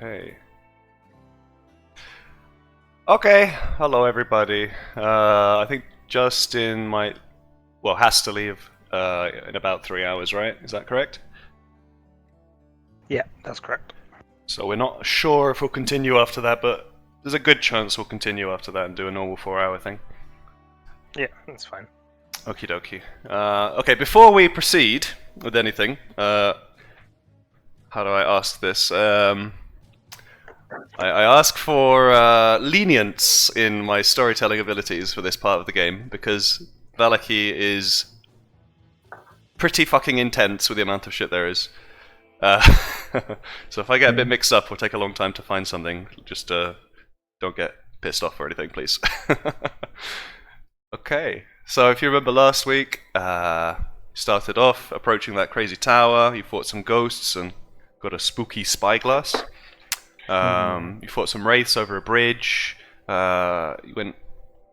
Okay. Okay, hello everybody. I think Justin has to leave in about 3 hours, right? Is that correct? Yeah, that's correct. So we're not sure if we'll continue after that, but there's a good chance we'll continue after that and do a normal 4-hour thing. Yeah, that's fine. Okie dokie. Okay, before we proceed with anything, how do I ask this? I ask for lenience in my storytelling abilities for this part of the game, because Valaki is pretty fucking intense with the amount of shit there is. So if I get a bit mixed up or take a long time to find something, just don't get pissed off or anything, please. Okay, so if you remember last week, started off approaching that crazy tower, you fought some ghosts and got a spooky spyglass. You fought some wraiths over a bridge, you went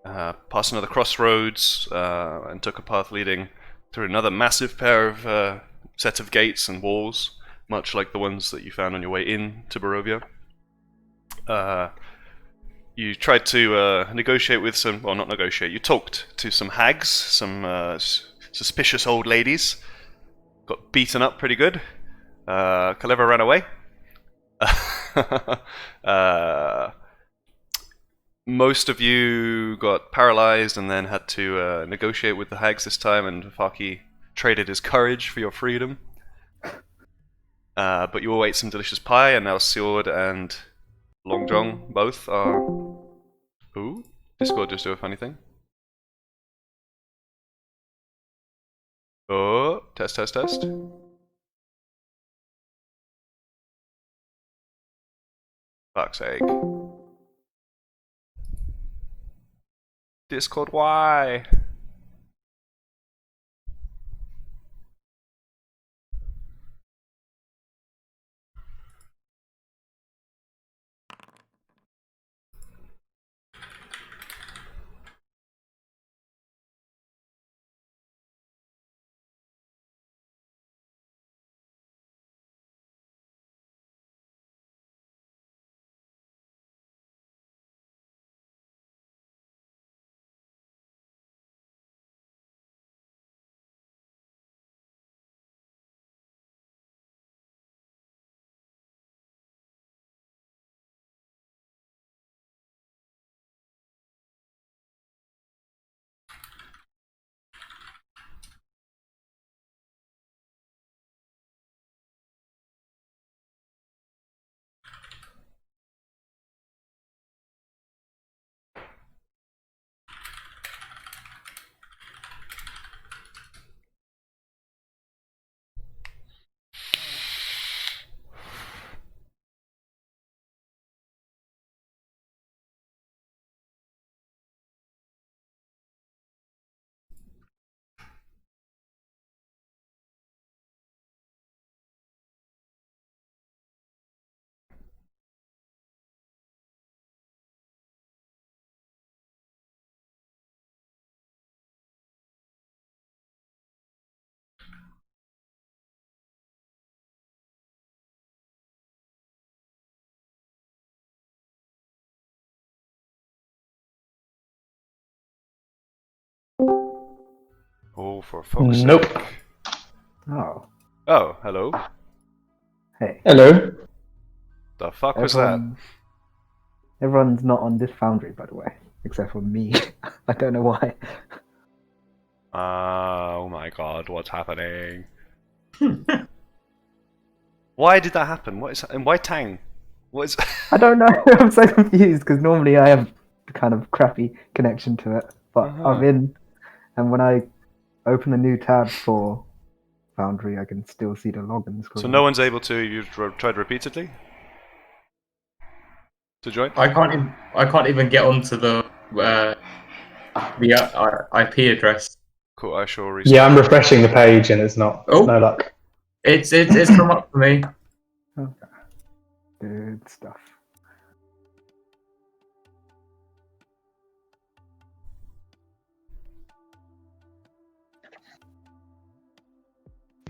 past another crossroads and took a path leading through another massive pair of set of gates and walls, much like the ones that you found on your way in to Barovia. You tried to negotiate with some, well, not negotiate, you talked to some hags, some suspicious old ladies, got beaten up pretty good. Kaleva ran away. Most of you got paralyzed and then had to negotiate with the hags this time, and Faki traded his courage for your freedom. But you all ate some delicious pie, and now Sword and Longjong both are... Ooh, Discord just do a funny thing. Oh, test. Fuck's sake. Discord, why? Oh, for fuck's sake. Nope. Oh. Oh, hello. Hey. Hello. The fuck was that? Everyone's not on this foundry, by the way, except for me. I don't know why. Oh my god, what's happening? Why did that happen? What is and why Tang? What is? I don't know. I'm so confused because normally I have kind of crappy connection to it, but I'm in, and when I open a new tab for Foundry, I can still see the logins. So no one's able to. You've tried repeatedly to join. I can't even get onto the IP address. Cool. I shall restart. Yeah, I'm refreshing the page and it's not. Oh. No luck. It's come up for me. Okay. Good stuff.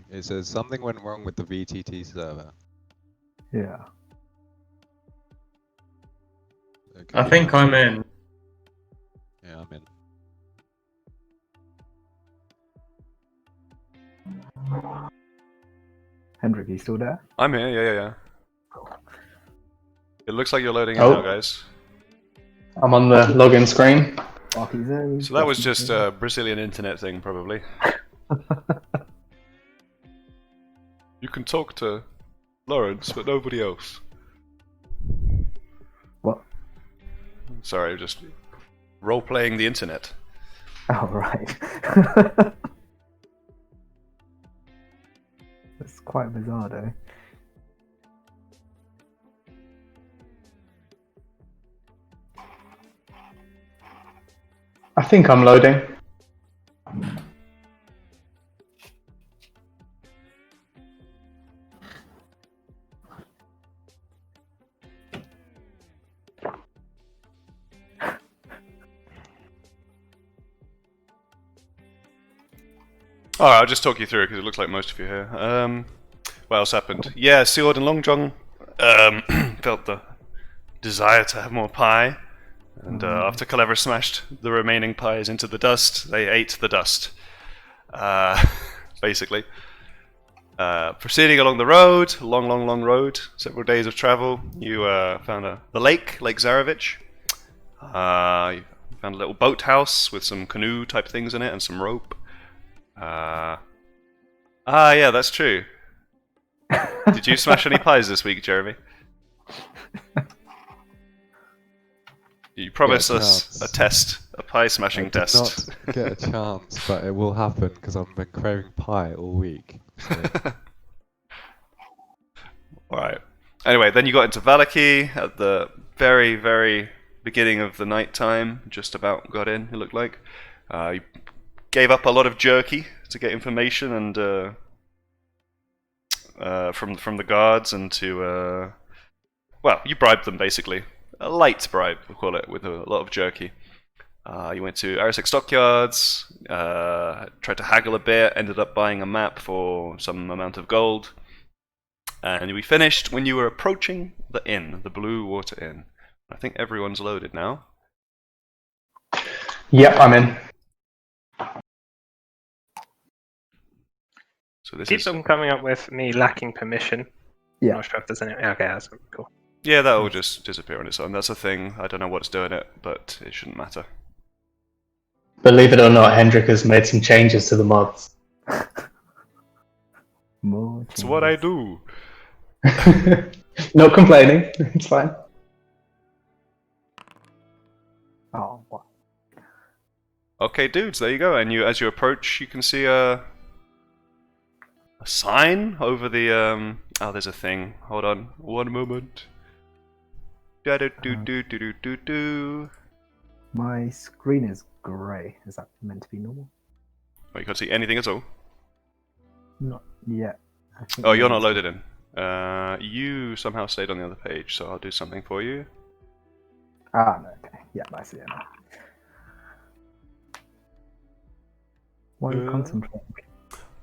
It says something went wrong with the VTT server. Yeah. I think I'm in. Yeah, I'm in. Hendrik, you still there? I'm here, yeah. It looks like you're loading in Oh. now, guys. I'm on the login screen. Rocky Zone. So that was just a Brazilian internet thing, probably. You can talk to Lawrence, but nobody else. What? Sorry, just role-playing the internet. Oh, right. That's quite bizarre, though. I think I'm loading. Alright, I'll just talk you through it because it looks like most of you are here. What else happened? Yeah, Seord and Long John felt the desire to have more pie, and after Clever smashed the remaining pies into the dust, they ate the dust. Basically. Proceeding along the road, long road, several days of travel, you found the lake, Lake Zarevich. You found a little boathouse with some canoe type things in it and some rope. Yeah, that's true. Did you smash any pies this week, Jeremy? You promised us a test, a pie smashing test. Not get a chance, but it will happen because I've been craving pie all week. So. Alright. Anyway, then you got into Valaki at the very beginning of the night time. Just about got in, it looked like. You gave up a lot of jerky to get information and from the guards and to well, you bribed them basically. A light bribe, we'll call it, with a lot of jerky. You went to Arisek Stockyards, tried to haggle a bit, ended up buying a map for some amount of gold. And we finished when you were approaching the inn, the Blue Water Inn. I think everyone's loaded now. Yep, I'm in. So this Keep is... them coming up with me lacking permission. Yeah. Not sure if there's any. Okay, that's cool. Yeah, that will just disappear on its own. That's a thing. I don't know what's doing it, but it shouldn't matter. Believe it or not, Hendrik has made some changes to the mods. More It's what I do. Not complaining. It's fine. Oh, what? Okay, dudes, there you go. And as you approach, you can see a sign over the oh, there's a thing. Hold on, one moment. Do. My screen is grey. Is that meant to be normal? Oh, you can't see anything at all. Not yet. I think Oh, you're maybe not it's- loaded in. You somehow stayed on the other page, so I'll do something for you. Ah, no, okay. Yeah, I see it now. Why are you concentrating?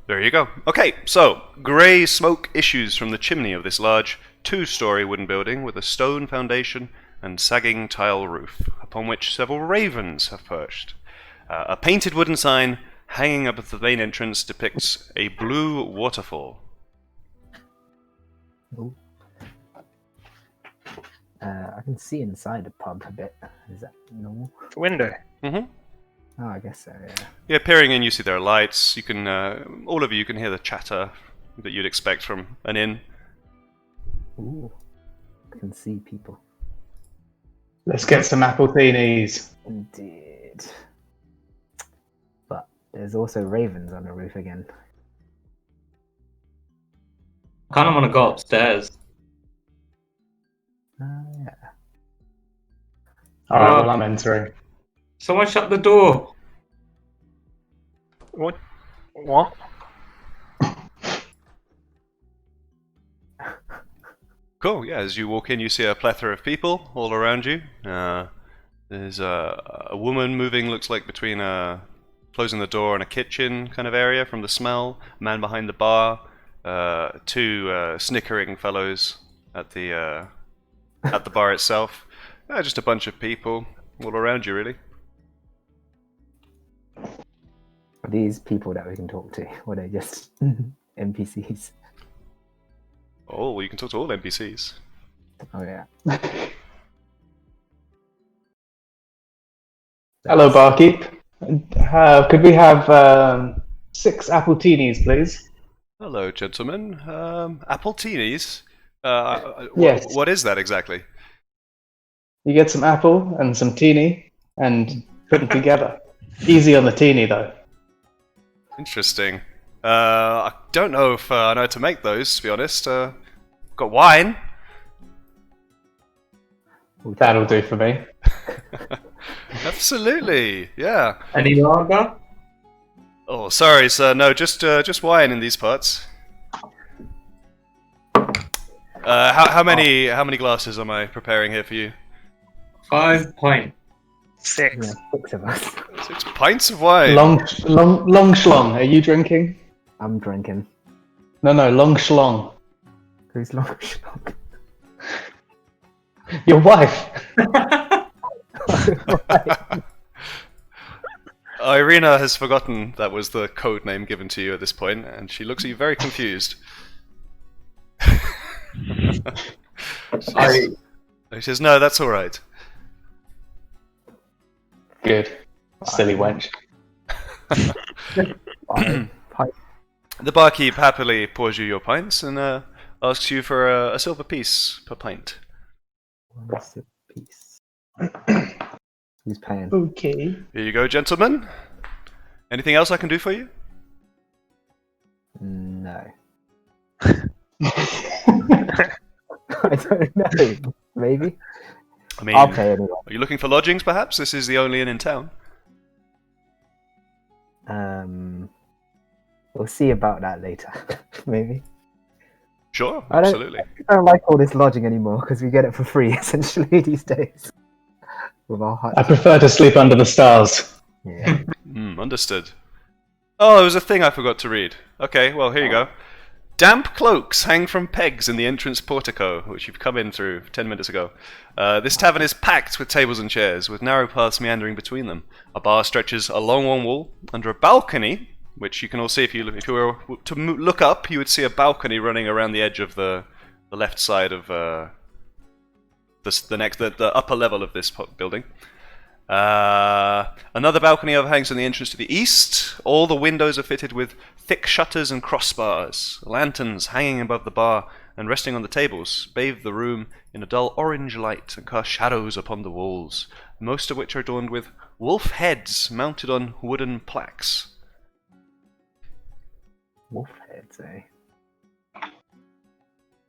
There you go. Okay, so grey smoke issues from the chimney of this large two-story wooden building with a stone foundation and sagging tile roof, upon which several ravens have perched. A painted wooden sign hanging up at the main entrance depicts a blue waterfall. Oh. I can see inside the pub a bit. Is that normal? The window. Mm-hmm. Oh, I guess so, yeah. Yeah, peering in, you see there are lights. You can, all of you can hear the chatter that you'd expect from an inn. Ooh. I can see people. Let's get some appletinis. Indeed. But there's also ravens on the roof again. I kind of want to go upstairs. Yeah. Alright, well, I'm entering. Someone shut the door. What? What? Cool, yeah, as you walk in, you see a plethora of people all around you. There's a woman moving, looks like between closing the door and a kitchen kind of area from the smell. A man behind the bar. Two snickering fellows at the bar itself. Just a bunch of people all around you, really. Are these people that we can talk to, or they just NPCs? Oh, well, you can talk to all NPCs. Oh yeah. Hello, barkeep. Could we have 6 appletini, please? Hello, gentlemen. Appletinis? Yes. What is that exactly? You get some apple and some teeny and put them together. Easy on the teeny, though. Interesting. I don't know if I know how to make those, to be honest. Got wine. That'll do for me. Absolutely, yeah. Any lager? Oh, sorry, sir. No, just wine in these parts. How many glasses am I preparing here for you? 5 pint. 6. Yeah, 6 of us. 6 pints of wine. Long schlong. Are you drinking? I'm drinking. No, long schlong. Who's long schnock? Your wife. Irina has forgotten that was the code name given to you at this point, and she looks at you very confused. She says, "No, that's all right." Good. Silly wench. The barkeep happily pours you your pints and asks you for a silver piece per pint. What's the piece? Who's paying? Okay. Here you go, gentlemen. Anything else I can do for you? No. I don't know. Maybe. I mean, I'll pay anyway. are you looking for lodgings, perhaps? This is the only inn in town. We'll see about that later. Maybe. Sure, I don't- absolutely. I don't like all this lodging anymore because we get it for free essentially these days. With our huts. I prefer to sleep under the stars. Yeah. Understood. Oh, there was a thing I forgot to read. Okay, well, here you go. Damp cloaks hang from pegs in the entrance portico, which you've come in through 10 minutes ago. This tavern is packed with tables and chairs, with narrow paths meandering between them. A bar stretches along one wall, under a balcony, which you can all see if you were to look up, you would see a balcony running around the edge of the left side of the upper level of this building. Another balcony overhangs on the entrance to the east. All the windows are fitted with thick shutters and crossbars. Lanterns hanging above the bar and resting on the tables bathe the room in a dull orange light and cast shadows upon the walls, most of which are adorned with wolf heads mounted on wooden plaques. Wolf heads, eh?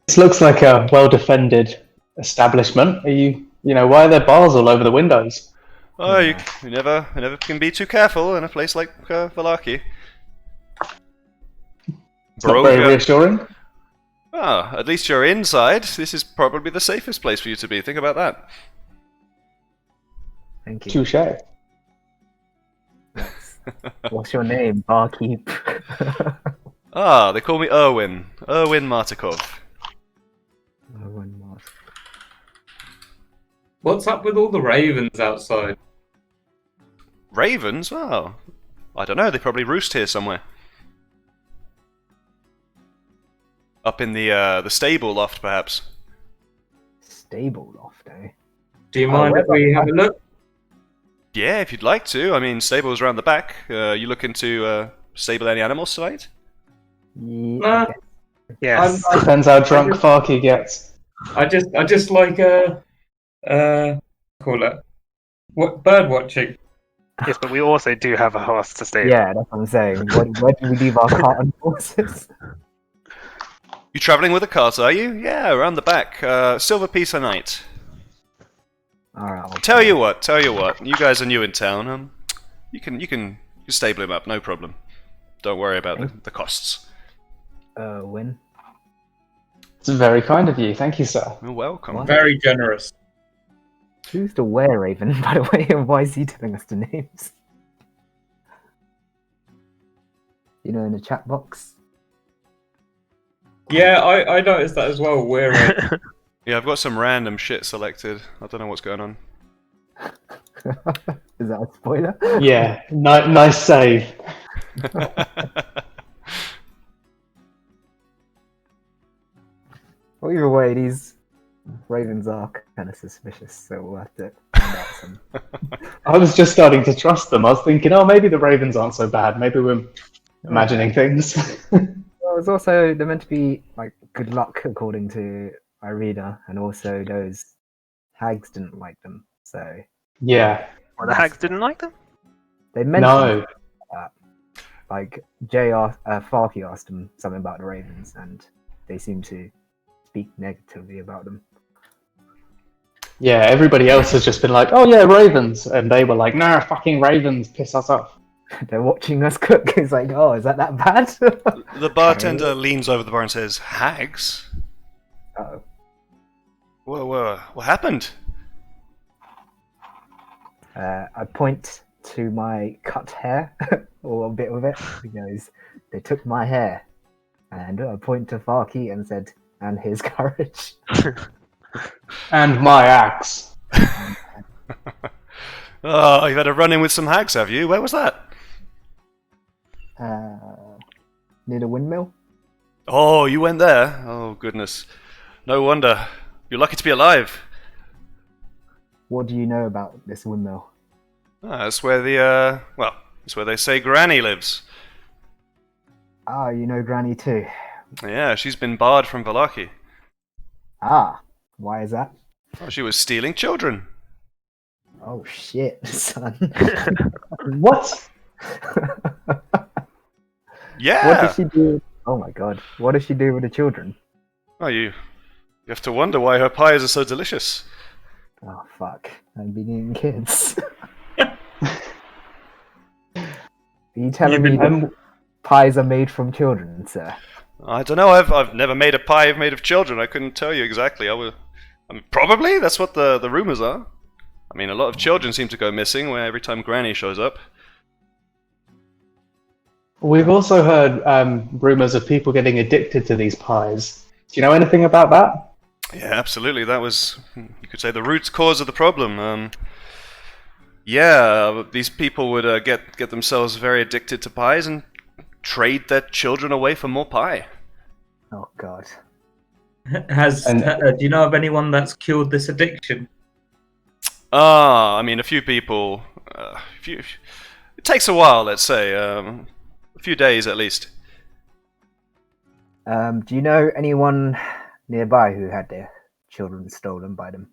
This looks like a well-defended establishment. Why are there bars all over the windows? Oh, you never can be too careful in a place like Valaki. It's not very reassuring. Ah, at least you're inside. This is probably the safest place for you to be. Think about that. Thank you. Touche. What's your name, barkeep? Ah, they call me Erwin. Erwin Martikov. What's up with all the ravens outside? Ravens? Oh, I don't know. They probably roost here somewhere. Up in the stable loft, perhaps. Stable loft, eh? Do you mind if we have a look? Yeah, if you'd like to. I mean, stable's around the back. You looking to stable any animals tonight? Yeah. Nah. Yes. Depends how drunk Farky gets. I just like call it bird watching. Yes, but we also do have a horse to stay. Yeah, that's what I'm saying. Where do we leave our cart and horses? You travelling with a cart, are you? Yeah, around the back. Silver piece a night. Alright. Tell you what. You guys are new in town. You can stable him up, no problem. Don't worry about the costs. Win. It's very kind of you. Thank you, sir. You're welcome. What? Very generous. Who's the were-raven, by the way, and why is he telling us the names? You know, in the chat box? Yeah, I noticed that as well. We're Yeah, I've got some random shit selected. I don't know what's going on. Is that a spoiler? Yeah, nice save. Well, either way, these ravens are kind of suspicious, so we'll have to find out some. I was just starting to trust them. I was thinking, oh, maybe the ravens aren't so bad. Maybe we're imagining things. Well, it's also they're meant to be like good luck according to Irina, and also those hags didn't like them, so Yeah. Well, the hags didn't like them? they mentioned No. that. Like Jay asked, Farky asked them something about the ravens, and they seem to speak negatively about them. Yeah, everybody else has just been like, oh yeah, ravens. And they were like, nah, fucking ravens, piss us off. They're watching us cook. It's like, oh, is that bad? The bartender leans over the bar and says, "Hags? Uh-oh. Whoa, what happened?" I point to my cut hair, or a bit of it. He goes, they took my hair. And I point to Farky and said, and his courage. And my axe. Oh, you've had a run-in with some hags, have you? Where was that? Near the windmill? Oh, you went there? Oh, goodness. No wonder. You're lucky to be alive. What do you know about this windmill? That's where the, that's where they say Granny lives. Ah, you know Granny too. Yeah, she's been barred from Valaki. Ah, why is that? Oh, she was stealing children. Oh shit, son. What? Yeah! What does she do? Oh my god, what does she do with the children? Oh, you have to wonder why her pies are so delicious. Oh fuck, I've been eating kids. Are you telling me that pies are made from children, sir? I don't know. I've never made a pie made of children. I couldn't tell you exactly. I mean, probably that's what the rumors are. I mean, a lot of children seem to go missing where every time Granny shows up. We've also heard rumors of people getting addicted to these pies. Do you know anything about that? Yeah, absolutely. That was, you could say, the root cause of the problem. Yeah, these people would get themselves very addicted to pies and trade their children away for more pie. Oh god. Do you know of anyone that's cured this addiction? I mean, a few people. It takes a while, let's say. A few days at least. Do you know anyone nearby who had their children stolen by them?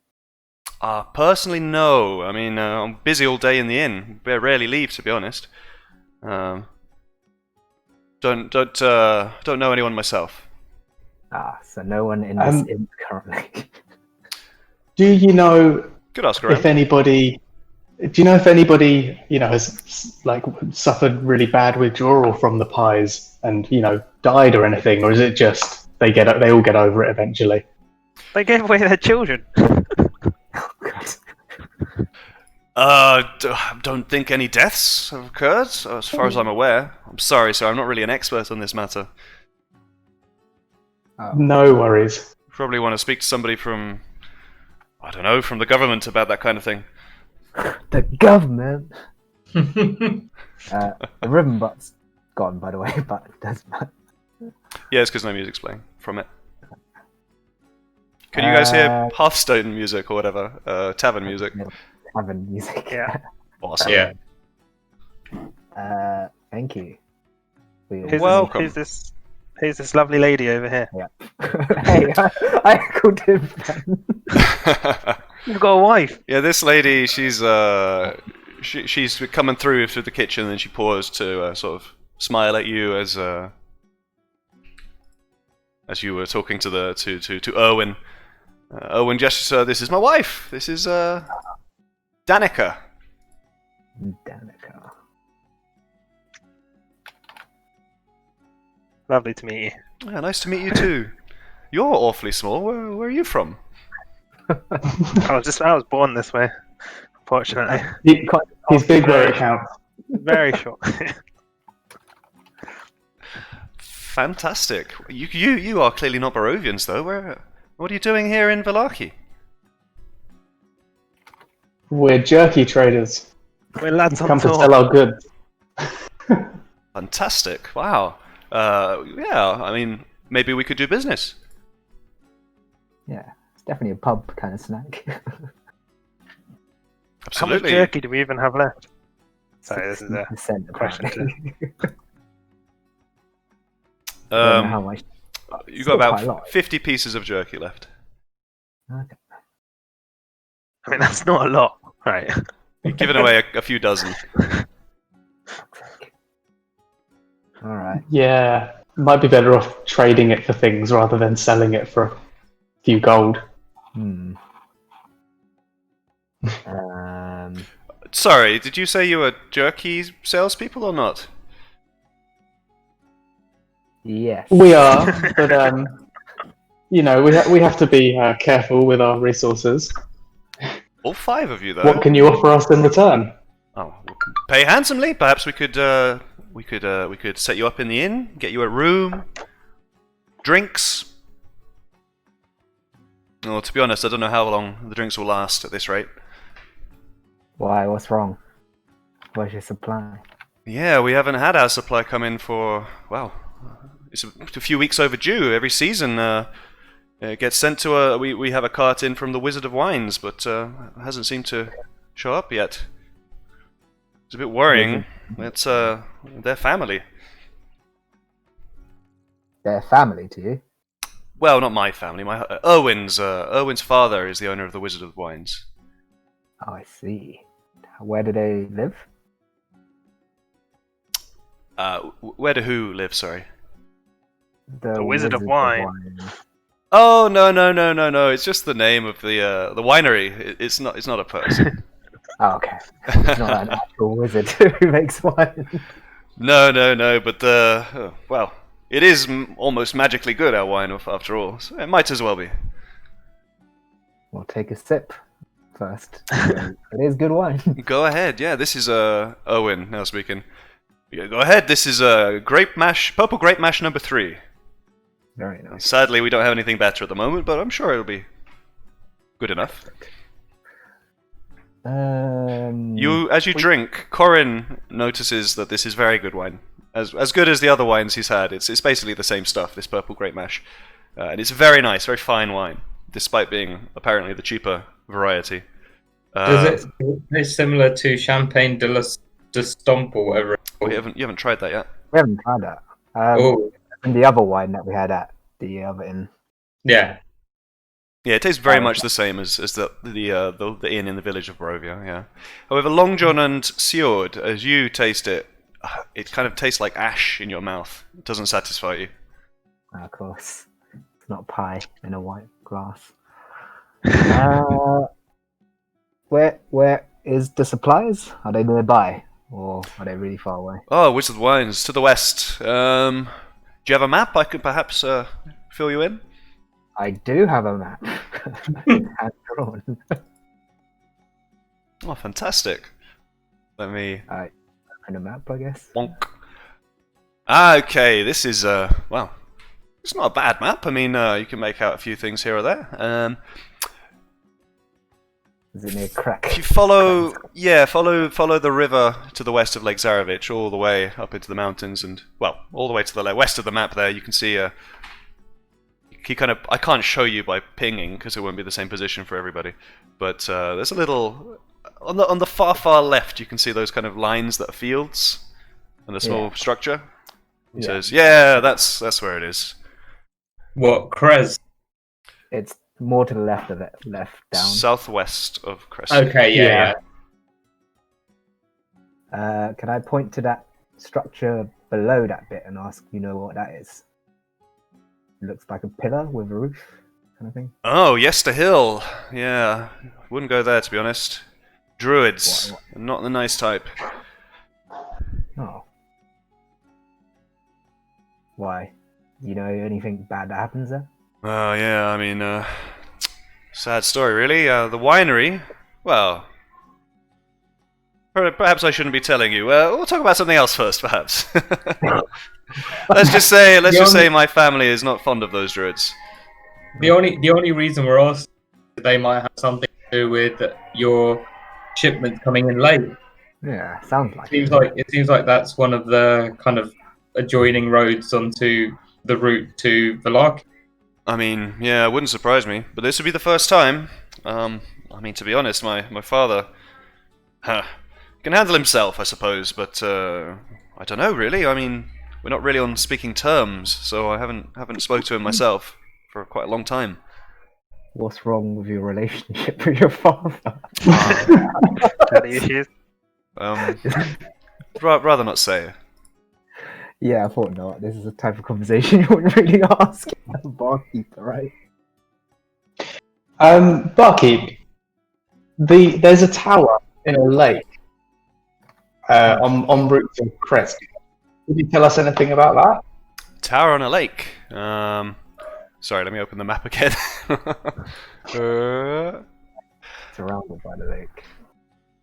Personally, no. I mean, I'm busy all day in the inn. I rarely leave, to be honest. Don't know anyone myself. Ah, so no one in this inn currently. Do you know Could ask around. if anybody? Do you know if anybody, has like suffered really bad withdrawal from the pies and died or anything, or is it just they all get over it eventually? They gave away their children. Don't think any deaths have occurred, as far as I'm aware. I'm sorry, sir. I'm not really an expert on this matter. No worries. Probably want to speak to somebody from, I don't know, from the government about that kind of thing. The government. The ribbon butt's gone, by the way, but it doesn't matter. Yeah, it's because no music's playing from it. Can you guys hear Hearthstone music or whatever? Tavern music? Tavern music. Yeah. Awesome. Yeah. Thank you. Welcome. Who's this lovely lady over here? Hey, I called him Ben. You've got a wife. Yeah, this lady, she's coming through the kitchen, and she paused to sort of smile at you as you were talking to Erwin. Erwin gestures, "This is my wife. This is Danica." Danica. Lovely to meet you. Yeah, nice to meet you too. You're awfully small. Where are you from? I was born this way, unfortunately. He's big where it counts. Very short. Fantastic. You are clearly not Barovians, though. Where What are you doing here in Vallaki? We're jerky traders. We're lads We've on come to tour. sell our goods. Fantastic! Wow. Yeah. I mean, maybe we could do business. Yeah, it's definitely a pub kind of snack. How much Absolutely. jerky do we even have left? Sorry, this is a 60% question apparently. I don't know how much. You Still got quite a about lot. 50 pieces of jerky left. Okay. I mean, that's not a lot, right? You've given away a few dozen. All right. Yeah, might be better off trading it for things rather than selling it for a few gold. Hmm. Sorry, did you say you were jerky salespeople or not? Yes. We are, but you know, we have to be careful with our resources. All 5 of you, though. What can you offer us in return? Oh, we'll pay handsomely. Perhaps we could set you up in the inn, get you a room, drinks. Well, to be honest, I don't know how long the drinks will last at this rate. Why? What's wrong? Where's your supply? Yeah, we haven't had our supply come in for, well, it's a few weeks overdue. Every season it gets sent to we have a cart in from the Wizard of Wines, but it hasn't seemed to show up yet. It's a bit worrying. It's their family. Their family to you? Well, not my family. My Erwin's father is the owner of the Wizard of Wines. Oh, I see. Where do they live? Where do who live? Sorry. The Wizard of Wine. Oh no! It's just the name of the winery. It's not a person. Oh, okay. It's not an actual wizard who makes wine. No. But well, it is almost magically good, our wine, after all. So it might as well be. We'll take a sip first. It is good wine. Go ahead. Yeah, this is Owen now speaking. Yeah, go ahead. This is purple grape mash number 3. Very nice. Sadly, we don't have anything better at the moment, but I'm sure it'll be good enough. As you drink, Corin notices that this is very good wine, as good as the other wines he's had. It's basically the same stuff. This purple grape mash, and it's very nice, very fine wine, despite being apparently the cheaper variety. Does it taste similar to Champagne de Stomp or whatever? You haven't tried that yet? We haven't tried that. And the other wine that we had at the other inn. Yeah. Yeah, it tastes very much the same as the inn in the village of Barovia. Yeah. However, Long John and Sjord, as you taste it, it kind of tastes like ash in your mouth. It doesn't satisfy you. Of course. It's not pie in a white glass. Where is the supplies? Are they nearby? Or are they really far away? Oh, Wizard Wines to the west. Do you have a map? I could perhaps fill you in. I do have a map. Hand drawn. Oh, fantastic! Let me And a map, I guess. bonk. Ah, okay. This is well, it's not a bad map. I mean, you can make out a few things here or there. Is it near Crack? If you follow the river to the west of Lake Zarevich, all the way up into the mountains, and well, all the way to the west of the map. There, you can see I can't show you by pinging because it won't be the same position for everybody. But there's a little on the far left. You can see those kind of lines that are fields and a small structure. It says, "Yeah, that's where it is." What, Krez? It's more to the left of it. Left down. Southwest of Crest. Okay, yeah. Can I point to that structure below that bit and ask what that is? It looks like a pillar with a roof kind of thing. Oh, Yester Hill. Yeah, wouldn't go there to be honest. Druids, not the nice type. Oh. Why? You know anything bad that happens there? Oh, yeah, I mean, sad story, really. The winery, well, perhaps I shouldn't be telling you. We'll talk about something else first, perhaps. let's just say my family is not fond of those druids. The only reason we're asking is they might have something to do with your shipments coming in late. Yeah, sounds like It seems like that's one of the kind of adjoining roads onto the route to Velark. I mean, yeah, it wouldn't surprise me, but this would be the first time. I mean, to be honest, my father can handle himself, I suppose, but I don't know, really. I mean, we're not really on speaking terms, so I haven't spoke to him myself for quite a long time. What's wrong with your relationship with your father? Daddy issues. Rather not say. Yeah, I thought not. This is a type of conversation you wouldn't really ask a barkeeper, right? Barkeep, there's a tower in a lake en route to Crest. Could you tell us anything about that? Tower on a lake. Sorry, let me open the map again. Surrounded by the lake.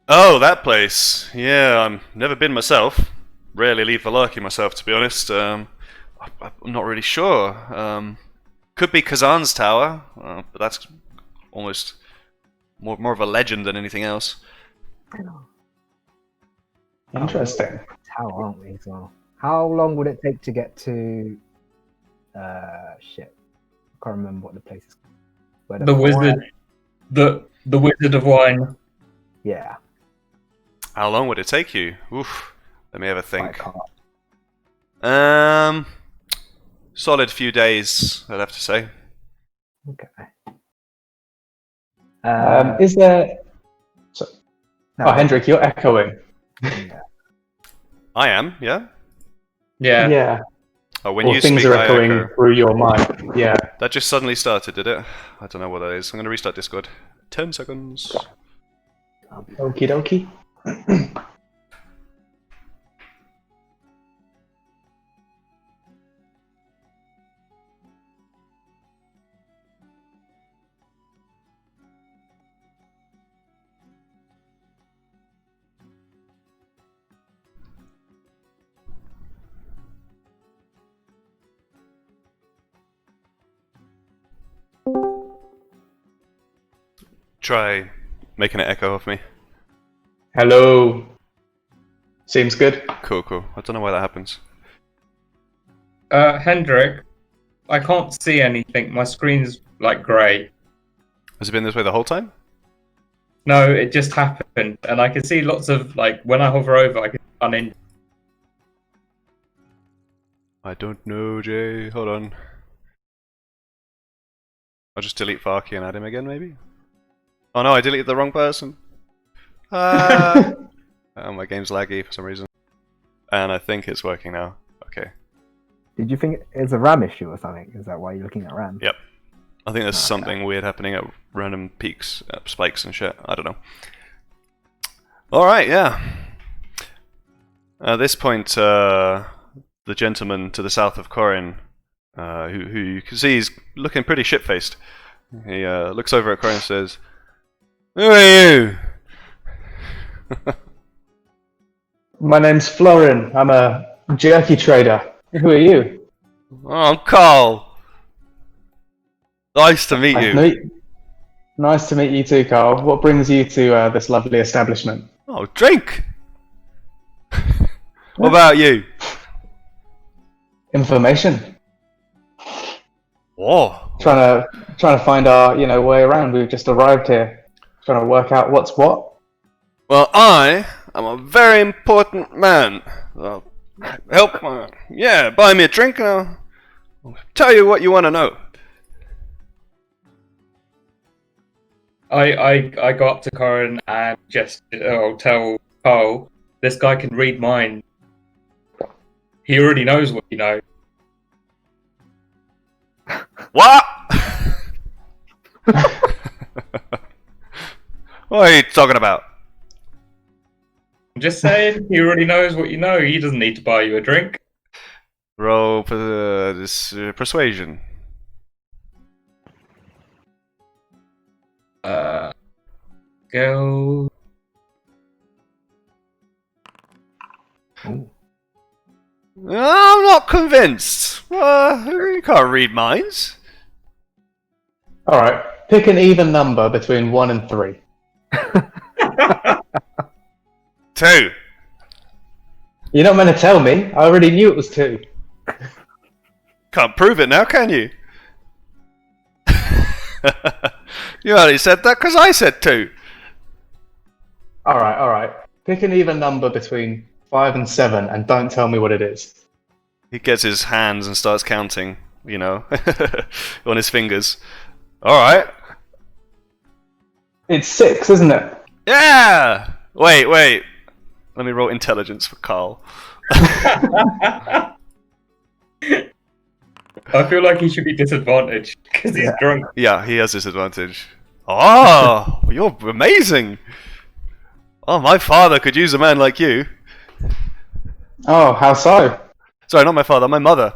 Oh, that place. Yeah, I've never been myself. Rarely leave Valarki myself, to be honest. I'm not really sure. Could be Kazan's tower, but that's almost more of a legend than anything else. Interesting. Tower, aren't we? So, how long would it take to get to? Shit, I can't remember what the place is. Where The wizard, the Wizard of Wine. Yeah. How long would it take you? Oof. Let me have a by think. car. Solid few days, I'd have to say. Okay. Is there? no, Oh, Hendrik, you're echoing. yeah. I am, yeah. Yeah. Yeah. Oh, when Or you things speak, are I echoing echo. through your mic. Yeah. That just suddenly started, did it? I don't know what that is. I'm gonna restart Discord. 10 seconds. Okie dokie. Try making it echo off me. Hello. Seems good. Cool, cool. I don't know why that happens. Hendrik, I can't see anything. My screen's like grey. Has it been this way the whole time? No, it just happened, and I can see lots of like when I hover over, I can uninjured. I don't know, Jay. Hold on. I'll just delete Farky and add him again, maybe? Oh no, I deleted the wrong person. Oh, my game's laggy for some reason. And I think it's working now. Okay. Did you think it's a RAM issue or something? Is that why you're looking at RAM? Yep. I think there's Okay. something weird happening at random peaks, spikes and shit. I don't know. Alright, yeah. At this point, the gentleman to the south of Corin, who you can see is looking pretty shit-faced. He looks over at Corin and says, "Who are you?" My name's Florin. I'm a jerky trader. Who are you? "Oh, I'm Carl. Nice to meet you." Nice to meet you too, Carl. What brings you to this lovely establishment? "Oh, drink." "What about you?" Information. "Oh, Trying to find our way around. We've just arrived here. Trying to work out what's what. well, I am a very important man. Help, buy me a drink and I'll tell you what you want to know." I go up to Corin and just tell Carl, this guy can read minds. He already knows what you know. "What?" "What are you talking about?" I'm just saying, he already knows what you know. He doesn't need to buy you a drink. Roll for this persuasion. Go. Ooh. I'm not convinced. You can't read minds. All right. Pick an even number between 1 and 3. 2. You're not meant to tell me. I already knew it was 2. Can't prove it now, can you? You only said that because I said 2. All right. Pick an even number between 5 and 7, and don't tell me what it is. He gets his hands and starts counting, you know, on his fingers. Alright. It's 6, isn't it? Yeah! Wait. Let me roll intelligence for Carl. I feel like he should be disadvantaged because he's drunk. Yeah, he has disadvantage. Oh, you're amazing! Oh, my father could use a man like you. Oh, how so? Sorry, not my father, my mother.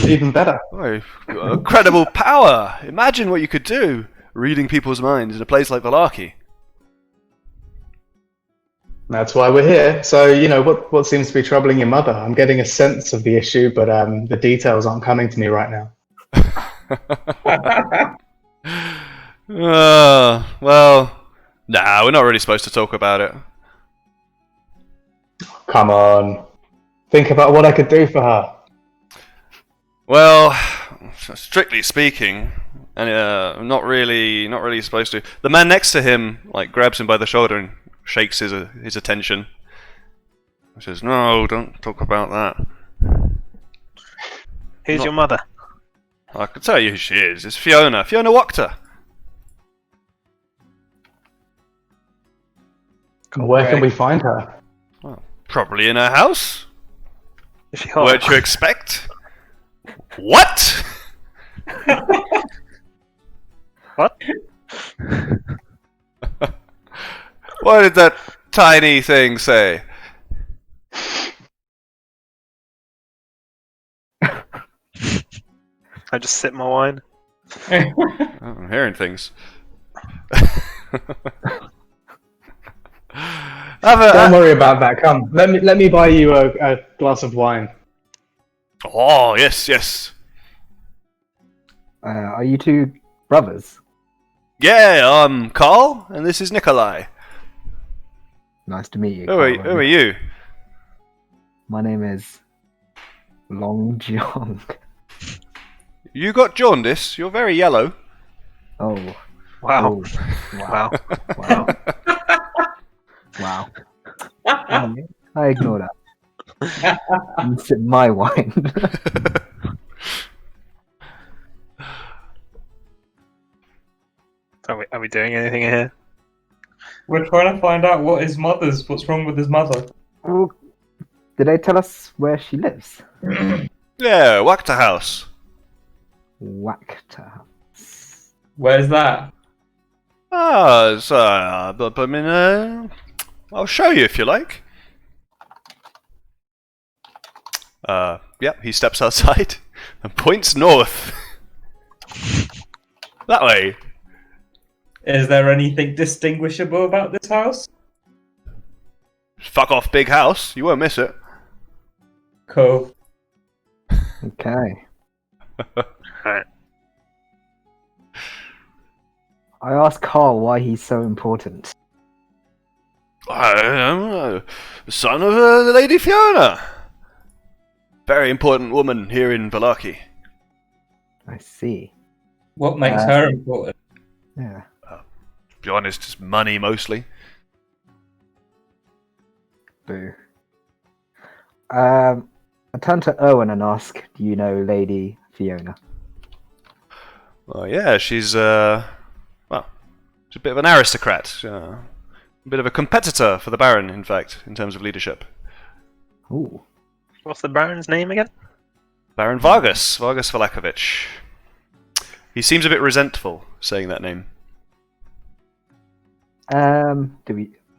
Even better. Oh, incredible power! Imagine what you could do, reading people's minds in a place like Valarki. That's why we're here. So, you know, what seems to be troubling your mother? I'm getting a sense of the issue, but the details aren't coming to me right now. Well, nah, we're not really supposed to talk about it. Come on. Think about what I could do for her. Well, strictly speaking, and not really supposed to. The man next to him, like, grabs him by the shoulder and shakes his attention. He says, "No, don't talk about that." Who's your mother? I can tell you who she is. It's Fiona Wachter. Where can we find her? Probably in her house. Is she hot? What'd you expect? What? What? What did that tiny thing say? I just sip my wine. Oh, I'm hearing things. Don't worry about that. Come, let me buy you a glass of wine. Oh, yes. Are you two brothers? Yeah, I'm Carl, and this is Nikolai. Nice to meet you. Who are you? My name is Long Jong. You got jaundice. You're very yellow. Oh. Wow. Oh. Wow. Wow. Wow. I ignore that. You sip my wine. Are we doing anything here? We're trying to find out what's wrong with his mother. Oh, did they tell us where she lives? Yeah, Wachter House. Wachter. Where's that? It's, I mean, I'll show you if you like. Yep, he steps outside and points north. That way. Is there anything distinguishable about this house? Fuck off, big house. You won't miss it. Cool. Okay. Alright. I asked Carl why he's so important. I am the son of Lady Fiona. Very important woman here in Valarki. I see. What makes her important? Yeah. To be honest, it's money mostly. Boo. I turn to Owen and ask, do you know Lady Fiona? Well, yeah, she's she's a bit of an aristocrat. A bit of a competitor for the Baron, in fact, in terms of leadership. Ooh. What's the Baron's name again? Baron Vargas Valakovich. He seems a bit resentful saying that name. I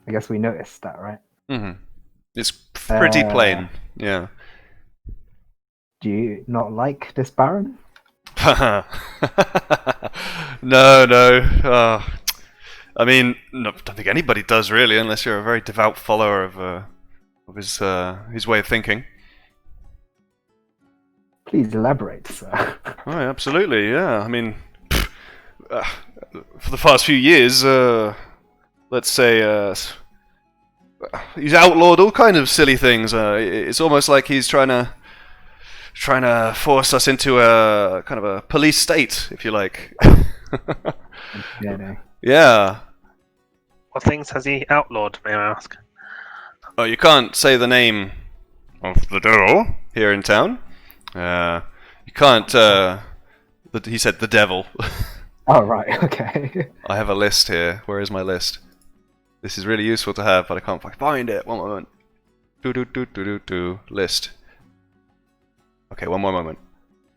guess we noticed that, right? Mm-hmm. It's pretty plain, yeah. Do you not like this Baron? No. I mean, no, I don't think anybody does really, unless you're a very devout follower of his way of thinking. Please elaborate, sir. Oh, absolutely, yeah. I mean, for the past few years, let's say, he's outlawed all kind of silly things. It's almost like he's trying to force us into a kind of a police state, if you like. Yeah, no. Yeah. What things has he outlawed, may I ask? Oh, you can't say the name of the devil here in town. You can't. He said the devil. Oh, right, okay. I have a list here. Where is my list? This is really useful to have, but I can't find it. One moment. List. Okay, one more moment.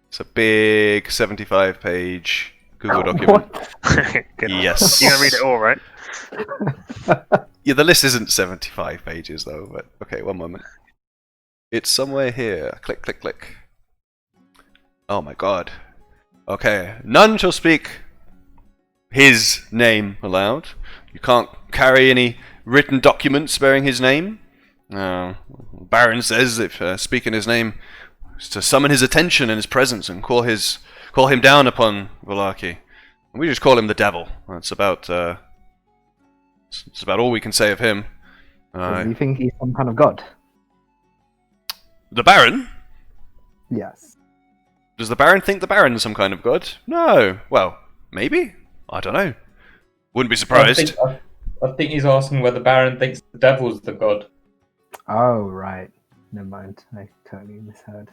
It's a big 75-page Google document. Good. Yes. You're gonna read it all, right? Yeah, the list isn't 75 pages though, but okay, one moment. It's somewhere here. Click, click, click. Oh my god. Okay, none shall speak his name aloud. You can't carry any written documents bearing his name. Baron says if speaking his name is to summon his attention and his presence and call him down upon Vallaki. We just call him the devil. That's about it's about all we can say of him. Do you think he's some kind of god? The Baron? Yes. Does the Baron think the Baron's some kind of god? No. Well, maybe. I don't know. Wouldn't be surprised. I think he's asking whether Baron thinks the devil's the god. Oh, right. Never mind. I totally misheard.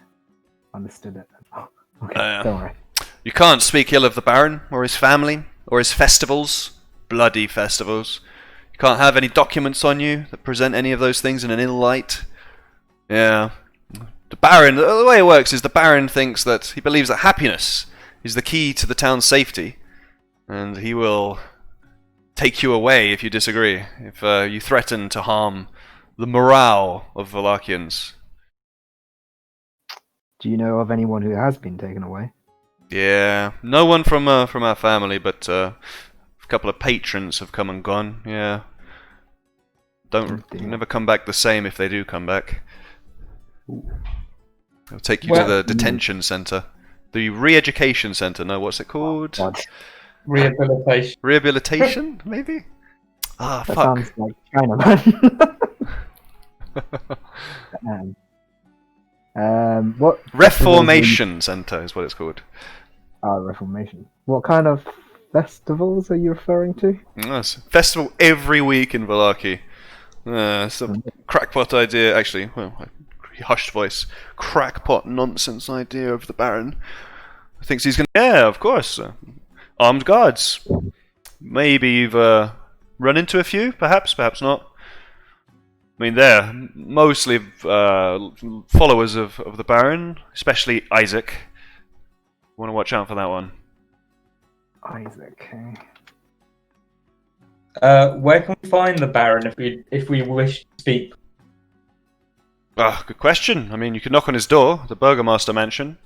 Understood it. Oh, okay, don't worry. You can't speak ill of the Baron, or his family, or his festivals. Bloody festivals. You can't have any documents on you that present any of those things in an ill light. Yeah. The Baron, the way it works is the Baron thinks that he believes that happiness is the key to the town's safety. And he will take you away if you disagree, if you threaten to harm the morale of Valakians. Do you know of anyone who has been taken away? Yeah, no one from our family, but a couple of patrons have come and gone. Yeah, never come back the same if they do come back. They'll take you to the detention center, the re-education center. No, what's it called? Rehabilitation. Rehabilitation, maybe. Ah, That fuck. sounds like China, man. What? Reformation Center is what it's called. Reformation. What kind of festivals are you referring to? Yes, festival every week in Vallaki. It's a crackpot idea, actually. Well, hushed voice. Crackpot nonsense idea of the Baron. Thinks he's gonna. Yeah, of course. Armed guards. Maybe you've run into a few, perhaps not. I mean, they're mostly followers of the Baron, especially Isaac. Want to watch out for that one. Isaac. Where can we find the Baron if we wish to speak? Good question. I mean, you could knock on his door, the Burgomaster Mansion.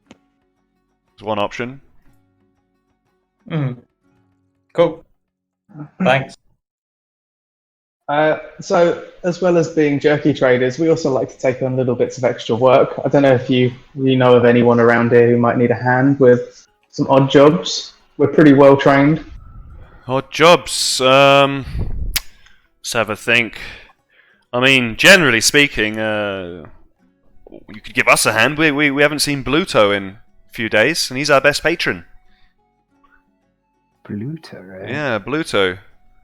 There's one option. Cool. Thanks. So, as well as being jerky traders, we also like to take on little bits of extra work. I don't know if you know of anyone around here who might need a hand with some odd jobs. We're pretty well trained. Odd jobs. Let's have a think. I mean, generally speaking, you could give us a hand. We haven't seen Bluto in a few days, and he's our best patron. Bluto, eh? Yeah, Bluto.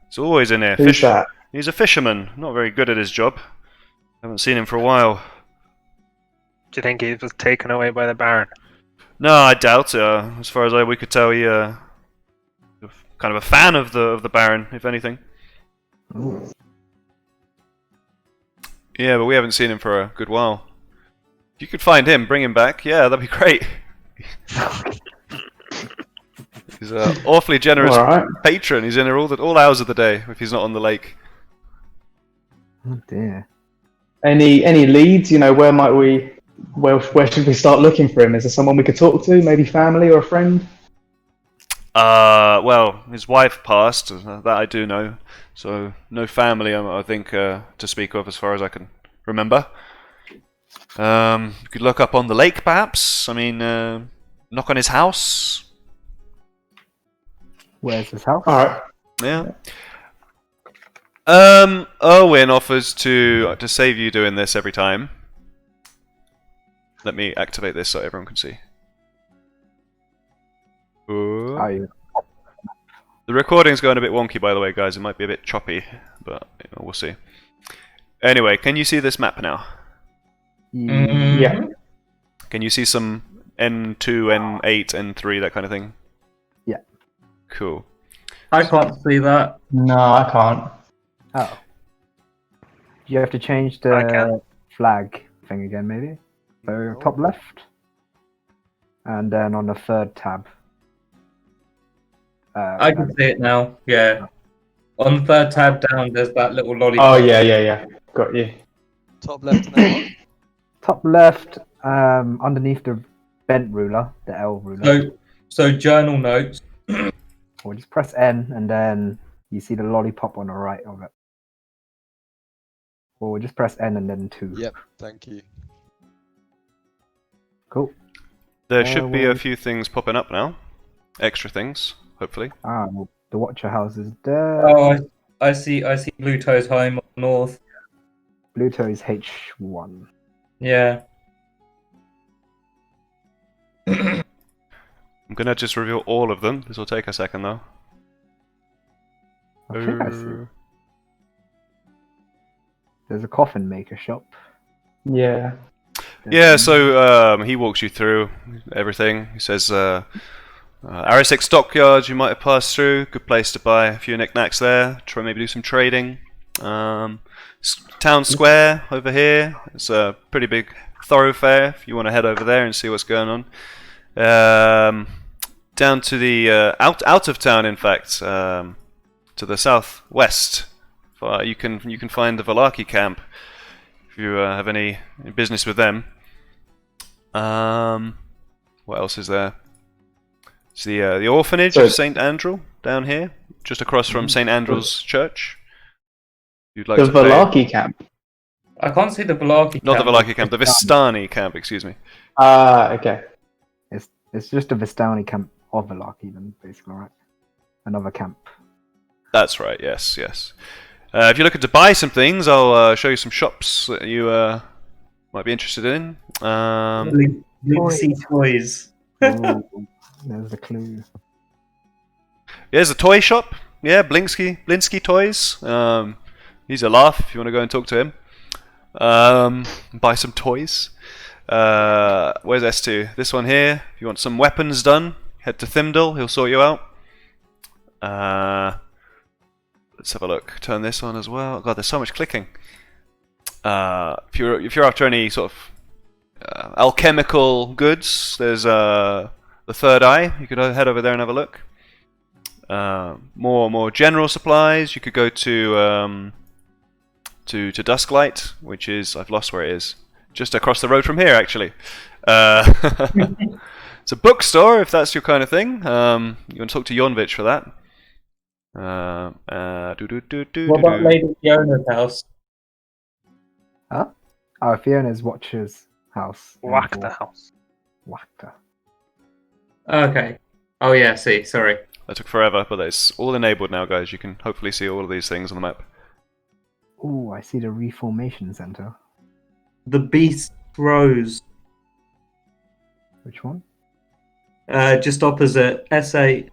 He's always in here. Who's that? He's a fisherman. Not very good at his job. Haven't seen him for a while. Do you think he was taken away by the Baron? No, I doubt it. As far as we could tell, he kind of a fan of the Baron, if anything. Ooh. Yeah, but we haven't seen him for a good while. If you could find him, bring him back. Yeah, that'd be great. He's an awfully generous patron. He's in here all hours of the day if he's not on the lake. Oh dear. Any leads? Where should we start looking for him? Is there someone we could talk to? Maybe family or a friend? Well, his wife passed. That I do know. So no family, I think, to speak of as far as I can remember. You could look up on the lake, perhaps. I mean, knock on his house. Where's his house? All right. Yeah. Owen offers to save you doing this every time. Let me activate this so everyone can see. Ooh. Oh, yeah. The recording's going a bit wonky, by the way, guys. It might be a bit choppy, but we'll see. Anyway, can you see this map now? Yeah. Can you see some N2, N8, N3, that kind of thing? Yeah. Cool. I can't see that. No, I can't. Oh. You have to change I can. the flag thing again, maybe? So top left. And then on the third tab. I can see it now. Yeah. On the third tab down, there's that little lollipop. Oh yeah. Got you. Top left and then what? Top left, underneath the bent ruler, the L ruler. So journal notes. Or just press N and then you see the lollipop on the right of it. Or just press N and then 2. Yep, thank you. Cool. There should be a well- few things popping up now. Extra things, hopefully. Well, the Watcher house is there. Oh, I see Blue Toes home up north. Blue Toe is H1. Yeah. I'm gonna just reveal all of them. This will take a second though. I think I see. There's a coffin maker shop. Yeah. Yeah, so he walks you through everything. He says, Arisix Dockyards you might have passed through. Good place to buy a few knickknacks there. Try maybe do some trading. Town Square over here. It's a pretty big thoroughfare if you want to head over there and see what's going on. Down to the out of town, in fact, to the southwest. You can find the Valaki camp if you have any business with them. What else is there? It's the orphanage of St. Andrew down here, just across from St. Andrew's Church. You'd like The to play- Valaki camp. I can't see the Valaki. Not the Valaki camp, the Vistani camp, excuse me. Okay. It's just a Vistani camp of Valaki, then, basically, right? Another camp. That's right, yes. If you're looking to buy some things, I'll show you some shops that you might be interested in. Lucy Toys. Ooh, there's a clue. There's a toy shop. Yeah, Blinsky Toys. He's a laugh if you want to go and talk to him. Buy some toys. Where's S2? This one here. If you want some weapons done, head to Thimdall. He'll sort you out. Let's have a look. Turn this on as well. God, there's so much clicking. If you're after any sort of alchemical goods, there's the Third Eye. You could head over there and have a look. More general supplies. You could go to Dusklight, which is, I've lost where it is. Just across the road from here, actually. It's a bookstore if that's your kind of thing. You want to talk to Jornvich for that. What about Lady Fiona's house? Huh? Oh, Fiona's Watcher's house. Whack the house. Whacker. Okay. Oh yeah, see, sorry. That took forever, but it's all enabled now, guys. You can hopefully see all of these things on the map. Ooh, I see the Reformation Center. The Beast Rose. Which one? Just opposite S8.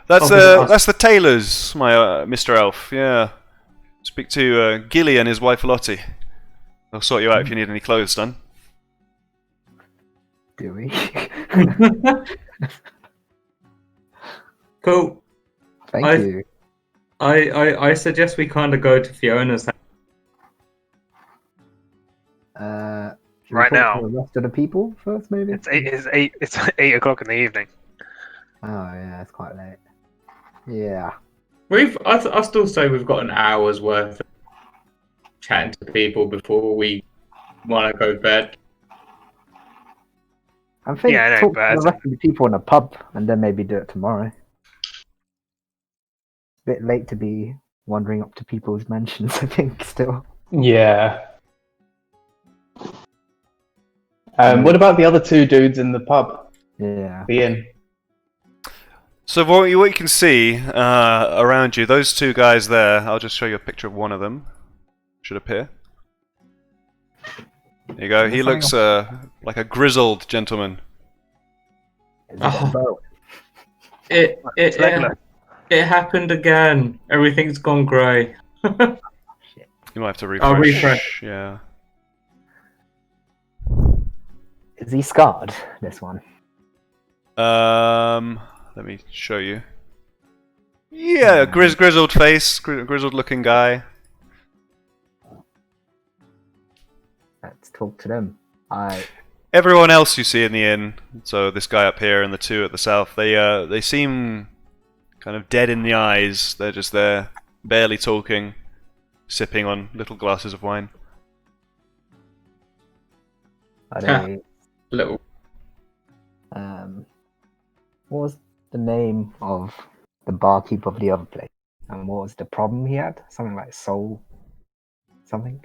That's Oh, that's the tailors, my Mr. Elf. Yeah. Speak to Gilly and his wife Lottie. They'll sort you out if you need any clothes done. Do we? Cool. Thank you. I suggest we kind of go to Fiona's house. Should we Right talk now. to the rest of the people first, maybe? It's 8 o'clock in the evening. Oh yeah, it's quite late. Yeah. I still say we've got an hour's worth of chatting to people before we want to go to bed. I think Yeah, I know, talk but to the rest of the people in a pub and then maybe do it tomorrow. Bit late to be wandering up to people's mansions, I think, still. Yeah. What about the other two dudes in the pub? Yeah. The inn. So what you can see around you, those two guys there, I'll just show you a picture of one of them. Should appear. There you go. He looks like a grizzled gentleman. Is it a bow? It happened again. Everything's gone grey. You might have to refresh. I'll refresh. Yeah. Is he scarred? This one. Let me show you. Yeah, grizzled face, grizzled looking guy. Let's talk to them. Everyone else you see in the inn, so this guy up here and the two at the south, they seem kind of dead in the eyes. They're just there, barely talking, sipping on little glasses of wine. Are they? Little. What was the name of the barkeep of the other place? And what was the problem he had? Something like something?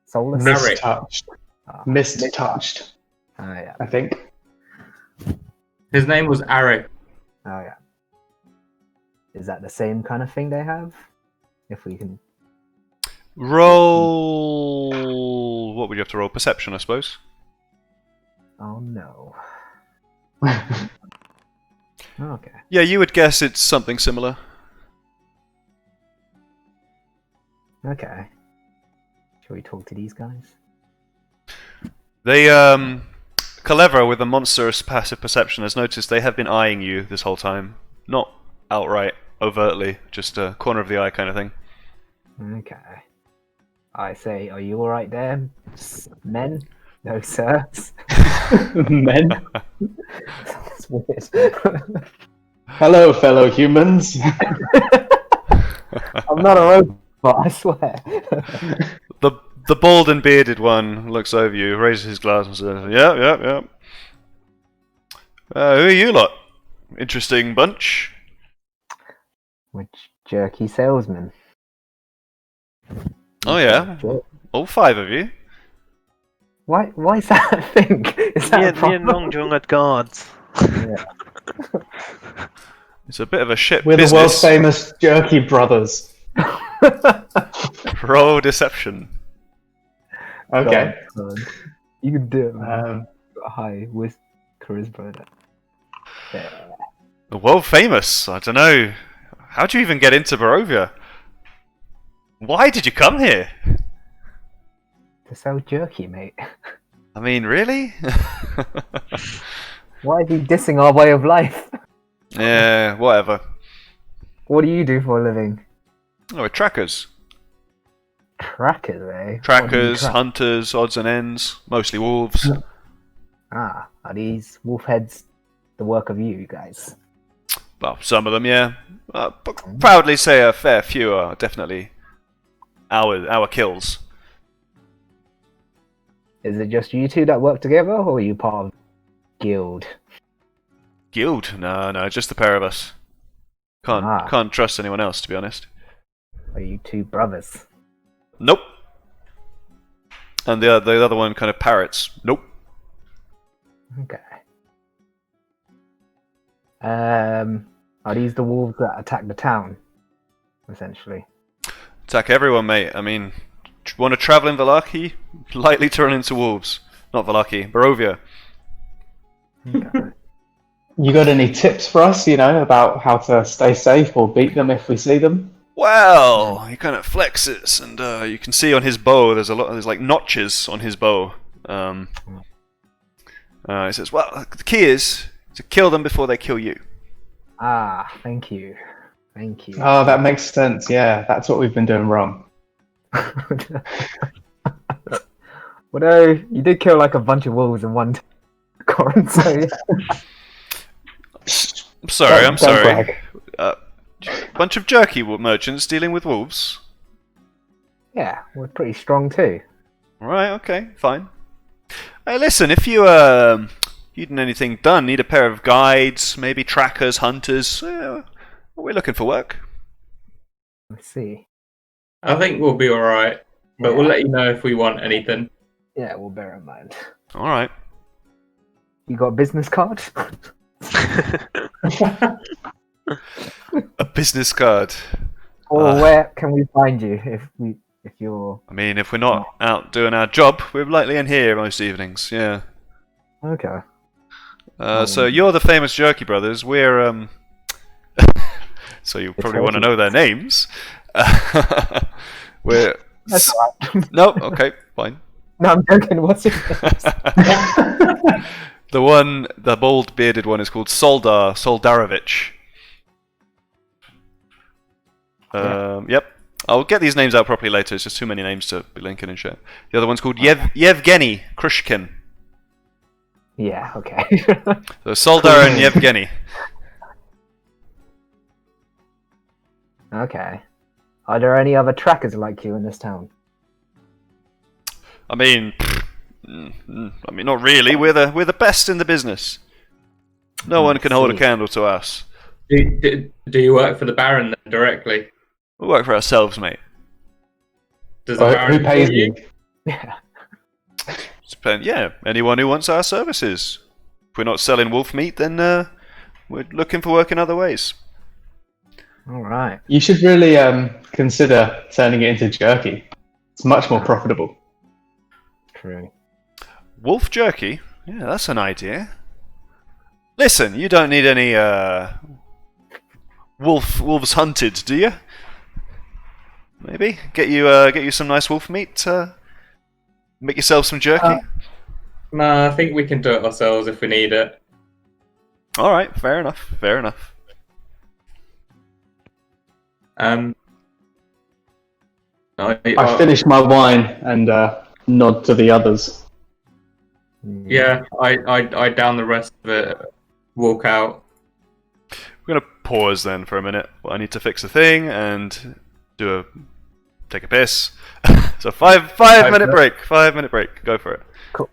Soulless? Mist-touched. Ah. Mist-touched, Oh, yeah. I think. His name was Arik. Oh, yeah. Is that the same kind of thing they have? If we can... Roll... What would you have to roll? Perception, I suppose. Oh, no. Okay. Yeah, you would guess it's something similar. Okay. Shall we talk to these guys? They, Calevra, with a monstrous passive perception, has noticed they have been eyeing you this whole time. Not outright, overtly, just a corner of the eye kind of thing. Okay. I say, are you alright there, men? No, sirs. Men. That's weird. Hello, fellow humans. I'm not a robot, I swear. The bald and bearded one looks over you, raises his glass and says, yeah. Who are you lot? Interesting bunch. Which jerky salesman? Oh yeah? All five of you? Why is that a thing? Is that a Me and problem? Long Jong at guards. Yeah. It's a bit of a shit We're the world business. famous Jerky brothers. Roll deception. Okay. God. You can do it, man. Um, Got a high with charisma. Yeah. The world famous. I don't know. How'd you even get into Barovia? Why did you come here? To sell jerky, mate. I mean, really? Why is he dissing our way of life? Yeah, whatever. What do you do for a living? Oh, we're trackers. Trackers, eh? What do you Trackers, track? hunters, odds and ends. Mostly wolves. Ah, are these wolf heads the work of you guys? Well, some of them, yeah. But proudly say a fair few are definitely our kills. Is it just you two that work together, or are you part of guild? Guild? No, just the pair of us. Can't trust anyone else, to be honest. Are you two brothers? Nope. And the other one kind of parrots. Nope. Okay. Are these the wolves that attack the town? Essentially. Attack everyone, mate. I mean, want to travel in Valaki? Likely to run into wolves. Not Valaki, Barovia. Okay. you got any tips for us, about how to stay safe or beat them if we see them? Well, he kind of flexes, and you can see on his bow there's like notches on his bow. He says, "Well, the key is to kill them before they kill you." Ah, thank you. Thank you. Oh, that makes sense. Yeah, that's what we've been doing wrong. Although you did kill like a bunch of wolves in one Corin, so yeah. I'm sorry. Don't brag. Bunch of jerky merchants dealing with wolves. Yeah, we're pretty strong too. Right. Okay. Fine. Hey, listen. If you need anything done, need a pair of guides, maybe trackers, hunters. We're looking for work. Let's see. I think we'll be alright, but Yeah. we'll let you know if we want anything. Yeah, we'll bear in mind. All right. You got a business card? A business card. Or where can we find you if you're I mean, if we're not out doing our job, we're likely in here most evenings. Yeah. okay? So you're the famous Jerky brothers. We're so you probably want to know their names. We're That's all right. no, okay, fine. No, I'm joking. What's it? The bald bearded one is called Soldarovich. Yep. I'll get these names out properly later. It's just too many names to be linking and shit. The other one's called Yevgeny Krushkin. Yeah. Okay. So Soldar and Yevgeny. Okay. Are there any other trackers like you in this town? I mean, not really. We're the best in the business. No one can hold a see. candle to us. Do you work for the Baron then directly? We work for ourselves, mate. Does the Baron Who pays employ you? Yeah. Yeah, anyone who wants our services. If we're not selling wolf meat, then we're looking for work in other ways. All right. You should really consider turning it into jerky. It's much more profitable. True. Wolf jerky? Yeah, that's an idea. Listen, you don't need any wolves hunted, do you? Maybe get you some nice wolf meat. Make yourself some jerky. No, I think we can do it ourselves if we need it. All right, fair enough. Fair enough. I finished my wine and nod to the others. Yeah, I down the rest of it, walk out. We're gonna pause then for a minute. Well, I need to fix a thing and take a piss. So 5 minute break. 5 minute break. Go for it. Cool.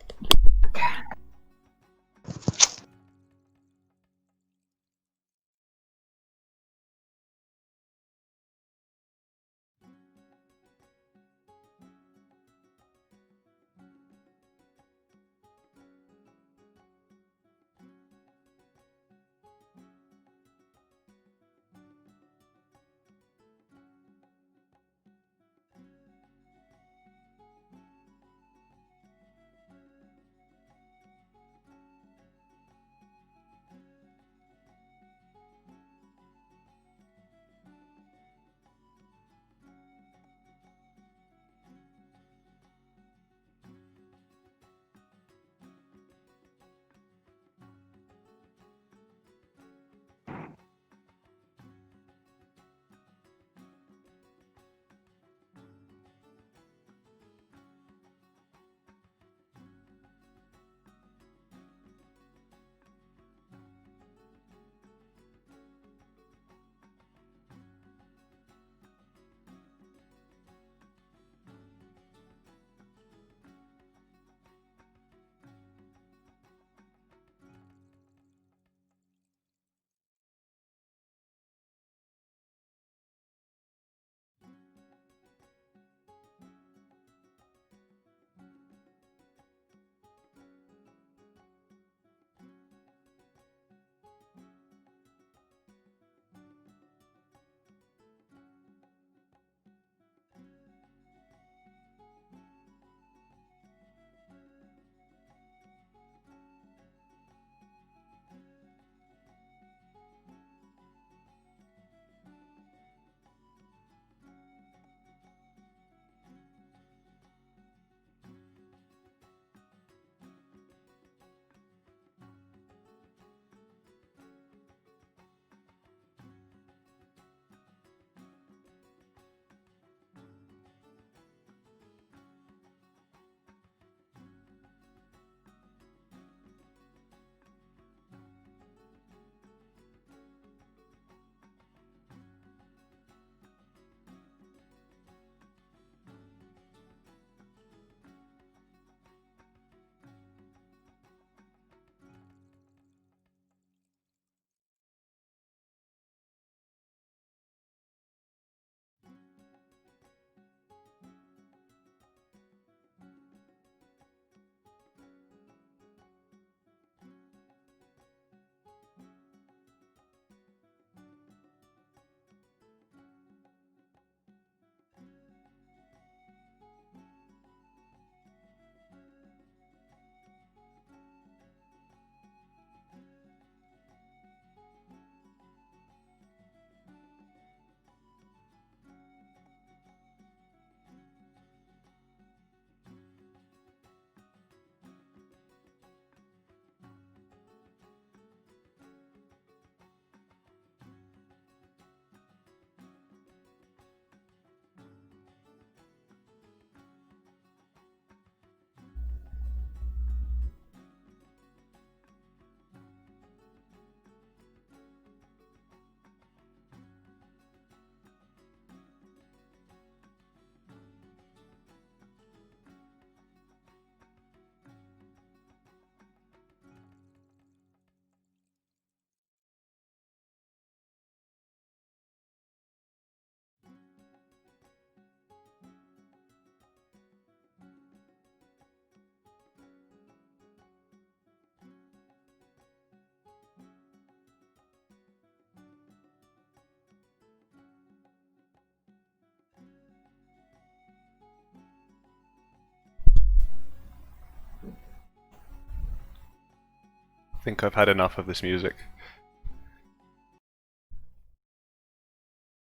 I think I've had enough of this music.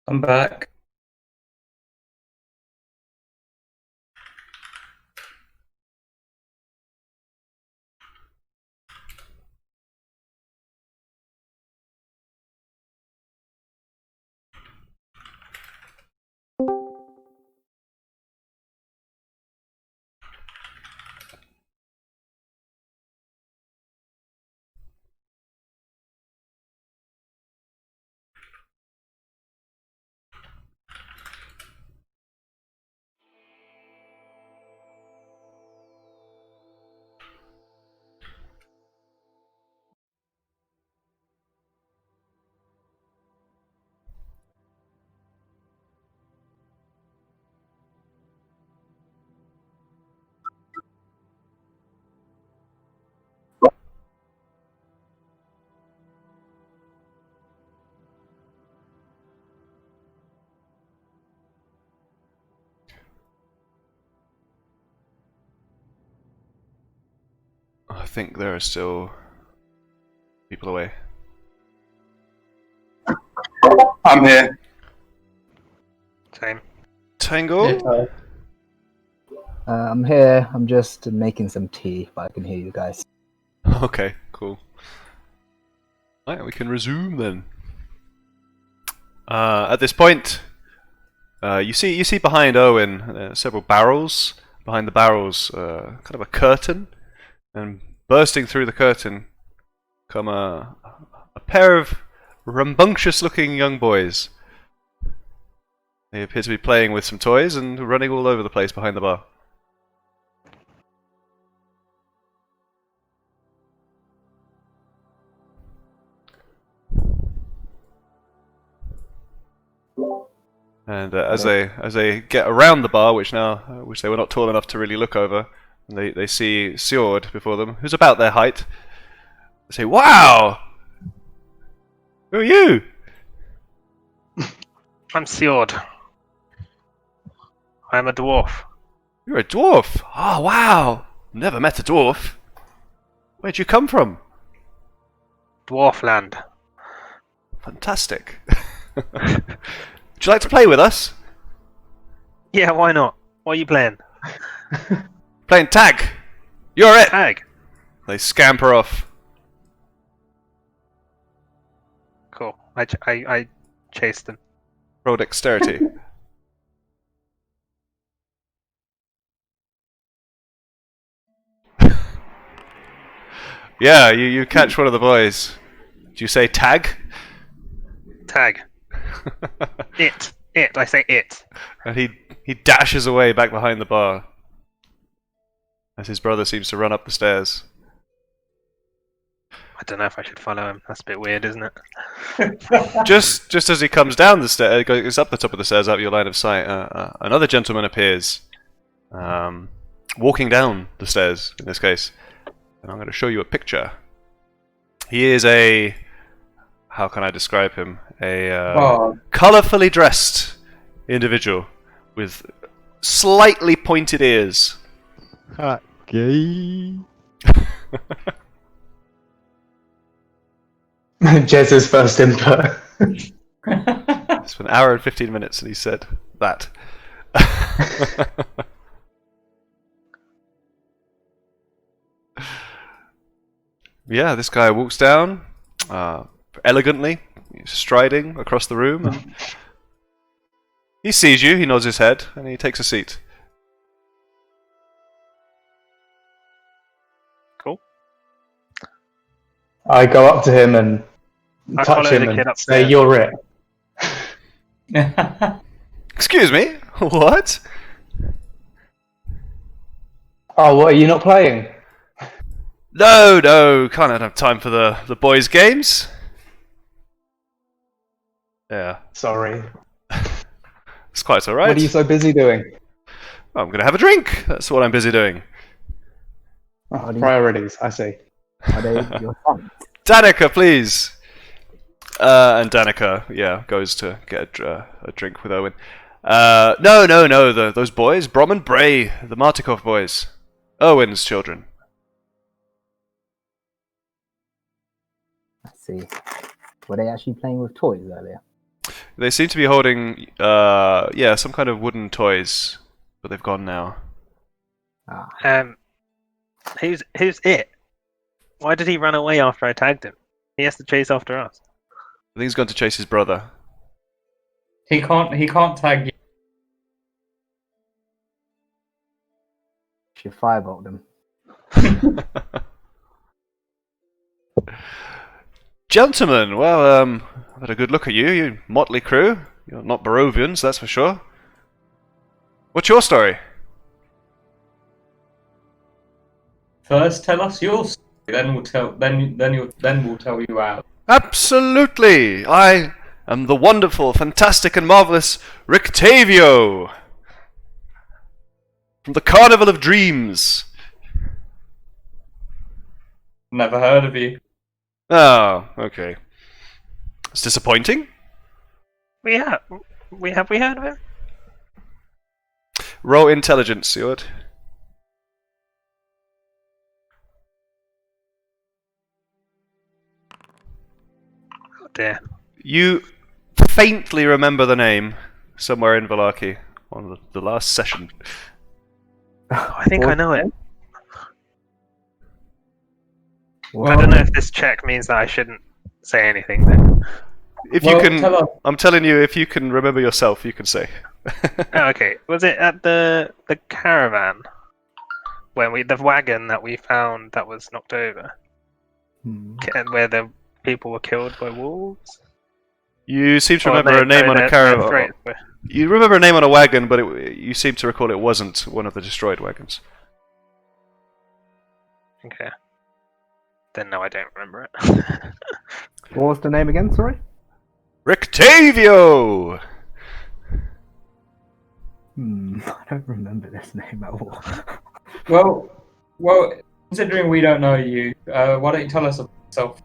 I'm back. I think there are still people away. I'm here. Same. Tango? I'm here. I'm just making some tea, but I can hear you guys. Okay, cool. Right, we can resume then. At this point, you see behind Owen several barrels. Behind the barrels, kind of a curtain, and bursting through the curtain come a pair of rambunctious-looking young boys. They appear to be playing with some toys and running all over the place behind the bar. And as they get around the bar, which they were not tall enough to really look over, and they see Sjord before them, who's about their height. They say, "Wow, who are you?" I'm Sjord. I'm a dwarf. You're a dwarf. Oh wow, never met a dwarf. Where'd you come from? Dwarfland. Fantastic. Would you like to play with us? Yeah, why not? What are you playing? Playing tag. You're it. Tag. They scamper off. Cool. I chased them. Roll dexterity. Yeah, you catch one of the boys. Do you say tag? Tag. It. I say it. And he dashes away back behind the bar as his brother seems to run up the stairs. I don't know if I should follow him. That's a bit weird, isn't it? Just as he comes down the stairs, goes up the top of the stairs, out of your line of sight, another gentleman appears, walking down the stairs, in this case. And I'm going to show you a picture. He is how can I describe him? Colourfully dressed individual with slightly pointed ears. Okay. Jez's first input. It's been an hour and 15 minutes and he said that. Yeah, this guy walks down elegantly, striding across the room, and he sees you, he nods his head, and he takes a seat. Cool. I go up to him and I touch follow him the kid and upstairs. say, "You're it." Excuse me? What? Oh, what, are you not playing? No, can't have time for the boys' games. Yeah, Sorry. it's quite alright. What are you so busy doing? I'm gonna have a drink. That's what I'm busy doing. Oh, priorities, I see. Are they your sons? Danica, please. And Danica, yeah, goes to get a drink with Owen. No, those boys, Brom and Bray, the Martikov boys. Owen's children. see. Were they actually playing with toys earlier? They seem to be holding, some kind of wooden toys, but they've gone now. Who's it? Why did he run away after I tagged him? He has to chase after us. I think he's gone to chase his brother. He can't tag you. Should firebolt them. Gentlemen, well, I've had a good look at you. You motley crew. You're not Barovians, that's for sure. What's your story? First, tell us your story. Then we'll tell you ours. Absolutely! I am the wonderful, fantastic, and marvelous Rictavio! From the Carnival of Dreams. Never heard of you. Oh, okay. It's disappointing. We have we heard of him? Roll intelligence, Seward. Oh dear. You faintly remember the name somewhere in Valarki on the last session. Oh, I think I know it. Well, I don't know if this check means that I shouldn't say anything then. If Well, you can, tell us. I'm telling you, if you can remember yourself, you can say. Oh, okay. Was it at the caravan when the wagon that we found that was knocked over and where the people were killed by wolves? You seem to Or remember a name on a their caravan. threats were- You remember a name on a wagon, but you seem to recall it wasn't one of the destroyed wagons. Okay. Then no, I don't remember it. what was the name again? Sorry. Rictavio! I don't remember this name at all. Well, considering we don't know you, why don't you tell us about yourself?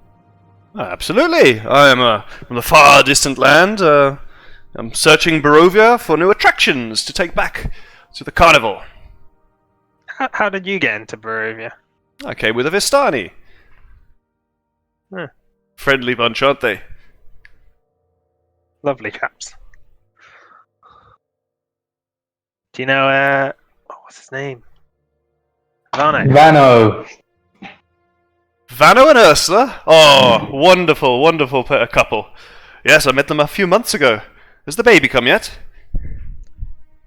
Absolutely. I am from the far distant land. I'm searching Barovia for new attractions to take back to the carnival. How did you get into Barovia? I came with a Vistani. Huh. Friendly bunch, aren't they? Lovely chaps. Do you know, what's his name? Vano. Vano. Vano and Ursula? Oh, wonderful, wonderful couple. Yes, I met them a few months ago. Has the baby come yet?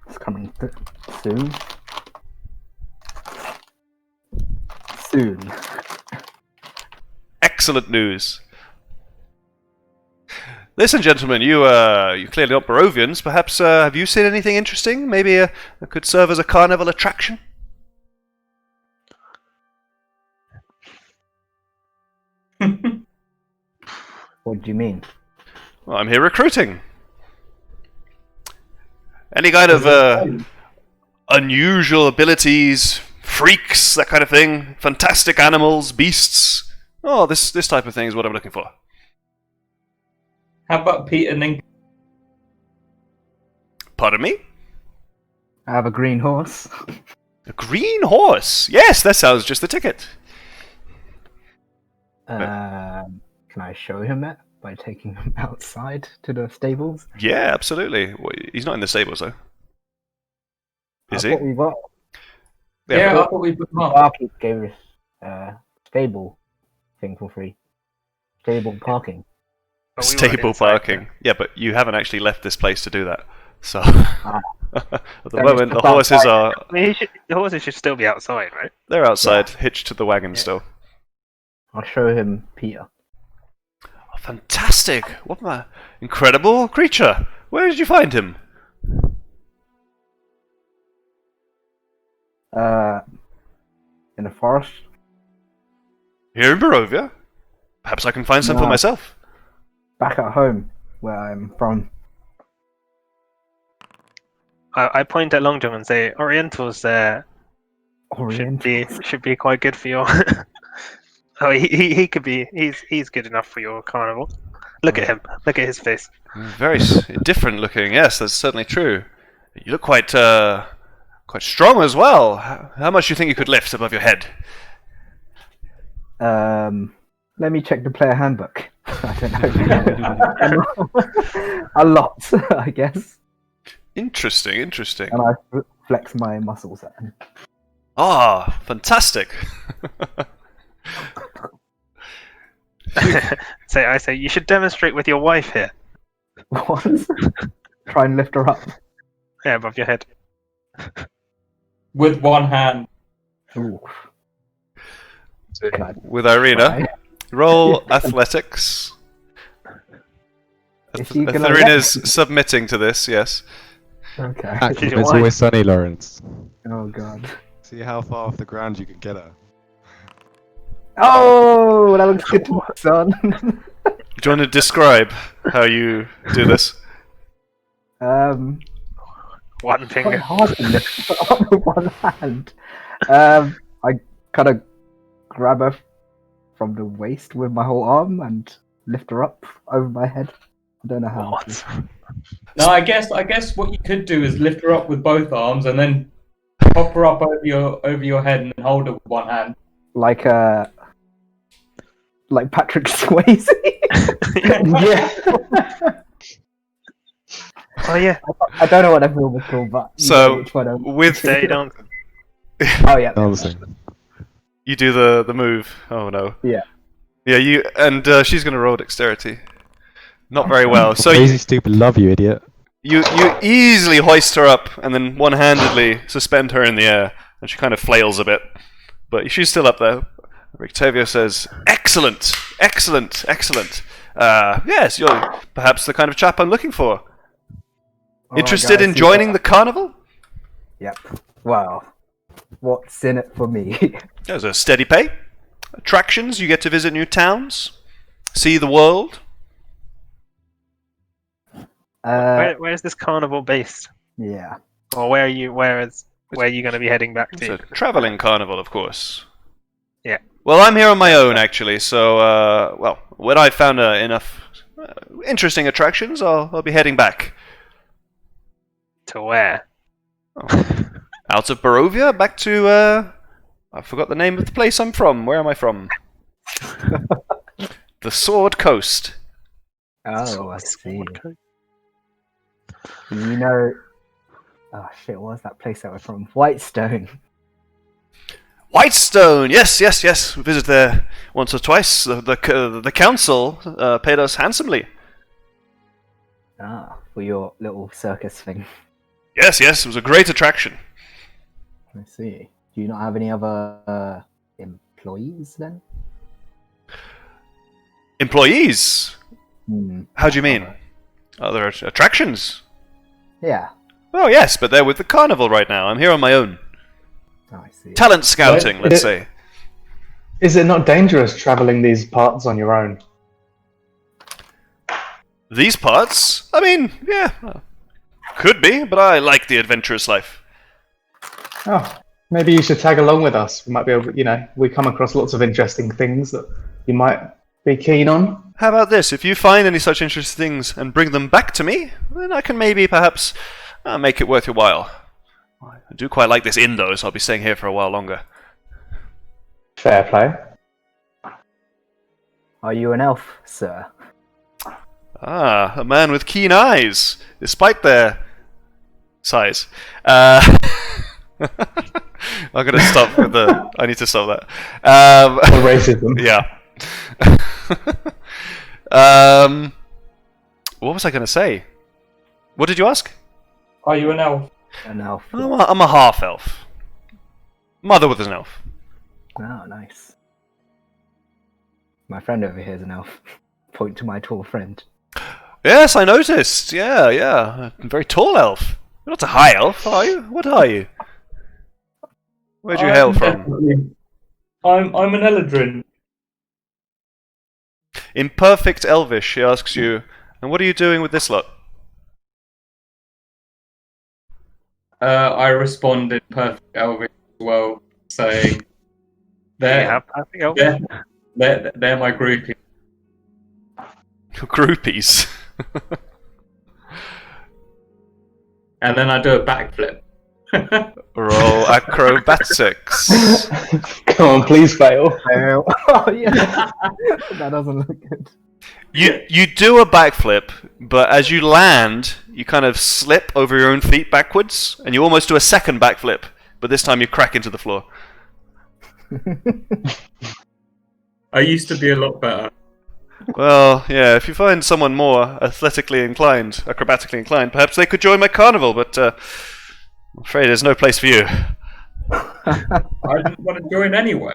It's coming soon. Soon. Excellent news. Listen, gentlemen, you clearly not Barovians. Perhaps have you seen anything interesting? Maybe that could serve as a carnival attraction? What do you mean? Well, I'm here recruiting. Any kind of unusual abilities, freaks, that kind of thing, fantastic animals, beasts. Oh, this type of thing is what I'm looking for. How about Peter Nink? Pardon me? I have a green horse. A green horse. Yes, that sounds just the ticket. Can I show him it by taking him outside to the stables? Yeah, absolutely. Well, he's not in the stables though. Is he? What we got? Yeah, I but- thought we put him up. Barkeep gave us stable thing for free. Stable parking. But we weren't Stable inside parking. Yeah, but you haven't actually left this place to do that. So Ah. at the That moment, is the horses are I mean, the horses should still be outside, right? they're outside, hitched to the wagon still. I'll show him Peter. Oh, fantastic! What an incredible creature! Where did you find him? In the forest. Here in Barovia. Perhaps I can find some for No. myself. Back at home, where I'm from. I point at Long John and say, Orientals should Orient. be quite good for your. Oh, he could be. He's good enough for your carnival. Look at him. Look at his face. Very different looking. Yes, that's certainly true. You look quite strong as well. How much do you think you could lift above your head? Let me check the player handbook. I don't know. A lot, I guess. Interesting, interesting. And I flex my muscles at him. Ah, fantastic. So I say you should demonstrate with your wife here. What? Try and lift her up. Yeah, above your head. With one hand. Ooh. With Irina, Right. roll athletics. Is she gonna Atharina's let me? submitting to this, yes. Okay. Act She's like it's white. always sunny, Lawrence. Oh god. See how far off the ground you can get her. Oh, that looks good to my son. Do you want to describe how you do this? One quite finger. hard to lift her up with one hand. I kind of grab her from the waist with my whole arm and lift her up over my head. I don't know how. What? No, I guess what you could do is lift her up with both arms and then pop her up over your head and then hold her with one hand. Like Patrick Swayze. Yeah. Oh yeah, I don't know what that film was called, but you So, know which one I'm with- stay on. Oh yeah. Dancing. You do the move. Oh no. Yeah. Yeah, you and she's gonna roll dexterity. Not very well. So Crazy, stupid, love you, idiot. you easily hoist her up and then one-handedly suspend her in the air, and she kind of flails a bit, but she's still up there. Octavio says, "Excellent, excellent, excellent. Yes, you're perhaps the kind of chap I'm looking for. Alright, Interested guys, in see joining what- the carnival? Yep. Well, what's in it for me? There's a steady pay. Attractions, you get to visit new towns, see the world. Where's this carnival based? Yeah. Or where are you? Where are you going to be heading back It's to? a traveling carnival, of course. Yeah. Well, I'm here on my own, actually. So, well, when I found enough interesting attractions, I'll be heading back. To where? Out of Barovia, back to, I forgot the name of the place I'm from. Where am I from? The Sword Coast. Oh, I see. You know. Oh shit! What was that place that we're from? Whitestone. Whitestone, yes, yes, yes. We visited there once or twice. The council paid us handsomely. Ah, for your little circus thing. Yes, yes, it was a great attraction. I see. Do you not have any other employees then? Employees? Hmm. How do you mean? Other attractions? Yeah. Oh, yes, but they're with the carnival right now. I'm here on my own. Oh, I see. Talent scouting, Well, let's say. Is it not dangerous traveling these parts on your own? These parts? I mean, yeah. Could be, but I like the adventurous life. Oh, maybe you should tag along with us. We might be able, we come across lots of interesting things that you might be keen on. How about this? If you find any such interesting things and bring them back to me, then I can maybe perhaps make it worth your while. I do quite like this inn, though, so I'll be staying here for a while longer. Fair play. Are you an elf, sir? Ah, a man with keen eyes, despite their size. I'm gonna stop with the. I need to stop that. Or racism. Yeah. What was I gonna say? What did you ask? Are you an elf? An elf. I'm a half elf. Mother was an elf. Oh, nice. My friend over here is an elf. Point to my tall friend. Yes, I noticed. Yeah, yeah. A very tall elf. You're not a high elf, are you? What are you? Where'd you hail from? I'm an Eladrin. In perfect Elvish, she asks you, and what are you doing with this lot? I respond in perfect Elvish as well, saying, Yeah, "They're my groupie." Groupies. And then I do a backflip. Roll acrobatics. Come on, please fail. Oh, yeah. That doesn't look good. You do a backflip, but as you land, you kind of slip over your own feet backwards, and you almost do a second backflip, but this time you crack into the floor. I used to be a lot better. Well, yeah, if you find someone more athletically inclined, acrobatically inclined, perhaps they could join my carnival, but I'm afraid there's no place for you. I didn't want to join anyway.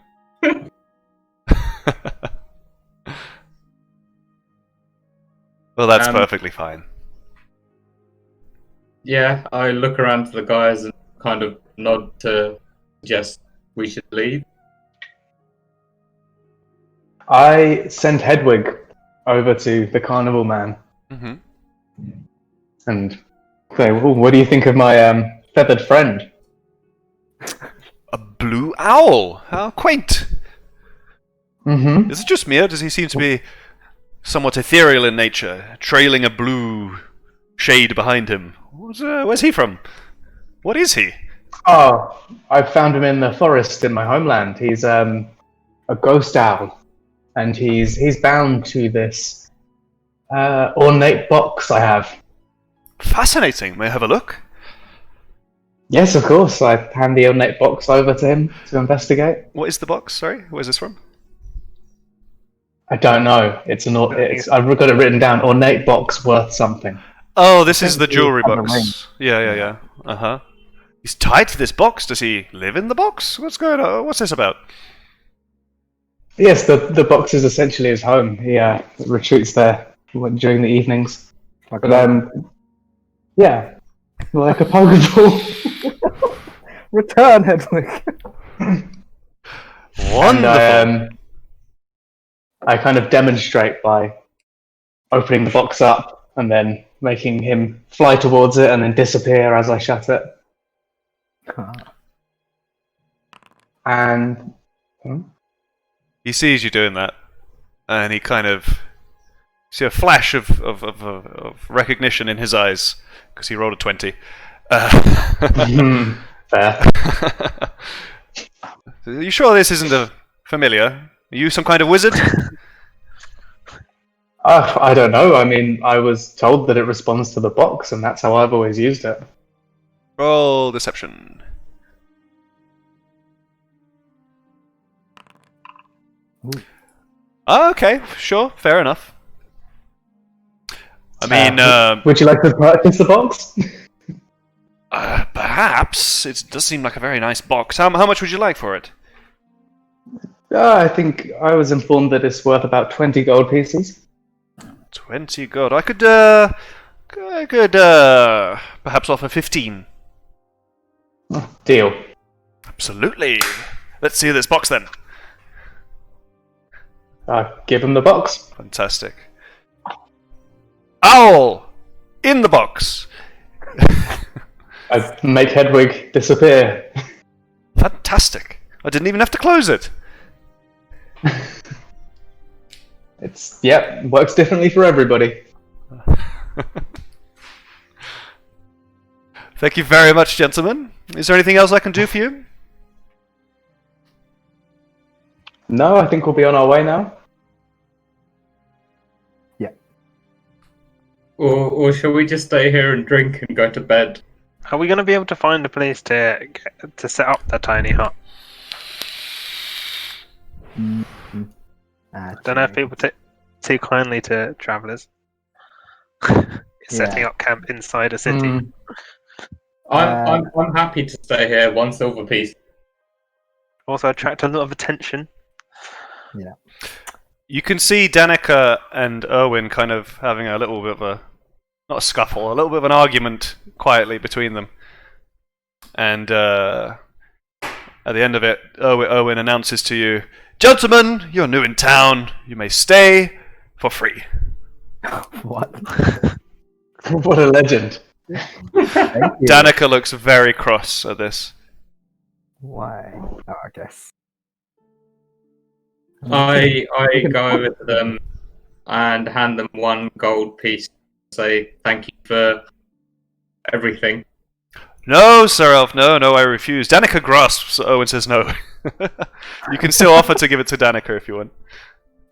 Well, that's perfectly fine. Yeah, I look around to the guys and kind of nod to suggest we should leave. I send Hedwig over to the carnival man Mm-hmm. and say, well, what do you think of my feathered friend? A blue owl! How quaint! Mm-hmm. Is it just me, or does he seem to be somewhat ethereal in nature, trailing a blue shade behind him? Where's he from? What is he? Oh, I found him in the forest in my homeland. He's a ghost owl, and he's bound to this ornate box I have. Fascinating. May I have a look? Yes, of course. I hand the ornate box over to him to investigate. What is the box? Sorry, where's this from? I don't know. I've got it written down. Ornate box worth something. Oh, this is the jewelry have a box. Yeah. Uh-huh. He's tied to this box. Does he live in the box? What's going on? What's this about? Yes, the box is essentially his home. He retreats there during the evenings. Like But yeah, like a Pokeball. return, Hedwig. Wonderful. And I kind of demonstrate by opening the box up and then making him fly towards it and then disappear as I shut it. And He sees you doing that, and he kind of see a flash of recognition in his eyes because he rolled a 20. fair. Are you sure this isn't familiar? Are you some kind of wizard? I don't know. I mean, I was told that it responds to the box, and that's how I've always used it. Roll deception. Oh, okay, sure, fair enough. I mean, Would you like to purchase the box? perhaps. It does seem like a very nice box. How much would you like for it? I think I was informed that it's worth about 20 gold pieces. 20 gold. I could perhaps offer 15. Deal. Absolutely. Let's see this box then. Give him the box. Fantastic. Owl! In the box! I make Hedwig disappear. Fantastic. I didn't even have to close it. Works differently for everybody. Thank you very much, gentlemen. Is there anything else I can do for you? No, I think we'll be on our way now. Or shall we just stay here and drink and go to bed? Are we going to be able to find a place to set up the tiny hut? Don't know if people take too kindly to travellers. Setting up camp inside a city. I'm happy to stay here. 1 silver piece. Also attract a lot of attention. Yeah. You can see Danica and Erwin kind of having a little bit of a, not a scuffle, a little bit of an argument quietly between them. And at the end of it, Erwin announces to you, "Gentlemen, you're new in town. You may stay for free." What? What a legend. Thank you. Danica looks very cross at this. Why? Oh, I guess. I go over to them and hand them 1 gold piece. Say thank you for everything. No, Sir Elf, no, I refuse. Danica grasps. Owen says no. You can still offer to give it to Danica if you want.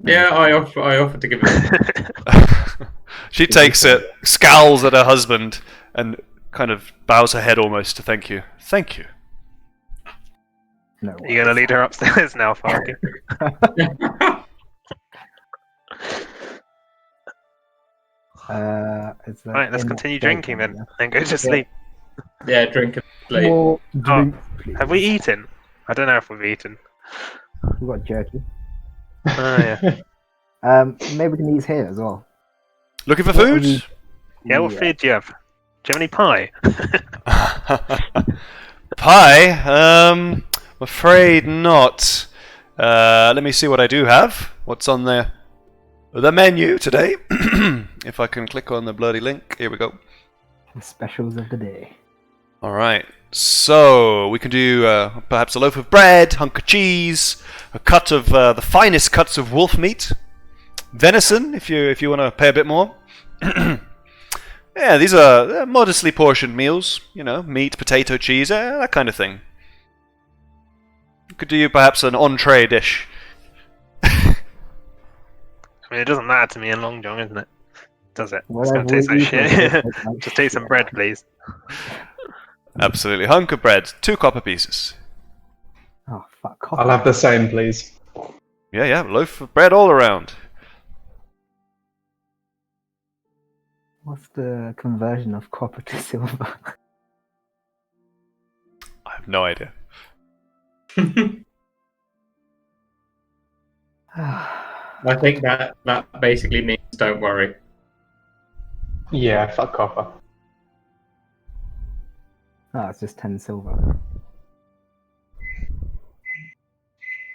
Yeah, I offered to give it. She takes it, scowls at her husband, and kind of bows her head almost to thank you. Thank you. No. You're gonna lead her upstairs now, Farky. Right, let's continue drinking then, and go to sleep. Yeah, drink and sleep. More drink, Have we eaten? I don't know if we've eaten. We've got jerky. Oh yeah. Maybe we can eat here as well. Looking for What have food? you- Yeah, what food do you have? Do you have any pie? Pie? I'm afraid not. Let me see what I do have. What's on the menu today? If I can click on the bloody link. Here we go. The specials of the day. Alright. So, we can do perhaps a loaf of bread, hunk of cheese, a cut of the finest cuts of wolf meat, venison, if you want to pay a bit more. Yeah, these are modestly portioned meals. You know, meat, potato, cheese, that kind of thing. Could do perhaps an entree dish. I mean, it doesn't matter to me in Long John, isn't it? Does it? It's gonna taste like shit. Just take some bread, please. Absolutely. Hunk of bread, 2 copper pieces. Oh fuck! I'll have the same, please. Yeah, loaf of bread all around. What's the conversion of copper to silver? I have no idea. I think that basically means don't worry. Yeah, fuck copper. Oh, it's just 10 silver.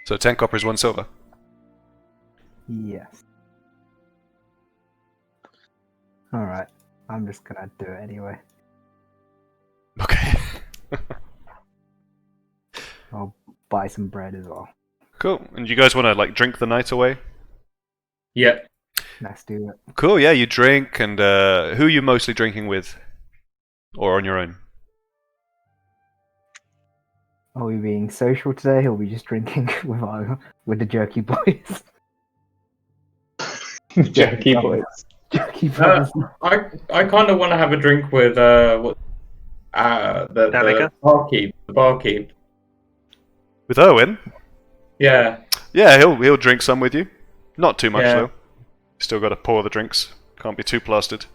So 10 copper is 1 silver. Yes. Alright. I'm just gonna do it anyway. Okay. I'll buy some bread as well. Cool. And you guys want to like drink the night away? Yeah. Let's do it. Cool. Yeah, you drink, and who are you mostly drinking with, or on your own? Are we being social today, or are we just drinking with the jerky boys? Jerky boys. Jerky boys. I kind of want to have a drink with the Danica? barkeep. The barkeep. With Owen? Yeah. Yeah, he'll drink some with you. Not too much Yeah. though. Still got to pour the drinks. Can't be too plastered.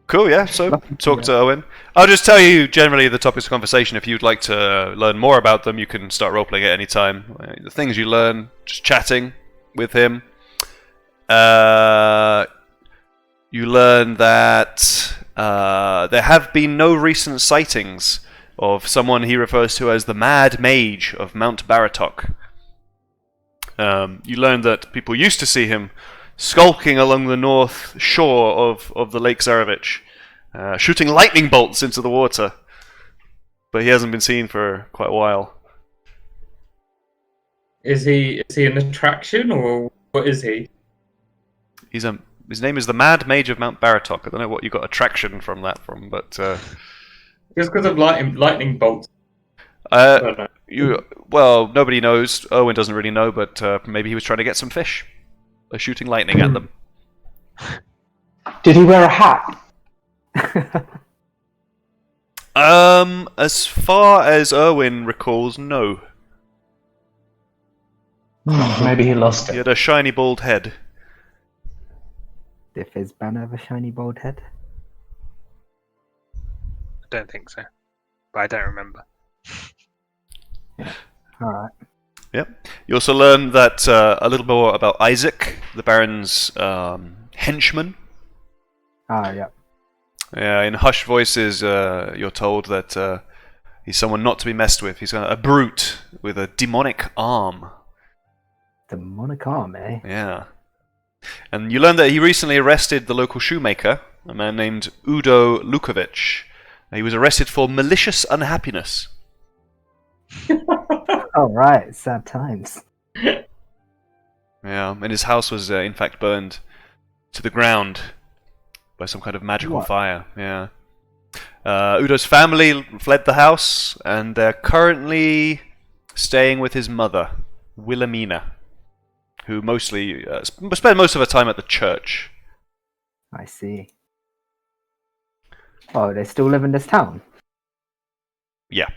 Cool, yeah. So talk to Owen. I'll just tell you generally the topics of conversation. If you'd like to learn more about them, you can start roleplaying at any time. The things you learn, just chatting with him. You learn that there have been no recent sightings of someone he refers to as the Mad Mage of Mount Baratok. You learn that people used to see him skulking along the north shore of the Lake Zarevich, shooting lightning bolts into the water. But he hasn't been seen for quite a while. Is he an attraction or what is he? His name is the Mad Mage of Mount Baratok. I don't know what you got attraction from that from, but Just because of lightning bolts. I don't know. well, nobody knows. Owen doesn't really know, but maybe he was trying to get some fish by shooting lightning at them. Did he wear a hat? As far as Erwin recalls, no. Maybe he lost He it. had a shiny bald head. Did his banner have a shiny bald head? I don't think so, but I don't remember. Alright. Yep. You also learn that a little more about Isaac, the Baron's henchman. Ah, yeah. Yeah, in hushed voices, you're told that he's someone not to be messed with. He's a brute with a demonic arm. Demonic arm, eh? Yeah. And you learn that he recently arrested the local shoemaker, a man named Udo Lukovic. He was arrested for malicious unhappiness. Oh, right. Sad times. Yeah, and his house was in fact burned to the ground by some kind of magical What? fire. Yeah. Udo's family fled the house, and they're currently staying with his mother, Wilhelmina, who mostly spent most of her time at the church. I see. Oh, they still live in this town? Yeah.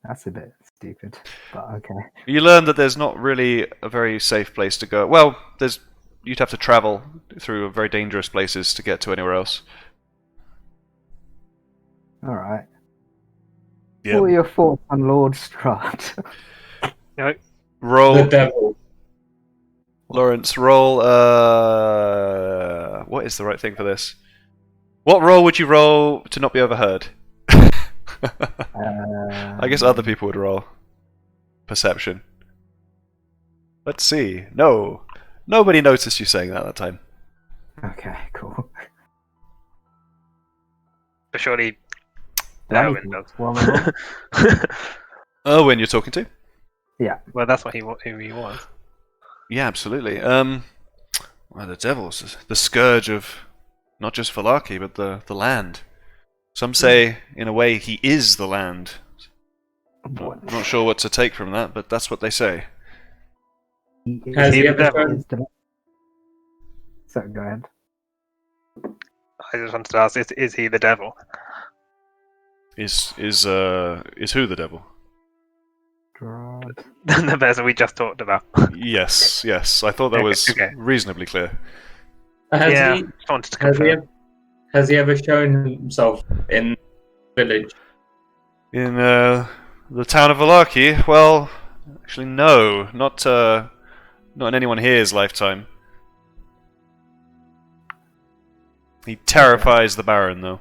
That's a bit stupid, but okay. You learn that there's not really a very safe place to go. Well, you'd have to travel through very dangerous places to get to anywhere else. Alright. Yeah. What are your thoughts on Lord Strahd? Roll, The devil. Lawrence. Roll. What is the right thing for this? What roll would you roll to not be overheard? I guess other people would roll. Perception. Let's see. No. Nobody noticed you saying that time. Okay, cool. But surely Bloody Owen does. cool. Well, well, Owen, you're talking to? Well, that's what who he was. Yeah, absolutely. Well, the devil's the scourge of not just Valaki, but the land. Some say, in a way, he is the land. Not sure what to take from that, but that's what they say. Has he the ever devil? shown? So go ahead. I just wanted to ask: is he the devil? Is who the devil? Strahd. The person we just talked about. Yes. I thought that was Okay. reasonably clear. Yeah, Has just wanted to Has he, confirm. has he ever shown himself in the village? In the town of Valaki, well, actually no, not in anyone here's lifetime. He terrifies the Baron, though.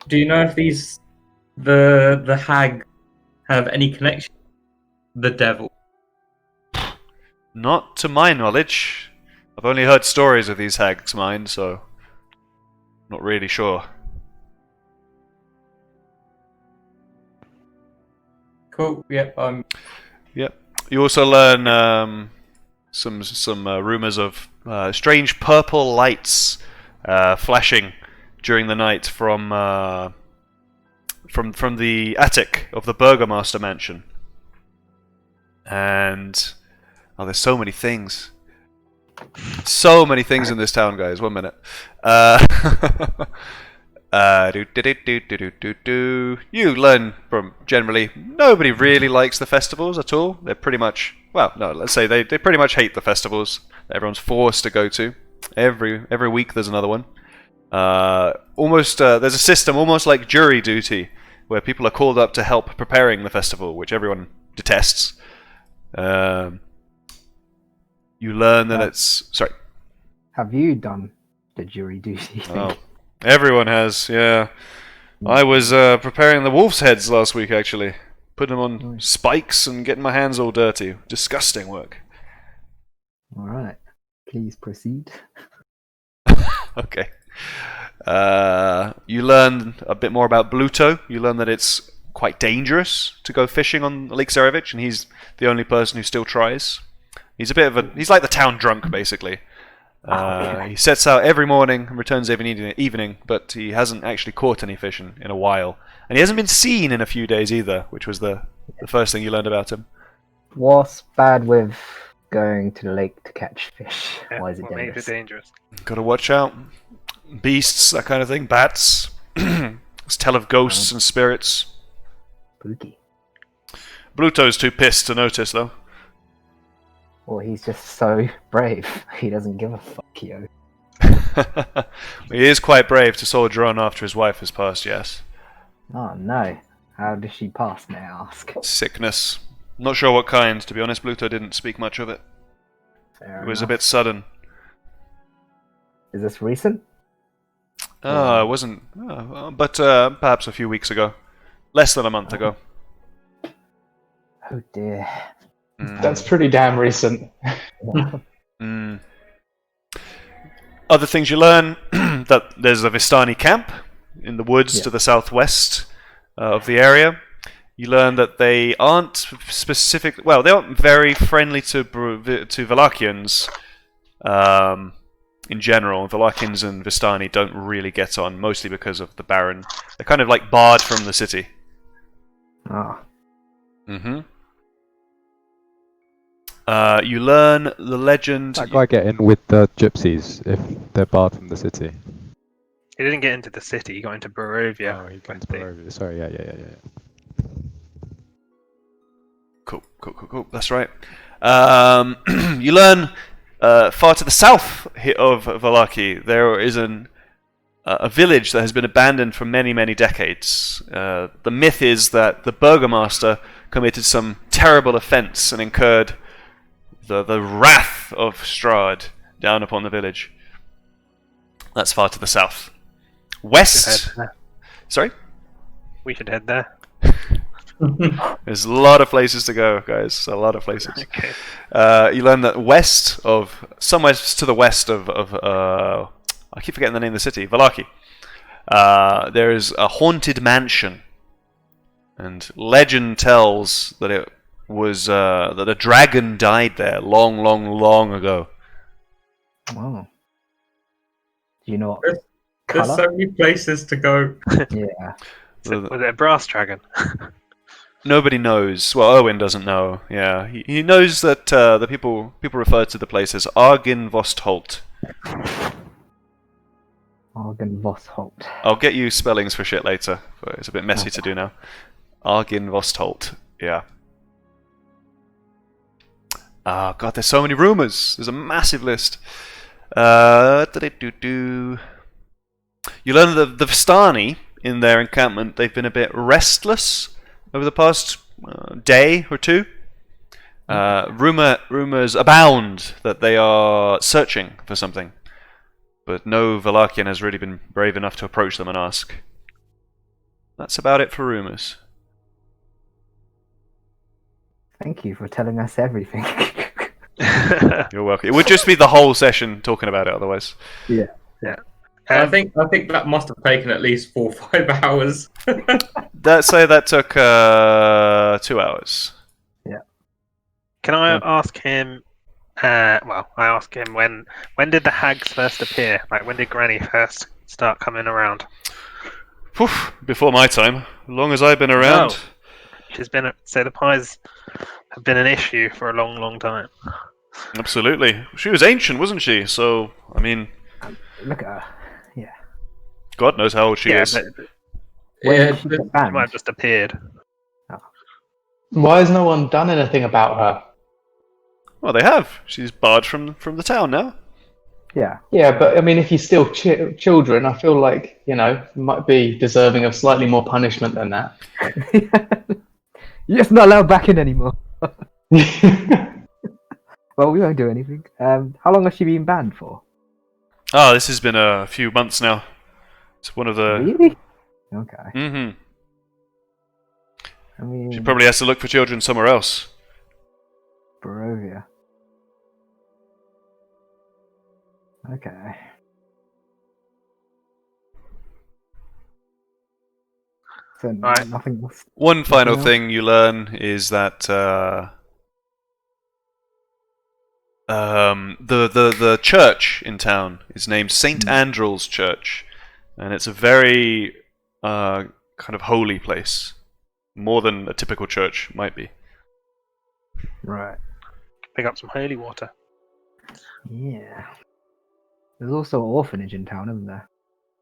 Do you know if the hag have any connection? The devil. Not to my knowledge. I've only heard stories of these hags, mine, so not really sure. Cool. Yep. Yep. You also learn some rumors of strange purple lights flashing during the night from the attic of the Burgomaster mansion. And there's so many things. So many things in this town, guys. 1 minute. You learn from generally nobody really likes the festivals at all. They're pretty much let's say they pretty much hate the festivals that everyone's forced to go to. Every week there's another one. There's a system almost like jury duty where people are called up to help preparing the festival, which everyone detests. You learn that it's sorry. Have you done the jury duty thing? Oh, everyone has. Yeah, I was preparing the wolf's heads last week. Actually, putting them on spikes and getting my hands all dirty. Disgusting work. All right, please proceed. Okay. You learn a bit more about Bluto. You learn that it's quite dangerous to go fishing on Lake Zarevich, and he's the only person who still tries. He's like the town drunk, basically. He sets out every morning and returns every evening, but he hasn't actually caught any fish in a while. And he hasn't been seen in a few days either, which was the first thing you learned about him. What's bad with going to the lake to catch fish? Yeah, Why is it what made dangerous? it dangerous? Gotta watch out. Beasts, that kind of thing. Bats. Let's tell of ghosts and spirits. Spooky. Bluto's too pissed to notice, though. Or he's just so brave. He doesn't give a fuck, yo. He is quite brave to soldier on after his wife has passed, yes. Oh no. How does she pass, may I ask? Sickness. Not sure what kind, to be honest. Bluto didn't speak much of it. Fair It was a enough. bit sudden. Is this recent? It wasn't. But perhaps a few weeks ago. Less than a month ago. Oh dear. That's pretty damn recent. Mm. Other things you learn, that there's a Vistani camp in the woods to the southwest of the area. You learn that they aren't specific. Well, they aren't very friendly to Valakians in general. Valakians and Vistani don't really get on, mostly because of the Baron. They're kind of like barred from the city. Ah. Mm-hmm. You learn the legend. That guy get in with the gypsies if they're barred from the city. He didn't get into the city. He got into Barovia. Oh, he got with into the- Barovia. Sorry, yeah. Cool. That's right. You learn far to the south of Valaki, there is a village that has been abandoned for many, many decades. The myth is that the burgomaster committed some terrible offence and incurred the wrath of Strahd down upon the village. That's far to the south. West. Sorry? We should head there. There's a lot of places to go, guys. A lot of places. Okay. You learn that somewhere to the west of I keep forgetting the name of the city, Valaki. There is a haunted mansion, and legend tells that it was that a dragon died there long ago. Oh. Do you know what There's colour? so many places to go. Yeah. Was it a brass dragon? Nobody knows. Well, Owen doesn't know. Yeah, he knows that the people refer to the place as Argynvostholt. Argynvostholt. I'll get you spellings for shit later, but it's a bit messy to do now. Argynvostholt. Yeah. Ah, God, there's so many rumors. There's a massive list. You learn that the Vistani, in their encampment, they've been a bit restless over the past day or two. Rumors abound that they are searching for something, but no Valakian has really been brave enough to approach them and ask. That's about it for rumors. Thank you for telling us everything. You're welcome. It would just be the whole session talking about it otherwise. Yeah. I think that must have taken at least 4 or 5 hours. Say that took 2 hours. Can I ask him? I asked him when did the hags first appear? Like when did Granny first start coming around? Before my time. As long as I've been around. She's been so the pies have been an issue for a long time. Absolutely. She was ancient, wasn't she? So, I mean, Look at her. Yeah. God knows how old she is. But When Yeah, did she get she banned? might have just appeared. Why has no one done anything about her? Well, they have. She's barred from the town now. Yeah. Yeah, but I mean, if you steal children, I feel like, you might be deserving of slightly more punishment than that. You're just not allowed back in anymore. Well, we won't do anything. How long has she been banned for? Ah, this has been a few months now. It's one of the... Really? Okay. Mm-hmm. I mean, She probably has to look for children somewhere else. Barovia. Okay. So Right. nothing else. One final else? thing you learn is that the church in town is named St. Andrew's Church, and it's a very kind of holy place, more than a typical church might be. Right. Pick up some holy water. Yeah. There's also an orphanage in town, isn't there?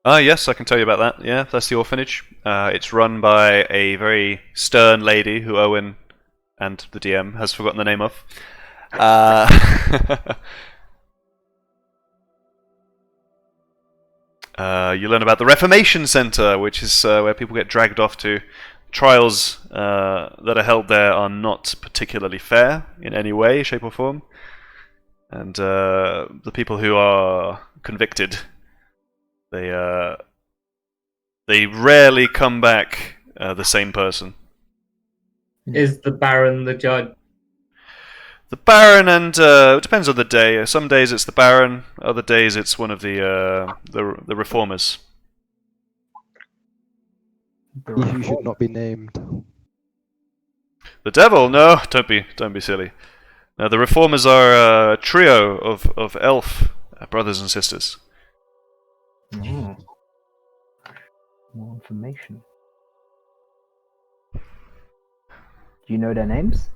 Yes, I can tell you about that. Yeah, that's the orphanage. It's run by a very stern lady who Owen and the DM has forgotten the name of. You learn about the Reformation Center, which is where people get dragged off to. Trials that are held there are not particularly fair in any way, shape, or form. And the people who are convicted, they rarely come back the same person. Is the Baron the judge? The Baron, and it depends on the day. Some days it's the Baron, other days it's one of the reformers. You should not be named. The devil? No, don't be silly. The reformers are a trio of elf brothers and sisters. Oh. More information. Do you know their names?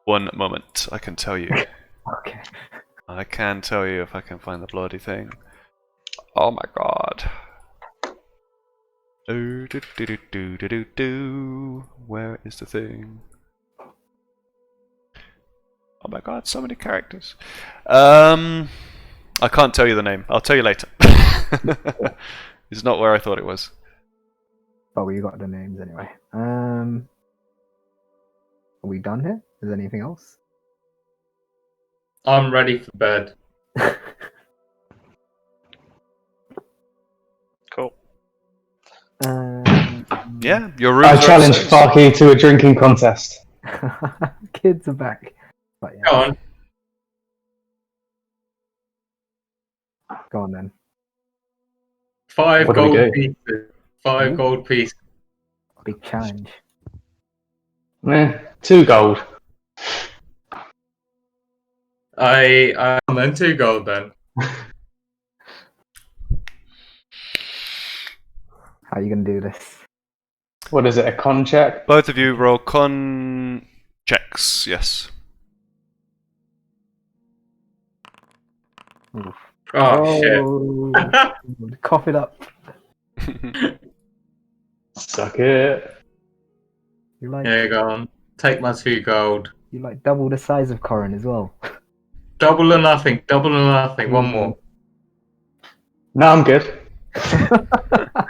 One moment, I can tell you. Okay. I can tell you if I can find the bloody thing. Oh my god. Do, do, do, do, do, do, do, do. Where is the thing? Oh my god, so many characters. I can't tell you the name. I'll tell you later. It's not where I thought it was. Oh, well, you got the names anyway. Are we done here? Is there anything else? I'm ready for bed. Cool. Yeah, your rooms I are challenge upstairs. Farky to a drinking contest. Kids are back. But yeah, Go on. go on then. 5 What do we gold do? pieces. 5 Hmm? gold pieces. Big challenge. 2 gold. I'm then 2 gold then. How are you gonna do this? What is it? A con check? Both of you roll con checks, yes. Oh, shit. Cough it up. Suck it. You like Here you go on. Take my 2 gold. you like double the size of Corin as well. Double or nothing. Double or nothing. One more. No, I'm good. I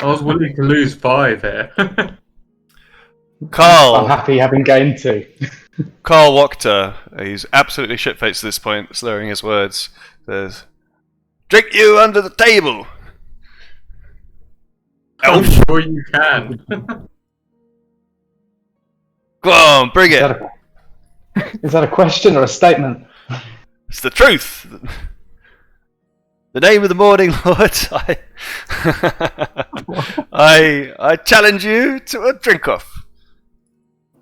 was willing to lose 5 here. I'm Carl happy having gained 2. Wachter, he's absolutely shit-faced at this point, slurring his words, says, "Drink you under the table!" I'm Elf! sure you can. Go on, bring it! Is that a question or a statement? It's the truth! The name of the morning, Lord, I challenge you to a drink-off.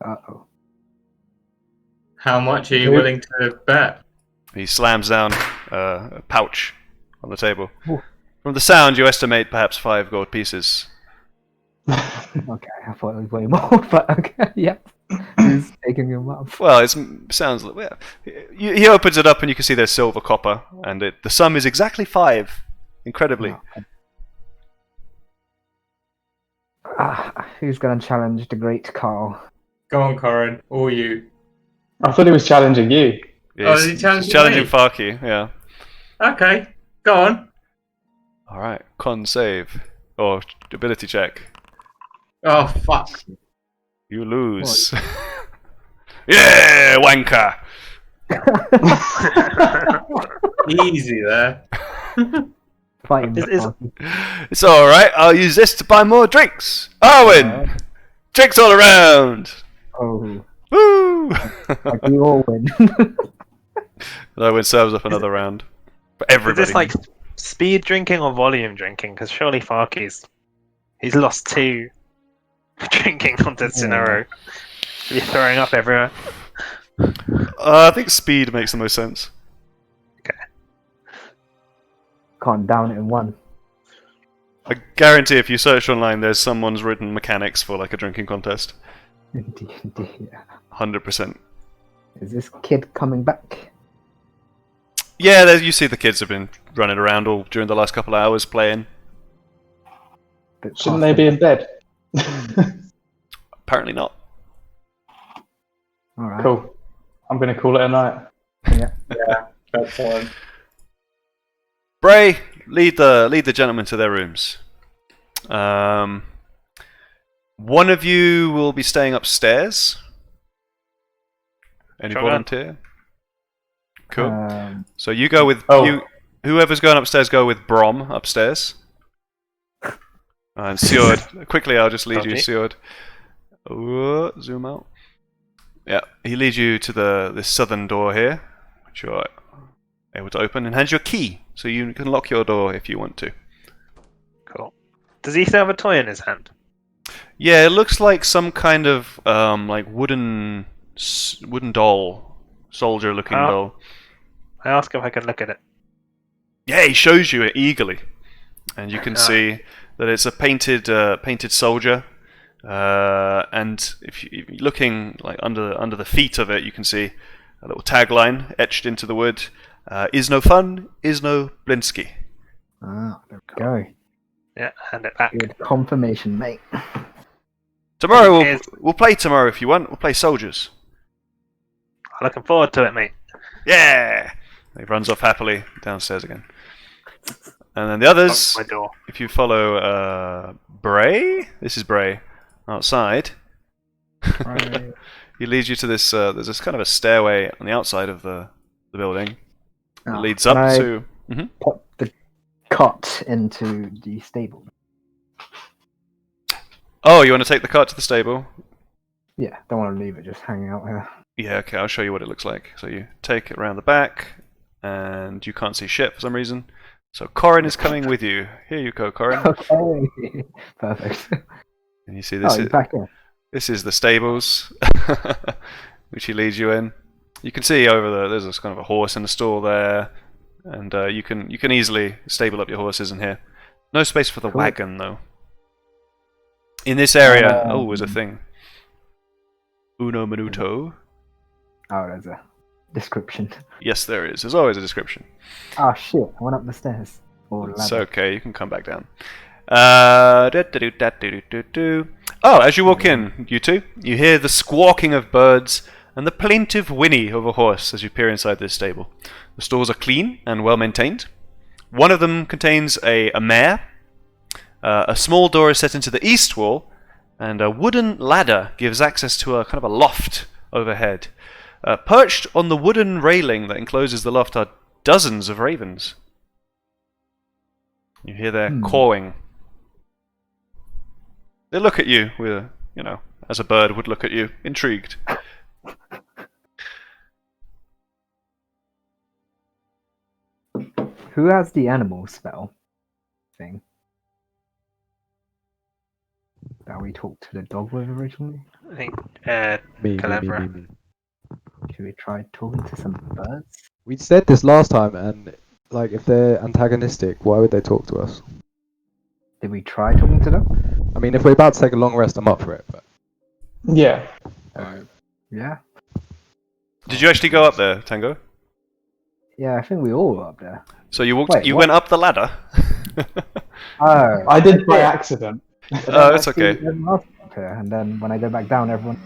Uh-oh. How much are you willing to bet? He slams down a pouch on the table. Ooh. From the sound, you estimate perhaps 5 gold pieces. Okay, I thought it was way more, but okay, yeah. He's taking him up. Well, it sounds like... Well, he opens it up and you can see there's silver, copper, and the sum is exactly 5. Incredibly. Who's gonna challenge the great Carl? Go on, Corin. Or you. I thought he was challenging you. Oh, is he He's challenging challenging me? Farky, yeah. Okay. Go on. Alright, con save. Or ability check. Oh, fuck. You lose. Yeah, wanker! Easy there. Fighting Is- It's alright, I'll use this to buy more drinks. Arwen! Drinks all around! Oh, Woo! like we all win. Arwen serves up another round. For Is everybody. this like speed drinking or volume drinking? Because surely Farky's he's lost 2 drinking contests in a row. You're throwing up everywhere. I think speed makes the most sense. Can't down it in one. I guarantee if you search online, there's someone's written mechanics for like a drinking contest. Indeed. 100%. Is this kid coming back? Yeah, you see the kids have been running around all during the last couple of hours playing. Bit Shouldn't past they be in bed? Apparently not. All right. Cool. I'm going to call it a night. Yeah. Yeah, that's fine. Bray, lead the gentlemen to their rooms. One of you will be staying upstairs. Any Sure. volunteer? Cool. So you go with whoever's going upstairs. Go with Brom upstairs. And Sjord, quickly, I'll just lead you, Okay. Sjord. Zoom out. Yeah, he leads you to this southern door here, which you're able to open, and hands you a key, so you can lock your door if you want to. Cool. Does he still have a toy in his hand? Yeah, it looks like some kind of like wooden doll, soldier-looking Oh. doll. I ask if I can look at it. Yeah, he shows you it eagerly, and you can see that it's a painted soldier And if you're looking like under the feet of it, you can see a little tagline etched into the wood: "Is no fun, is no Blinsky." Ah, there we go. Yeah, hand it back. Good confirmation, mate. Tomorrow Here's- we'll play tomorrow if you want. We'll play soldiers. Looking forward to it, mate. Yeah. He runs off happily downstairs again. And then the others, Knock my door. if you follow Bray, this is Bray, outside. Right. He leads you to this. There's this kind of a stairway on the outside of the building. It Ah, leads can up I to. pop the cot into the stable? Oh, you want to take the cart to the stable? Yeah, don't want to leave it just hanging out here. Yeah, okay, I'll show you what it looks like. So you take it around the back, and you can't see shit for some reason. So Corin is coming with you. Here you go, Corin. Okay, perfect. And you see Oh, this you're is back here. this is the stables, which he leads you in. You can see over there. There's this kind of a horse in the stall there, and you can easily stable up your horses in here. No space for the Cool. wagon though. In this area, there's a thing. Uno minuto. Oh, there's a description. Yes, there is. There's always a description. Oh shit! I went up the stairs. Or It's ladder. okay, you can come back down. Oh, as you walk in, you two, you hear the squawking of birds and the plaintive whinny of a horse as you peer inside this stable. The stalls are clean and well maintained. One of them contains a mare. A small door is set into the east wall, and a wooden ladder gives access to a kind of a loft overhead. Perched on the wooden railing that encloses the loft are dozens of ravens. You hear their cawing. They look at you with, as a bird would look at you, intrigued. Who has the animal spell thing that we talked to the dog with originally? I think Me. Calabra. Should we try talking to some birds? We said this last time, and like, if they're antagonistic, why would they talk to us? Did we try talking to them? I mean, if we're about to take a long rest, I'm up for it. But Yeah. Yeah. Did you actually go up there, Tango? Yeah, I think we all were up there. So you walked. Wait, you what? went up the ladder. Oh. I did by accident. Oh, it's okay. Everyone else up here, and then when I go back down, everyone.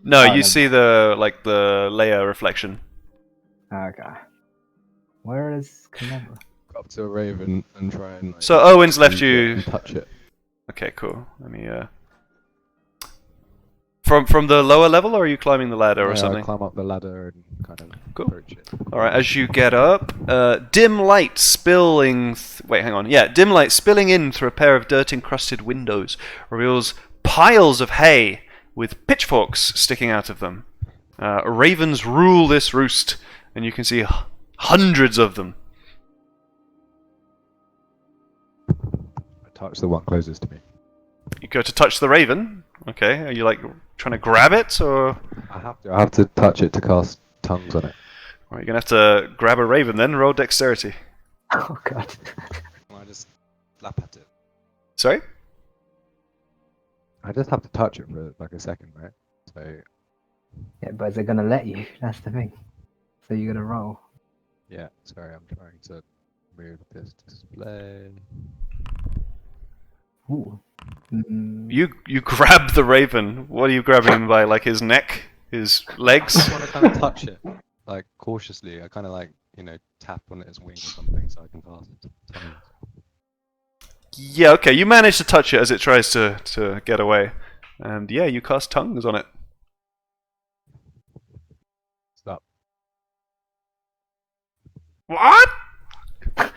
No, Oh, you no. see the Leia reflection. Okay. Where is Calabra? go up to a raven and try and. Like, So Owen's left squeeze it you. and touch it. Okay, cool. Let me. From the lower level, or are you climbing the ladder or Yeah, something? I climb up the ladder and kind of Cool. approach it. All right, as you get up, dim light spilling. Wait, hang on. Yeah, dim light spilling in through a pair of dirt-encrusted windows reveals piles of hay with pitchforks sticking out of them. Ravens rule this roost, and you can see hundreds of them. I touch the one closest to me. You go to touch the raven. Okay, are you like trying to grab it, or? I have to touch it to cast tongues on it. All right, you're gonna have to grab a raven then. Roll dexterity. Oh god. I just slap at it. Sorry. I just have to touch it for like a second, right? So Yeah, but they're gonna let you. That's the thing. So you gotta roll. yeah, sorry, I'm trying to move this display. Ooh. You grab the raven. What are you grabbing him by? Like his neck, his legs? I want to kind of touch it, like cautiously. I kind of like tap on its wing or something so I can cast tongues. Yeah, okay. You manage to touch it as it tries to get away, and yeah, you cast tongues on it. Stop. What? I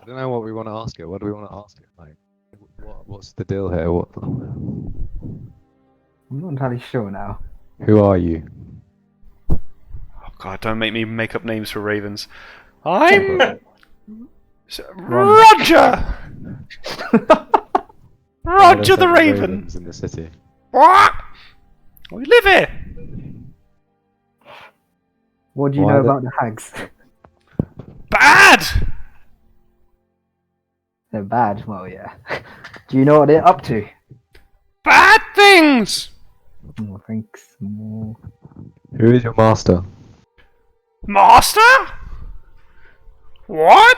don't know what we want to ask it. What do we want to ask it? Like, what's the deal here? What? I'm not entirely sure now. Who are you? Oh God! Don't make me make up names for ravens. I'm Roger. Roger the raven. Ravens in the city. What? We live here. What do you Why know the- about the hags? Bad. They're bad. Well, yeah. Do you know what they're up to? Bad things! Oh, thanks. More. Who is your master? Master? What?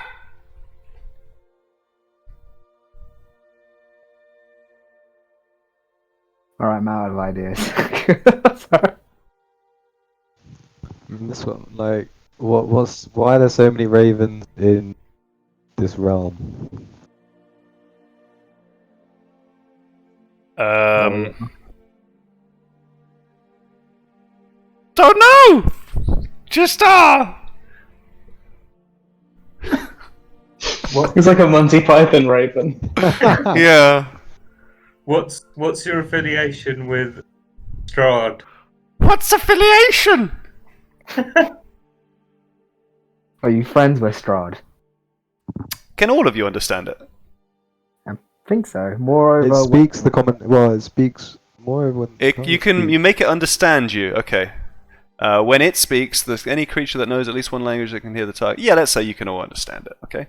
Alright, I'm out of ideas. Sorry. This one, like, why are there so many ravens in this realm? Don't know! Just, It's like a Monty Python raven. yeah. What's your affiliation with Strahd? What's affiliation? Are you friends with Strahd? Can all of you understand it? I think so. Moreover, It speaks the common. Well, it speaks more when. You make it understand you. Okay. When it speaks, there's any creature that knows at least one language that can hear the target. Yeah, let's say you can all understand it. Okay.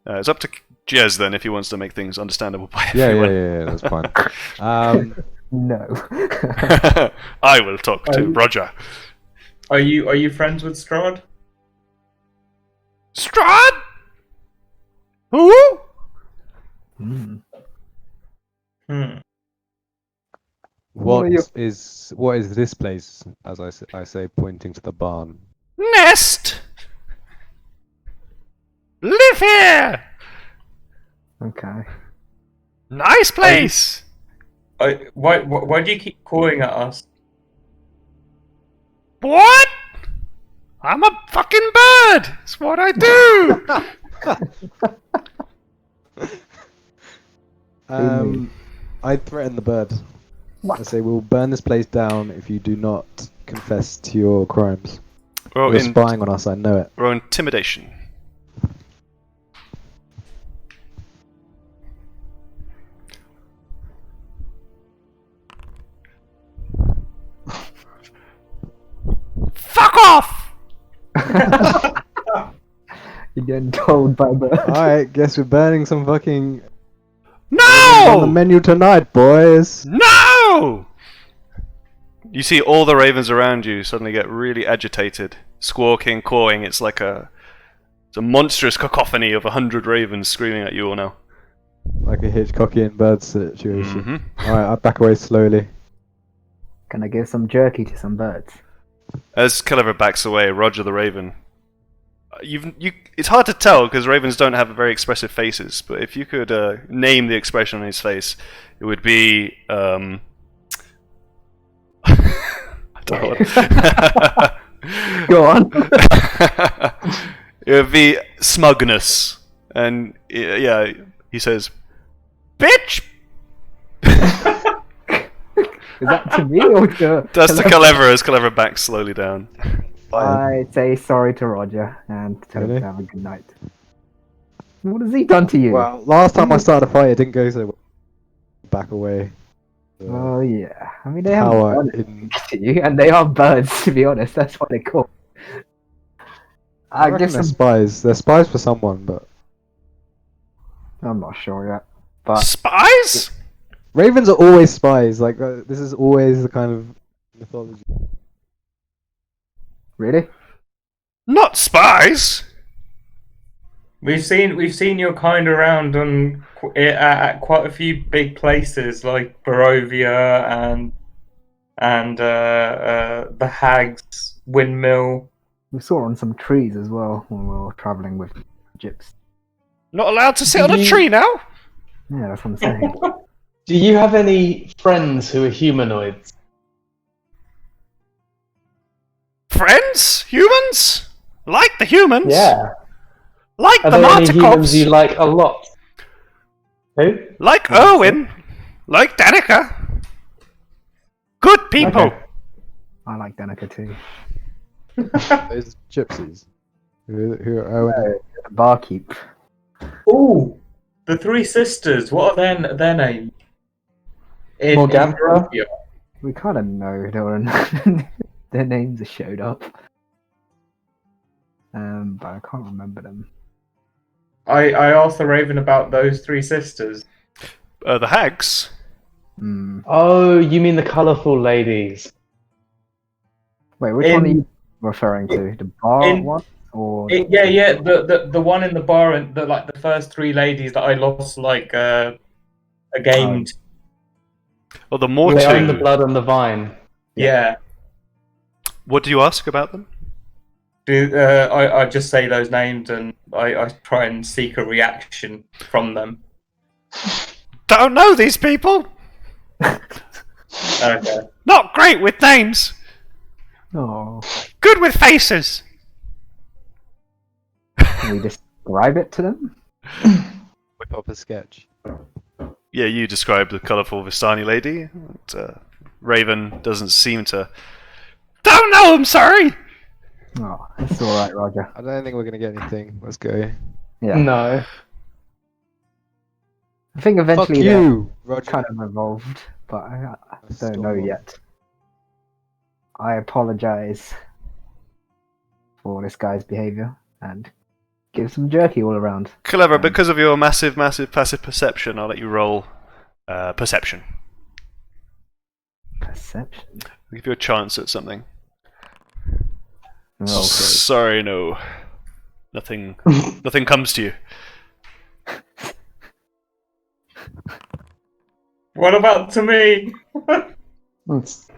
It's up to Jez then if he wants to make things understandable by everyone. Yeah, that's fine. no. I will talk to Roger. Are you friends with Strahd? Strahd? Who? Hmm. What is this place? As I say, pointing to the barn. Nest. Live here. Okay. Nice place. Why do you keep calling at us? What? I'm a fucking bird. It's what I do. I threaten the bird. What? I say we'll burn this place down if you do not confess to your crimes. Roll You're spying on us, I know it. Roll intimidation. Fuck off! You're getting told by birds. Alright, guess we're burning some fucking on the No! menu tonight, boys. No! You see all the ravens around you suddenly get really agitated, squawking, cawing. It's a monstrous cacophony of 100 ravens screaming at you all now. Like a Hitchcockian bird situation. Mm-hmm. Alright, I back away slowly. Can I give some jerky to some birds? As Clever backs away, Roger the Raven. It's hard to tell because ravens don't have very expressive faces. But if you could name the expression on his face, it would be. I don't know what- Go on. It would be smugness, and yeah, he says, "Bitch." Is that to me or to? That's to Clever as Clever backs slowly down. I say sorry to Roger and tell him Really? to have a good night. What has he done to you? Well, last time I started a fight, it didn't go so well. Back away. Oh yeah, I mean they haven't Power done in. anything to you, and they are birds. To be honest, that's what they call. I I reckon guess they're spies. They're spies for someone, but I'm not sure yet. But Spies? ravens are always spies. Like this is always the kind of mythology. really, Not spies. We've seen your kind around at quite a few big places like Barovia and the Hag's Windmill. we saw on some trees as well when we were traveling with gyps. Not allowed to sit on a You- tree now. Yeah, that's what I'm saying. Do you have any friends who are humanoids? Friends? Humans? Like the humans? Yeah. Like Are the there any humans Marticops? you like a lot? Who? Like Owen? Like Danica? Good people. Okay. I like Danica too. Those gypsies. Who are Owen? The barkeep. Ooh, the three sisters. What are their names? In Morgana? Barovia. We kind of know their names are showed up. But I can't remember them. I asked the Raven about those three sisters. The hags. Hmm. Oh, you mean the colourful ladies? Wait, which one are you referring to? The bar one? Or Yeah. The one in the bar and the first three ladies that I lost a game. to. Or the more They own the two. blood on the vine. Yeah. What do you ask about them? I just say those names and I try and seek a reaction from them. Don't know these people. Okay. Not great with names. oh, Good with faces. can we describe it to them? Whip up a sketch. Yeah, you describe the colourful Vistani lady. And, Raven doesn't seem to. Don't know. I'm sorry. Oh, it's all right, Roger. I don't think we're gonna get anything. Let's go. Yeah, No. I think Fuck eventually you, they're Roger. kind of evolved, but I Still don't know not. yet. I apologize for this guy's behavior and give some jerky all around. Clever. Because of your massive passive perception, I'll let you roll perception. Perception. I'll give you a chance at something. Okay. Sorry, no. Nothing comes to you. What about to me? It's-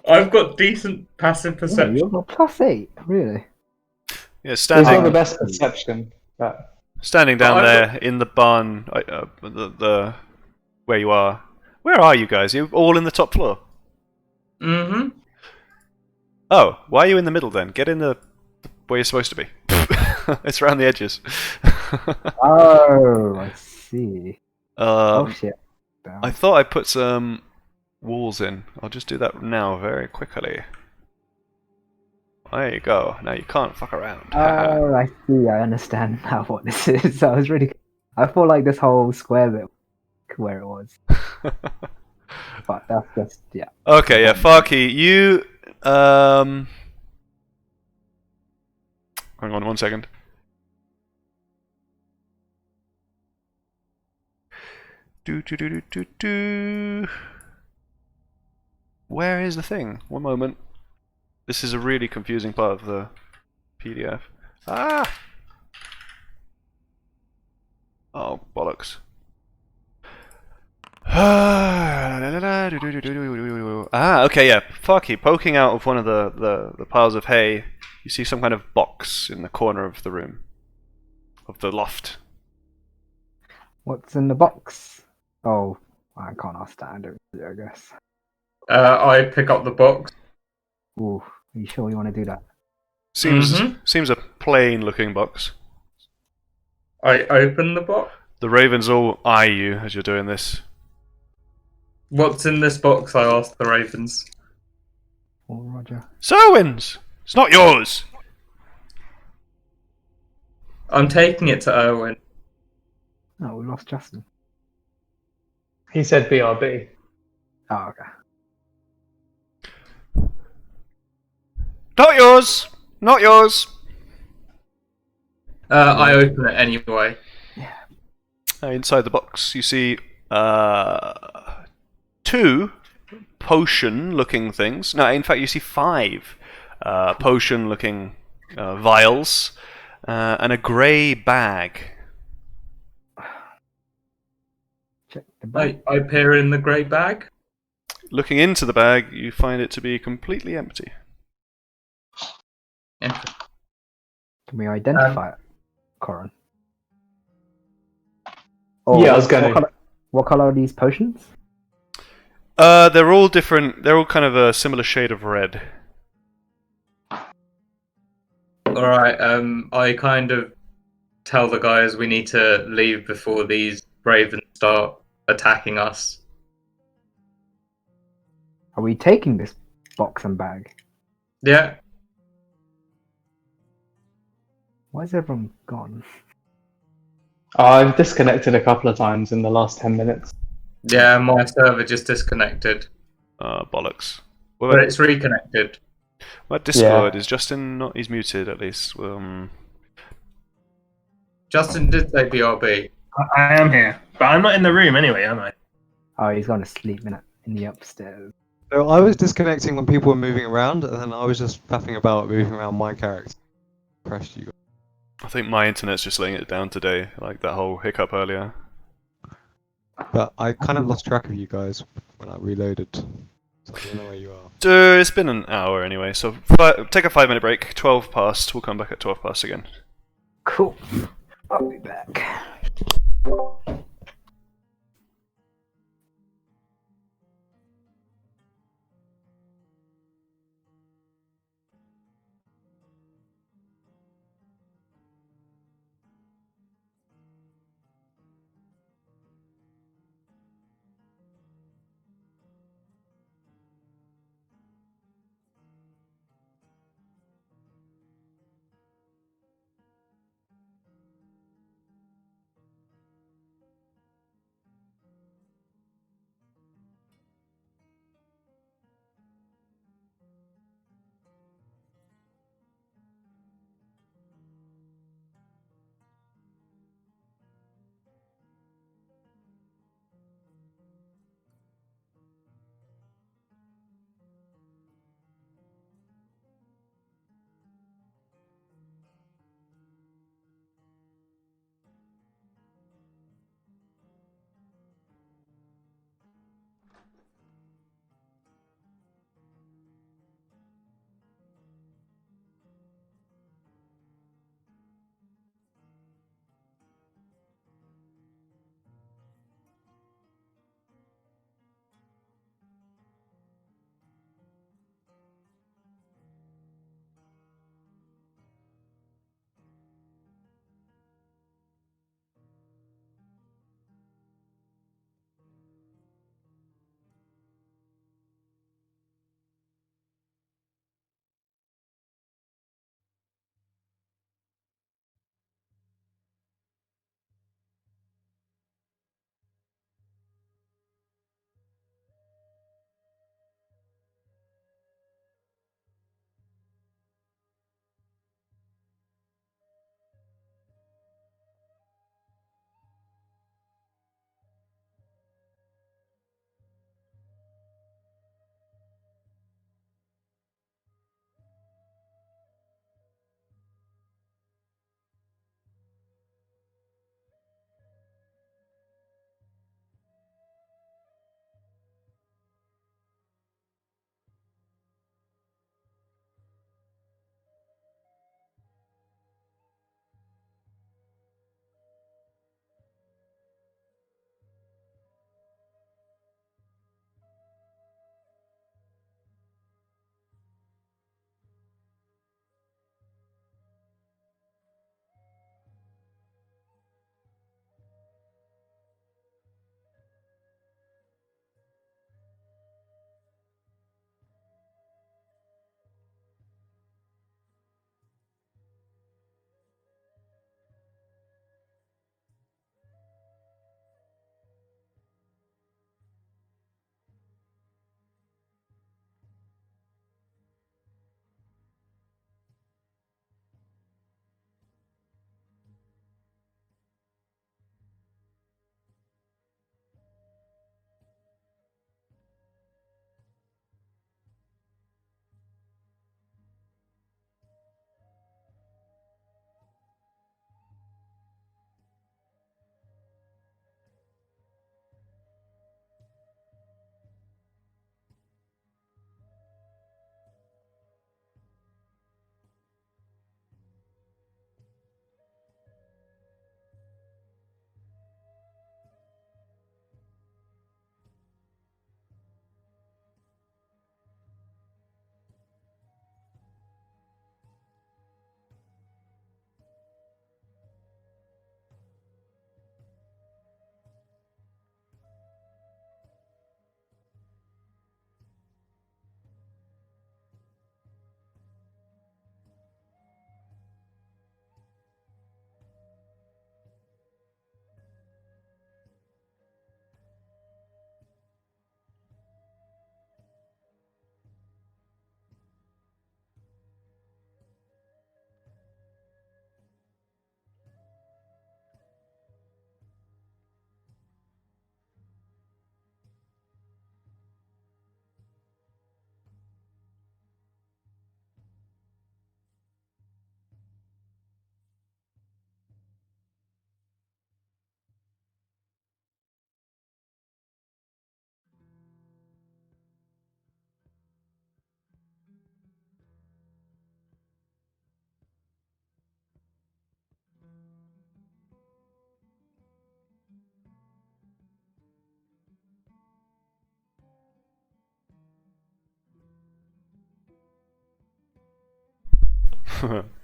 I've got decent passive Yeah, perception. you've got +8, really. Yeah, He's got the standing best perception. But down I've there in the barn, the where you are. Where are you guys? You all in the top floor? Mm-hmm. Oh, why are you in the middle then? Get in the where you're supposed to be. It's around the edges. Oh, I see. Oh um, shit. Down. I thought I put some walls in. I'll just do that now, very quickly. There you go. Now you can't fuck around. Oh, I see. I understand now what this is. I thought like this whole square bit where it was, but that's just yeah. Okay, yeah, Farky, you hang on 1 second. Do. Where is the thing? 1 moment. This is a really confusing part of the PDF. Ah! Oh, bollocks. Okay, yeah. Farky, poking out of one of the piles of hay, you see some kind of box in the corner of the room. Of the loft. What's in the box? Oh, I can't ask that. I guess. I pick up the box. Ooh, are you sure you want to do that? Seems a plain looking box. I open the box. The ravens all eye you as you're doing this. What's in this box? I asked the ravens. Oh, Roger. Serwin's! It's not yours! I'm taking it to Erwin. Oh, we lost Justin. he said BRB. Oh, okay. Not yours! Not yours! I open it anyway. Inside the box, you see 2 potion-looking things. No, in fact, you see 5 potion-looking vials and a grey bag. Check the bag. I peer in the grey bag. Looking into the bag, you find it to be completely empty. Can we identify it, Corin? Yeah, I was gonna- What color are these potions? They're all different. They're all kind of a similar shade of red. Alright, I kind of tell the guys we need to leave before these ravens start attacking us. Are we taking this box and bag? Yeah. Why is everyone gone? I've disconnected a couple of times in the last 10 minutes. Yeah, my server just disconnected. Bollocks. What But about, it's reconnected. what about Discord? Is Justin not? He's muted at least. Justin did say BRB. I am here. But I'm not in the room anyway, am I? Oh, he's gone to sleep in the upstairs. So I was disconnecting when people were moving around, and then I was just faffing about moving around my character. Crashed you guys. I think my internet's just letting it down today, like that whole hiccup earlier. But I kind of lost track of you guys when I reloaded. So I don't know where you are. Dude, it's been an hour anyway, so take a 5-minute break. 12 past. We'll come back at 12 past again. Cool. I'll be back.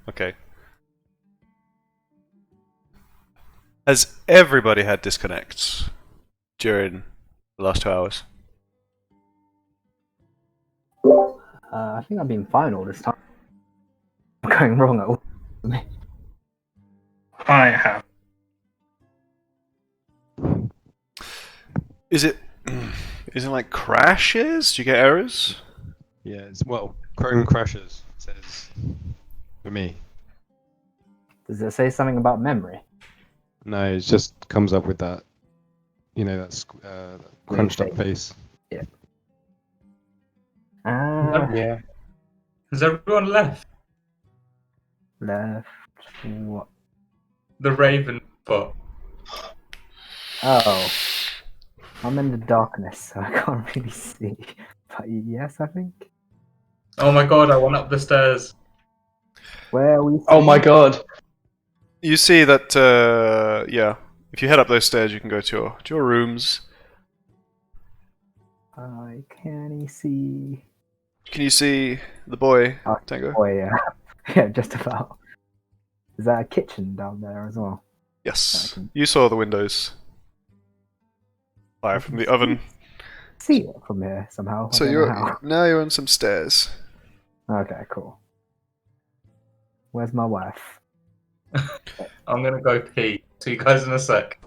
Okay. Has everybody had disconnects during the last 2 hours? I think I've been fine all this time. I'm going wrong at all. I have. Is it like crashes? Do you get errors? Yeah, it's Chrome crashes, says for me. Does it say something about memory? No, it just comes up with that, that crunched up face. Yeah. Yeah. Has everyone left? Left. What? The Raven bot. Oh. I'm in the darkness, so I can't really see. But yes, I think. Oh my god, I went up the stairs. Where are we? Oh my god. You see that, yeah. If you head up those stairs, you can go to your rooms. I can't see. Can you see the boy, Oh, Tango? Oh yeah. Yeah, just about. Is that a kitchen down there as well? Yes. You saw the windows. Fire from the oven. See it from here somehow. I So don't know how. now you're on some stairs. Okay, cool. Where's my wife? I'm gonna go pee. See you guys in a sec.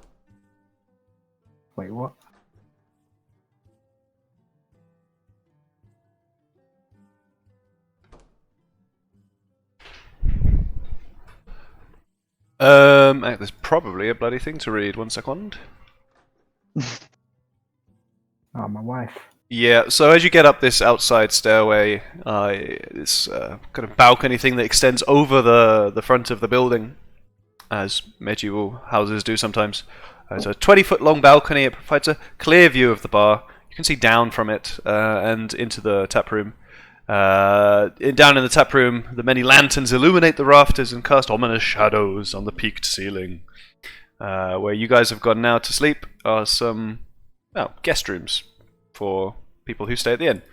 Wait, what? There's probably a bloody thing to read. 1 second. Oh, my wife. Yeah, so as you get up this outside stairway, this kind of balcony thing that extends over the front of the building, as medieval houses do sometimes. It's a 20-foot long balcony. It provides a clear view of the bar. You can see down from it and into the tap room. Down in the tap room, the many lanterns illuminate the rafters and cast ominous shadows on the peaked ceiling. Where you guys have gone now to sleep are some guest rooms for people who stay at the inn.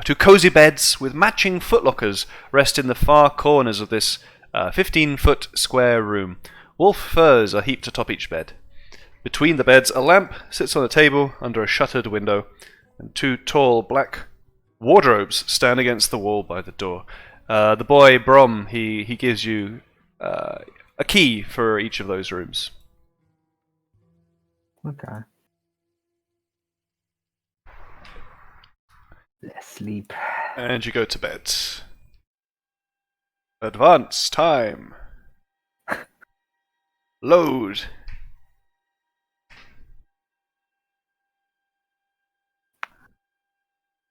2 cozy beds with matching footlockers rest in the far corners of this 15-foot square room. Wolf furs are heaped atop each bed. Between the beds, a lamp sits on a table under a shuttered window, and 2 tall black wardrobes stand against the wall by the door. The boy, Brom, he gives you a key for each of those rooms. Okay. Let's sleep. And you go to bed. Advance time. Load.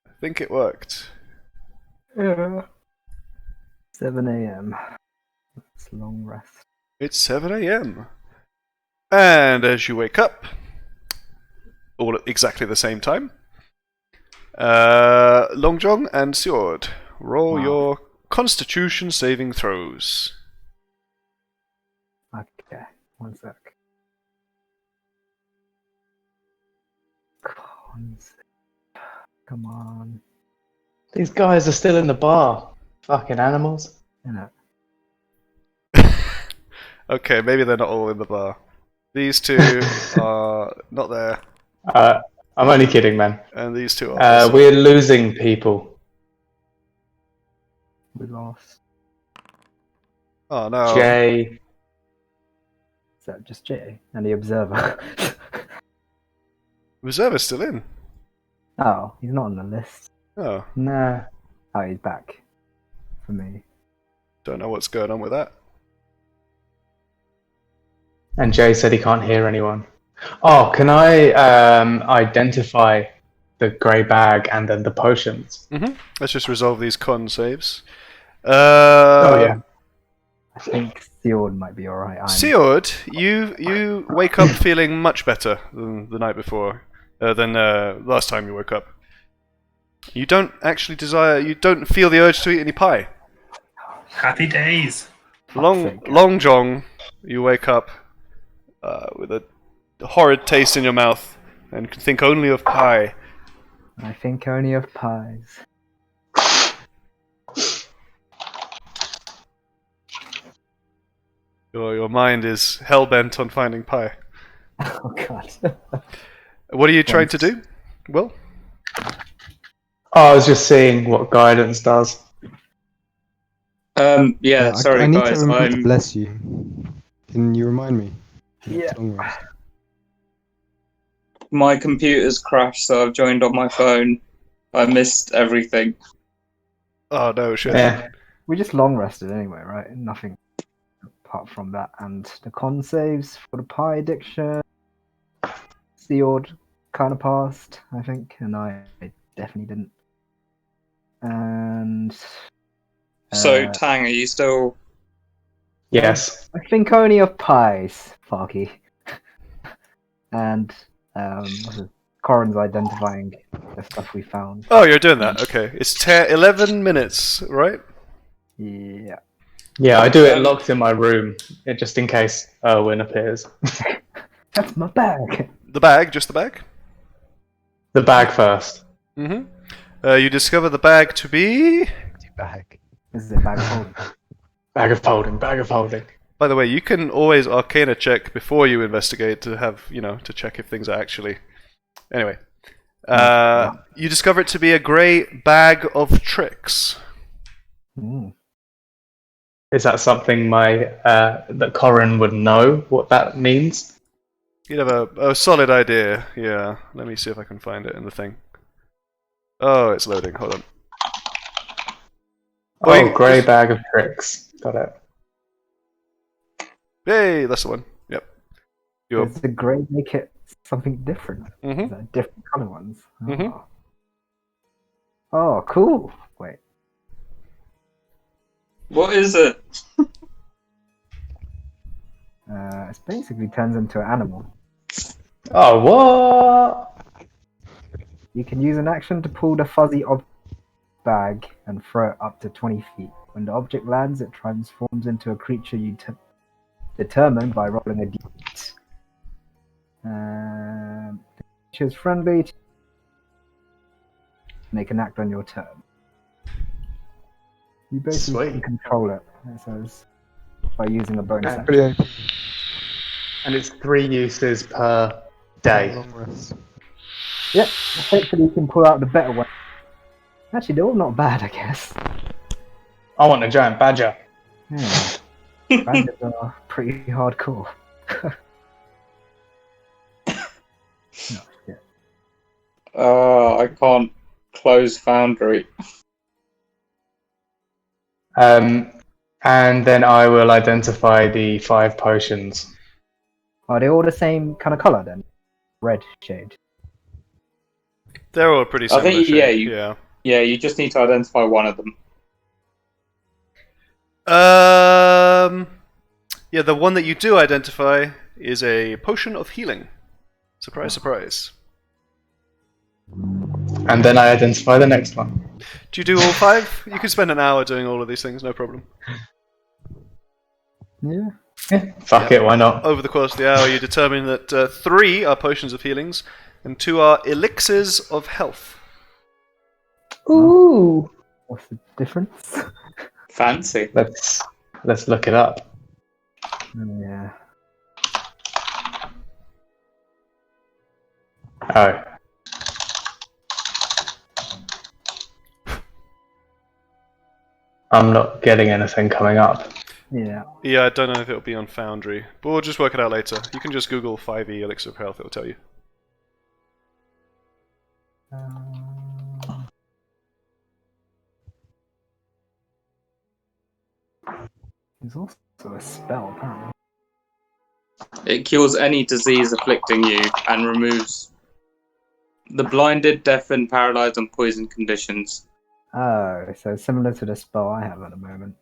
I think it worked. Yeah. 7 a.m. That's a long rest. It's 7 a.m. And as you wake up, all at exactly the same time, Long John and Sjord, roll your Constitution saving throws. Okay, 1 sec. Come on. These guys are still in the bar. Fucking animals. You know. Okay, maybe they're not all in the bar. These 2 are not there, I'm only kidding, man. and these 2 are. We're losing people. We lost. Oh no. Jay. Is that just Jay and the observer? Reserve is still in. Oh, he's not on the list. Oh, Nah. Oh, he's back. For me. don't know what's going on with that. And Jay said he can't hear anyone. Oh, can I identify the grey bag and then the potions? Let's just resolve these con saves. Oh yeah. I think Theod might be alright. Sjord, you wake up feeling much better than the night before, than last time you woke up. You don't actually you don't feel the urge to eat any pie. Happy days. Long John, you wake up with a horrid taste in your mouth and can think only of pie. I think only of pies. Your mind is hell bent on finding pie. Oh god. What are you trying to do? Will? Oh, I was just seeing what guidance does. Yeah, sorry I need guys. to remember to I'm bless you. Can you remind me? Yeah. Next long rest. my computer's crashed, so I've joined on my phone. I missed everything. Oh no, shit. Yeah. We just long rested anyway, right? Nothing apart from that. And the con saves for the pie addiction. Sealed kind of passed, I think, and I definitely didn't. And So Tang, are you still? Yes. I think only of pies, Farky. And Corin's identifying the stuff we found. Oh, you're doing that. Okay. It's 11 minutes, right? Yeah. Yeah, I do it locked in my room, just in case Erwin appears. That's my bag. The bag, just the bag. The bag first. Mm-hmm. You discover the bag to be... Bag. This is a bag of holding. Bag of holding, bag of holding. By the way, you can always Arcana check before you investigate to have, to check if things are actually... Anyway. You discover it to be a grey bag of tricks. Mm. Is that something that Corin would know what that means? You'd have a solid idea, yeah. Let me see if I can find it in the thing. Oh, it's loading, hold on. Oh, grey bag of tricks. Got it. Hey, that's the one. Yep. Does the grey make it something different? Mm-hmm. Is there different colour ones? Mm-hmm. Oh, cool. Wait. What is it? It basically turns into an animal. Oh, what? You can use an action to pull the fuzzy bag and throw it up to 20 feet. When the object lands, it transforms into a creature you determine by rolling a d8. The creature is friendly. And they can act on your turn. You basically can control it. It says by using a bonus action. Brilliant. And it's 3 uses per day. Long rest. Yep, hopefully you can pull out the better one. Actually, they're all not bad, I guess. I want a giant badger. Yeah. Bandits are pretty hardcore. Oh, shit. I can't close Foundry. And then I will identify the 5 potions. Are they all the same kind of color then? Red shade. They're all pretty I similar. think, shape, yeah, Yeah, you just need to identify one of them. Yeah, the one that you do identify is a potion of healing. Surprise, surprise. And then I identify the next one. Do you do all 5? You can spend an hour doing all of these things, no problem. Yeah. Fuck it, why not? Over the course of the hour, you determine that 3 are potions of healings, and 2 are elixirs of health. Ooh. What's the difference? Fancy. Let's look it up. Yeah. Oh. I'm not getting anything coming up. Yeah. Yeah, I don't know if it'll be on Foundry, but we'll just work it out later. You can just Google 5e elixir of health, it'll tell you. There's also a spell, apparently. It cures any disease afflicting you and removes the blinded, deafened, paralyzed, and poisoned conditions. Oh, so similar to the spell I have at the moment.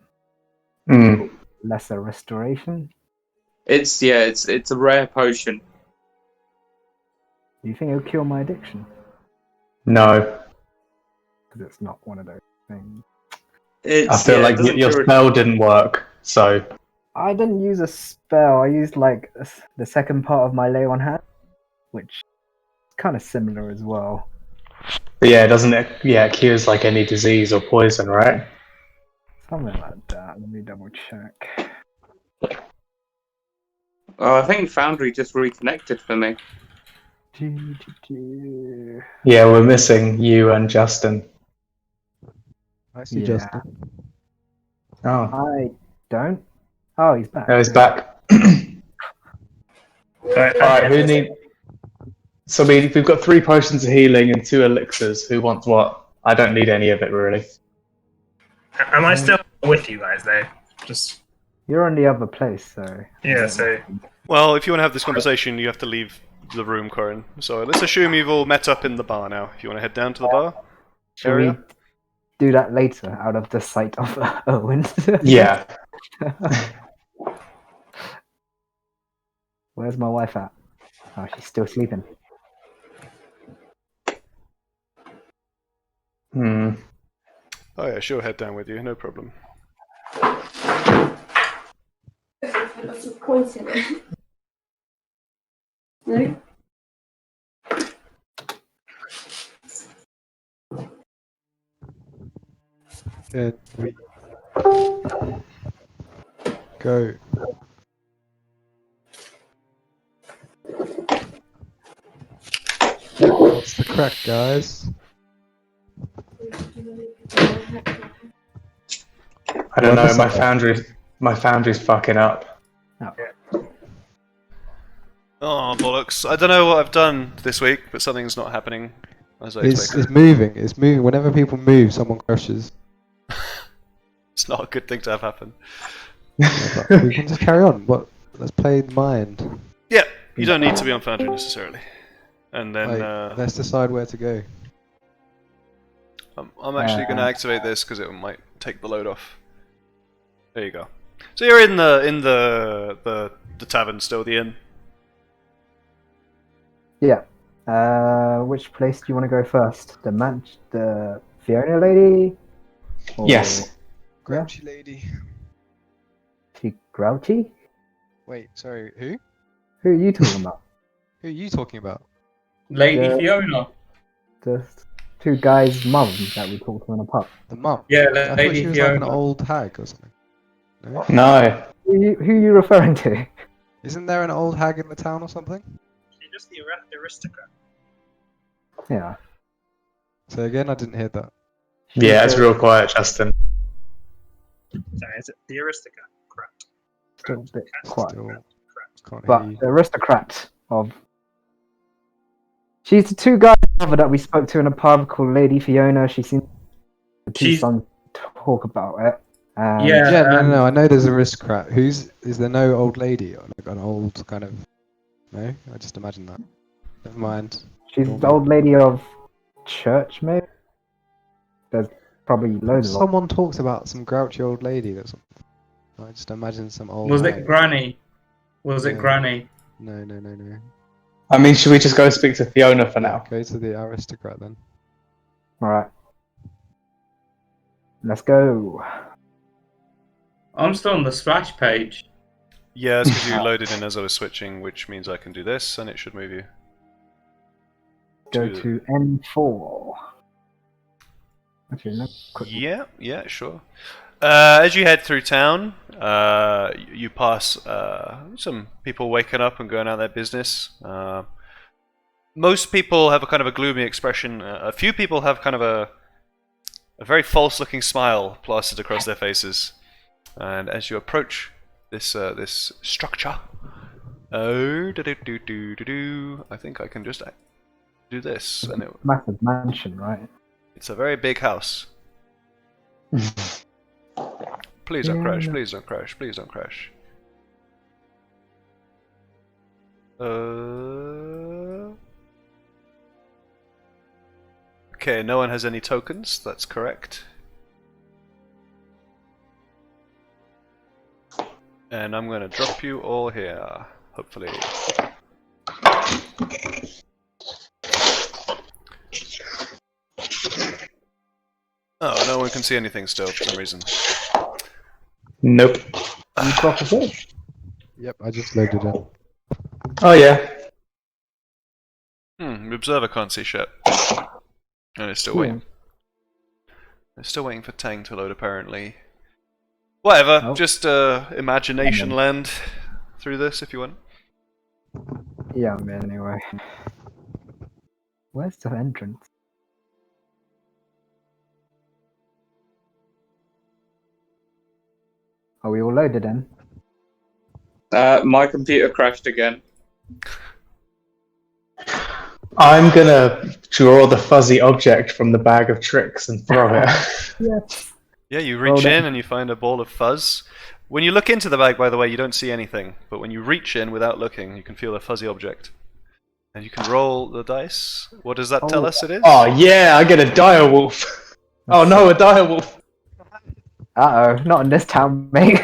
Mm. Lesser restoration. It's a rare potion. Do you think it'll cure my addiction? No. Because it's not one of those things. It's, I feel it like doesn't your cure it. spell didn't work, so... I didn't use a spell. I used like the second part of my lay on hand, which is kind of similar as well. But yeah, it cures like any disease or poison, right? Something like that. Let me double check. Oh, I think Foundry just reconnected for me. Yeah, we're missing you and Justin. I see Yeah. Justin. Oh, I don't. Oh, he's back. no, he's back. Alright, who need... So we've got 3 potions of healing and 2 elixirs. Who wants what? I don't need any of it, really. Am I still with you guys though? Just You're on the other place, so. yeah. So Well, if you want to have this conversation, you have to leave the room, Corin. So let's assume you've all met up in the bar now. If you want to head down to the bar Shall area. we do that later, out of the sight of Owen? Yeah. Where's my wife at? Oh, she's still sleeping. Hmm. Oh yeah, she'll head down with you, no problem. Lots of points in it. No? Then we go. What's the crack, guys? I don't know, my foundry's fucking up. Oh bollocks! I don't know what I've done this week, but something's not happening as I It's expected. moving. It's moving. Whenever people move, someone crashes. It's not a good thing to have happen. Yeah, but we can just carry on. What? Let's play the mind. Yeah, you don't need to be on Foundry necessarily. And then Like, let's decide where to go. I'm actually going to activate this because it might take the load off. There you go. So you're in the tavern still, the inn. Yeah. Which place do you want to go first? The Fiona lady? Or Yes. Grouchy lady. She grouchy? Wait, sorry. Who? Who are you talking about? Who are you talking about? Lady Yeah. Fiona. The 2 guys' mum that we talked to in a pub. The mum. Yeah, I thought Lady she was like an Fiona. old hag or something. No? No. Who are you referring to? Isn't there an old hag in the town or something? she's just the aristocrat. Yeah. So again, I didn't hear that. Yeah, it's real quiet, Justin. Sorry, is it the aristocrat? Correct. Still a bit quiet. Still can't But hear you. the aristocrat of... She's the 2 guys that we spoke to in a pub called Lady Fiona. She seems the 2 She's- sons talk about it. And Yeah. Yeah, no, I know there's an aristocrat. Is there no old lady or like an old kind of? No, I just imagined that. Never mind. she's the old lady of church, maybe? There's probably loads of them. Someone talks about some grouchy old lady. That's. I just imagine some old. Was it hag. Granny? Was it Yeah. Granny? No, no, no, no. I mean, should we just go speak to Fiona for now? Go to the aristocrat then. Alright. Let's go. I'm still on the splash page. Yeah, it's because you loaded in as I was switching, which means I can do this, and it should move you. Go to N4. Okay, let's quick. Yeah, sure. As you head through town, you pass some people waking up and going out their business. Most people have a kind of a gloomy expression. A few people have kind of a very false-looking smile plastered across their faces. And as you approach this this structure, I think I can just do this, and Massive mansion, right? it's a very big house. Please don't crash, please don't crash, please don't crash. Okay, no one has any tokens, that's correct. And I'm gonna drop you all here, hopefully. Oh, no one can see anything still for some reason. Nope. You drop us in. Yep, I just loaded it. Oh yeah. The observer can't see shit. And it's still waiting. They're still waiting for Tang to load, apparently. Whatever, Oh. just imagination land through this if you want. Yeah, I'm in anyway. Where's the entrance? Are we all loaded in? My computer crashed again. I'm gonna draw the fuzzy object from the bag of tricks and throw it. Yes. Yeah, you Roll reach it. in and you find a ball of fuzz. When you look into the bag, by the way, you don't see anything. But when you reach in without looking, you can feel a fuzzy object. And you can roll the dice. What does that tell us it is? Oh yeah, I get a direwolf. Oh no, a direwolf. Uh oh, not in this town, mate.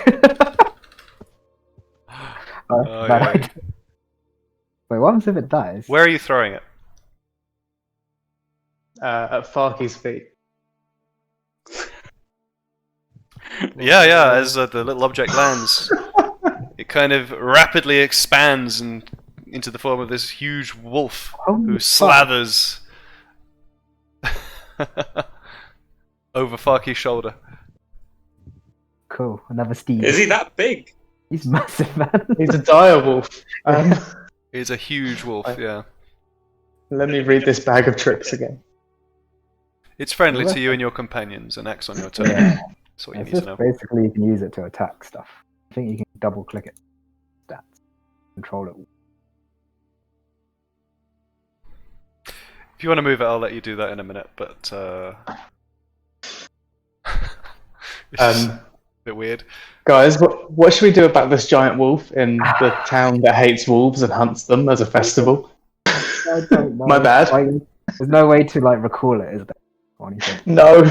Oh, bad yeah. idea. Wait, what happens if it dies? Where are you throwing it? At Farky's feet. Yeah, as the little object lands, it kind of rapidly expands and into the form of this huge wolf Holy who fuck. slathers over Farky's shoulder. Cool, another Steve. Is he that big? He's massive, man. He's a direwolf. It's a huge wolf, yeah. Let me read this bag of tricks again. It's friendly to you and your companions and acts on your turn. Yeah. That's what you It's need to just know. basically you can use it to attack stuff. I think you can double click it. Stats. Control it. If you want to move it, I'll let you do that in a minute, but it's a bit weird. Guys, what should we do about this giant wolf in the town that hates wolves and hunts them as a festival? I don't know. My bad. Like, there's no way to like recall it, is there? Or anything. No.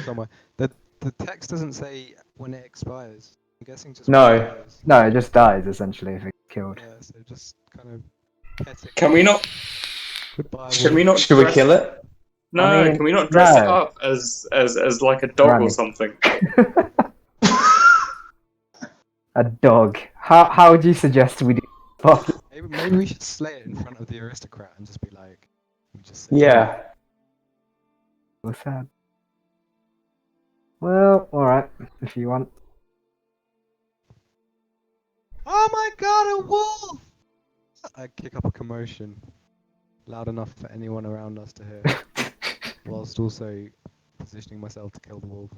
Somewhere. The text doesn't say when it expires. I'm guessing just No. when it expires. No, it just dies essentially if it's killed. Yeah, so just kind of pet it. Can we not? Goodbye. Should we wolf. not? Should we dress- kill it? No. I mean, can we not dress it no. up as like a dog or Right. something? A dog. How would you suggest we do? Maybe we should slay it in front of the aristocrat and just be like, we just say, Yeah. What's that? Well, alright, if you want. oh my god, a wolf! I kick up a commotion loud enough for anyone around us to hear, whilst also positioning myself to kill the wolf.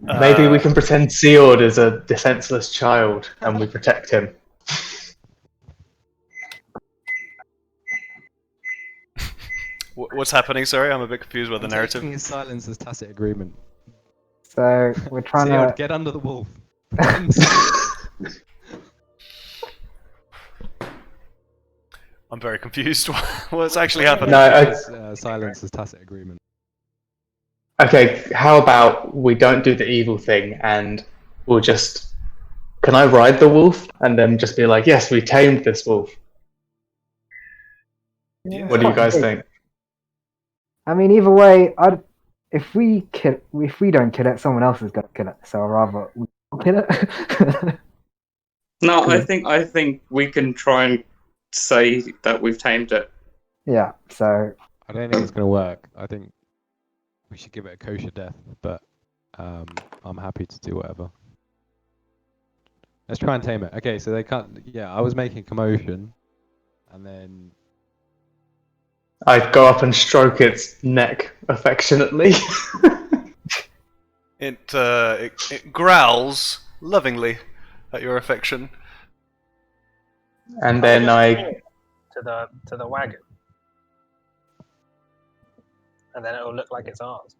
Maybe we can pretend Seord is a defenseless child and we protect him. What's happening? Sorry, I'm a bit confused with the I'm narrative. taking his silence as tacit agreement. So we're trying Seod, to. get under the wolf. I'm very confused. What's actually happening? No, Silence as tacit agreement. okay, how about we don't do the evil thing and we'll just... Can I ride the wolf and then just be like, yes, we tamed this wolf? Yeah, What do you it's guys quite think? big. I mean, either way, if we don't kill it, someone else is gonna kill it. So I'd rather we kill it. No, I think we can try and say that we've tamed it. Yeah. So I don't think it's going to work. I think we should give it a kosher death, but I'm happy to do whatever. Let's try and tame it. Okay, so they can't... Yeah, I was making commotion, and then... I'd go up and stroke its neck affectionately. It growls lovingly at your affection. And then I... to the wagon, and then it'll look like it's ours.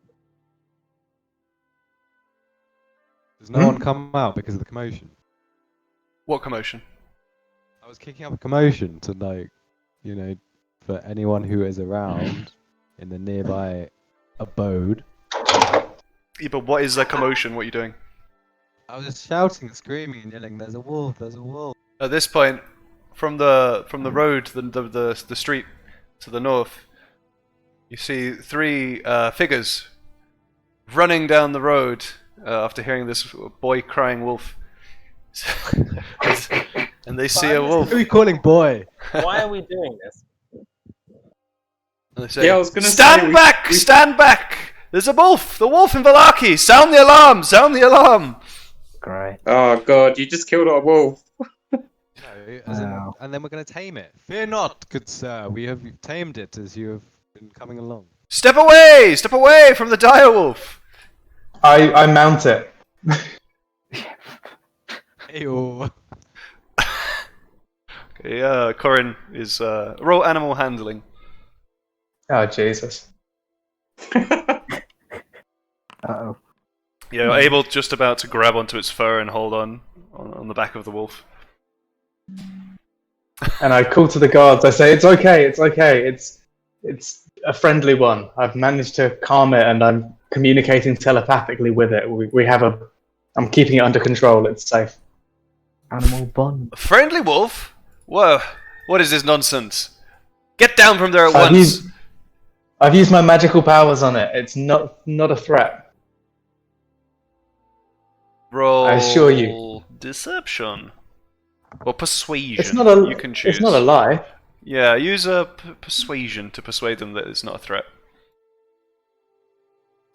Does no one come out because of the commotion? What commotion? I was kicking up a commotion to, like, you know, for anyone who is around in the nearby abode. Yeah, but what is the commotion? What are you doing? I was just shouting and screaming and yelling, "There's a wolf! There's a wolf!" At this point, from the road, the street to the north, you see three figures running down the road after hearing this boy crying wolf. And they see a wolf. Who are you calling boy? Why are we doing this? And they say, Yeah, I was gonna stand say, back! Stand back! There's a wolf! The wolf in Valaki! Sound the alarm! Sound the alarm! Great. Oh god, you just killed our wolf. No, Wow. and then we're going to tame it. Fear not, good sir. We have tamed it as you have been coming along. Step away! Step away from the direwolf! I mount it. Ayo. Okay, Corin is roll animal handling. Oh Jesus! Uh-oh. You're able just about to grab onto its fur and hold on the back of the wolf. And I call to the guards. I say, "It's okay. It's okay. It's a friendly one. I've managed to calm it, and I'm communicating telepathically with it. We have a. I'm keeping it under control. It's safe." Animal bond. A friendly wolf? Whoa! What is this nonsense? Get down from there at I've once! used my magical powers on it. It's not a threat. Roll I assure you. deception. Or persuasion. It's not a. You can choose. It's not a lie. Yeah, use a persuasion to persuade them that it's not a threat.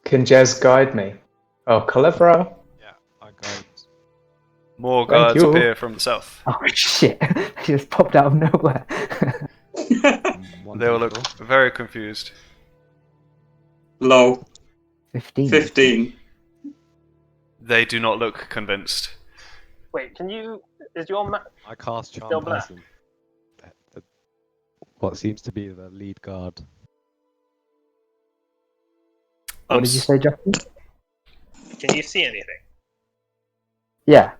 Can Jez guide me? Oh, clever. Yeah, I got More Thank guards you. appear from the south. Oh shit! He just popped out of nowhere. They will look very confused. Lol. 15. 15. They do not look convinced. Wait, can you? Is your map? I cast charm Still black. person. What seems to be the lead guard. What did you say, Justin? Can you see anything? Yeah.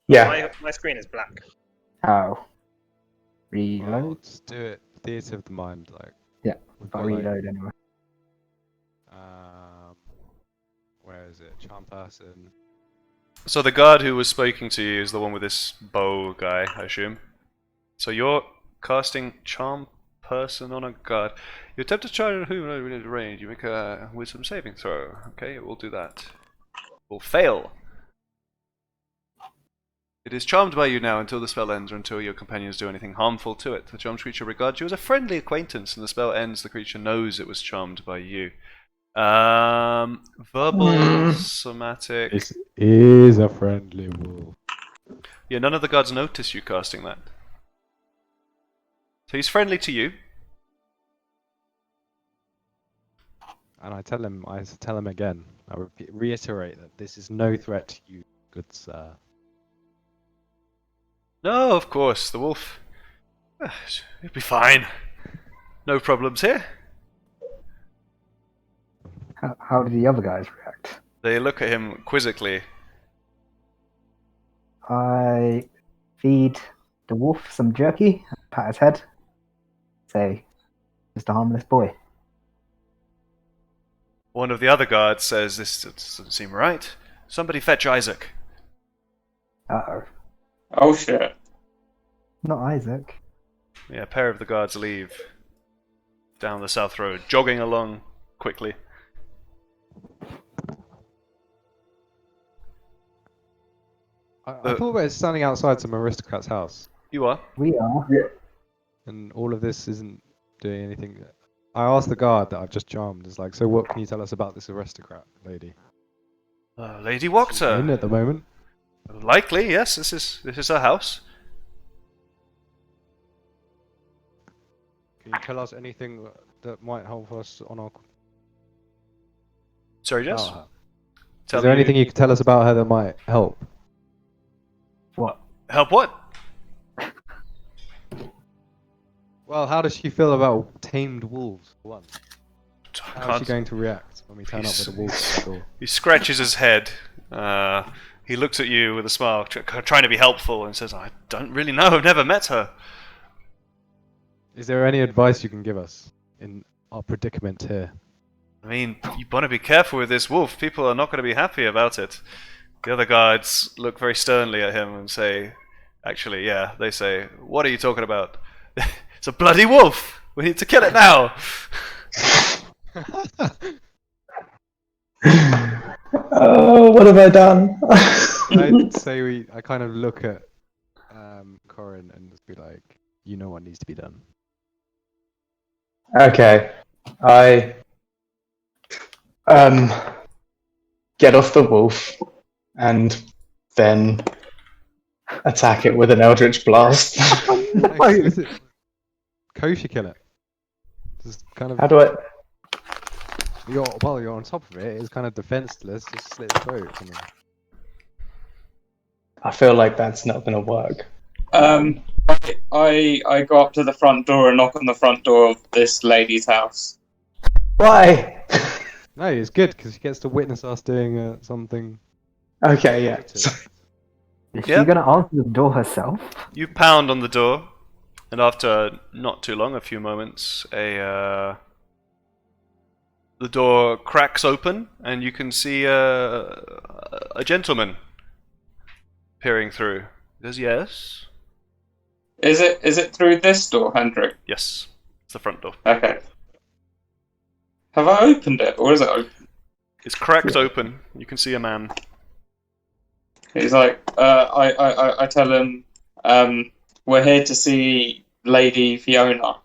Yeah. My screen is black. Oh. Well, Reload? let's do it. Theatre of the mind, like. Yeah, We've I'll got like, reload anyway. where is it? Charm person. So the guard who was speaking to you is the one with this bow guy, I assume. So you're casting charm person on a guard. You attempt to charge who within range. You make a wisdom saving throw. Okay, we'll do that. Will fail. It is charmed by you now until the spell ends or until your companions do anything harmful to it. The charmed creature regards you as a friendly acquaintance, and the spell ends. The creature knows it was charmed by you. Verbal, somatic. This is a friendly wolf. Yeah, none of the guards notice you casting that. So he's friendly to you. And I tell him again. I reiterate that this is no threat to you, good sir. No, of course, the wolf. It'll be fine. No problems here. How did the other guys react? They look at him quizzically. I feed the wolf some jerky, pat his head, say, just a harmless boy. One of the other guards says, "This doesn't seem right. Somebody fetch Isaac." Uh-oh. Oh shit. Not Isaac. Yeah, a pair of the guards leave down the south road, jogging along quickly. I thought we were standing outside some aristocrat's house, You are? We are. and all of this isn't doing anything. I asked the guard that I've just charmed. It's like, so what can you tell us about this aristocrat lady? Lady In Wachter. at the moment. Likely, yes. This is her house. Can you tell us anything that might help us on our? Sorry, Jess. about her? Tell Is there me- anything you can tell us about her that might help? What? Help what? Well, how does she feel about tamed wolves? For one, how is she Can't- going to react when we turn up with a wolf at the door? He scratches his head. He looks at you with a smile, trying to be helpful, and says, "I don't really know. I've never met her." Is there any advice you can give us in our predicament here? I mean, you want to be careful with this wolf. People are not going to be happy about it. The other guards look very sternly at him and say, actually, yeah, they say, "What are you talking about? It's a bloody wolf. We need to kill it now." Oh, what have I done? I'd say I kind of look at Corin and just be like, you know what needs to be done. Okay, I get off the wolf and then attack it with an Eldritch Blast. Is it kosher kill it? Just kind of. How do I? You're on top of it. It's kind of defenseless. Just slit its throat. I feel like that's not going to work. I go up to the front door and knock on the front door of this lady's house. Why? No, it's good because she gets to witness us doing something. Okay, yeah. positive. Is Yeah. she gonna answer the door herself? You pound on the door, and after not too long, a few moments, the door cracks open, and you can see a gentleman peering through. He says, "Yes, Is it through this door, Hendrik? yes, it's the front door. Okay. Have I opened it, or is it open? It's cracked open. You can see a man. He's like, I tell him, we're here to see Lady Fiona.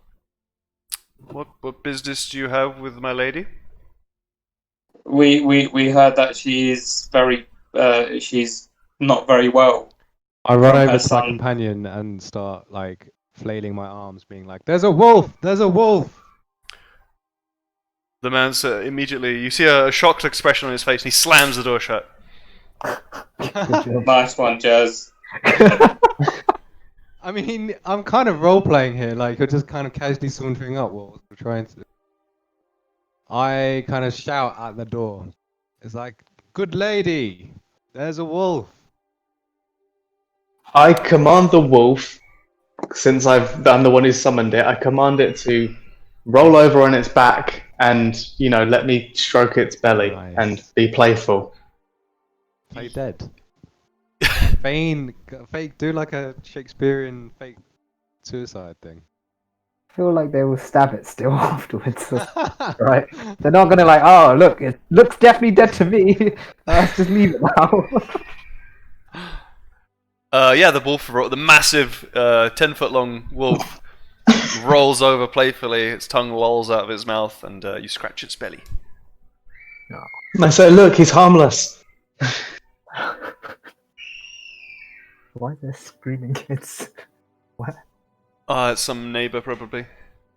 What business do you have with my lady?" We heard that she's not very well. I run From over her to my son. companion and start like flailing my arms, being like, "There's a wolf! There's a wolf!" The man's immediately. You see a shocked expression on his face, and he slams the door shut. Nice one, Jez. I mean, I'm kind of role playing here. Like you're just kind of casually sauntering up while we're trying to. I kind of shout at the door. It's like, "Good lady, there's a wolf." I command the wolf, since I'm the one who summoned it, I command it to roll over on its back and, let me stroke its belly Nice. and be playful. Play dead. Fake, do like a Shakespearean fake suicide thing. I feel like they will stab it still afterwards. Right? They're not gonna like, oh look, it looks definitely dead to me. Let's just leave it now. Yeah, the massive 10-foot long wolf rolls over playfully. Its tongue lolls out of its mouth, and you scratch its belly. And I say, look, he's harmless. Why are there screaming kids? What? It's some neighbor probably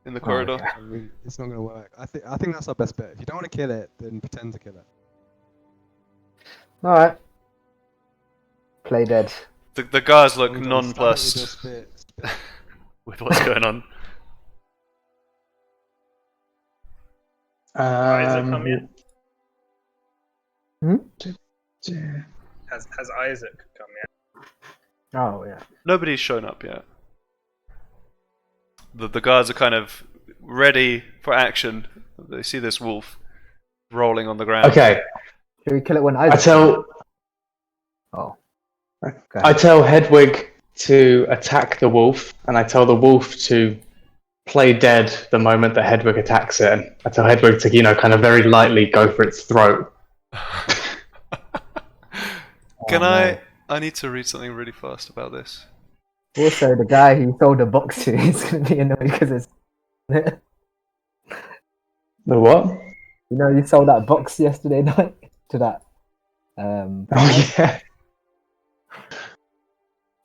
in the corridor. okay. I mean, it's not gonna work. I think that's our best bet. If you don't want to kill it, then pretend to kill it. Alright. Play dead. The guards look Stab it with your nonplussed spit. with what's going on. Isaac come yet? Hmm? Has Isaac come yet? Oh yeah. Nobody's shown up yet. The guards are kind of ready for action. They see this wolf rolling on the ground. Okay, Should we kill it when I Isaac? tell Oh. I tell Hedwig to attack the wolf, and I tell the wolf to play dead the moment that Hedwig attacks it. And I tell Hedwig to, kind of very lightly go for its throat. Can Oh, I need to read something really fast about this. Also, the guy who sold the box to is gonna be annoyed because it's. The what? You sold that box yesterday night to that. Oh yeah.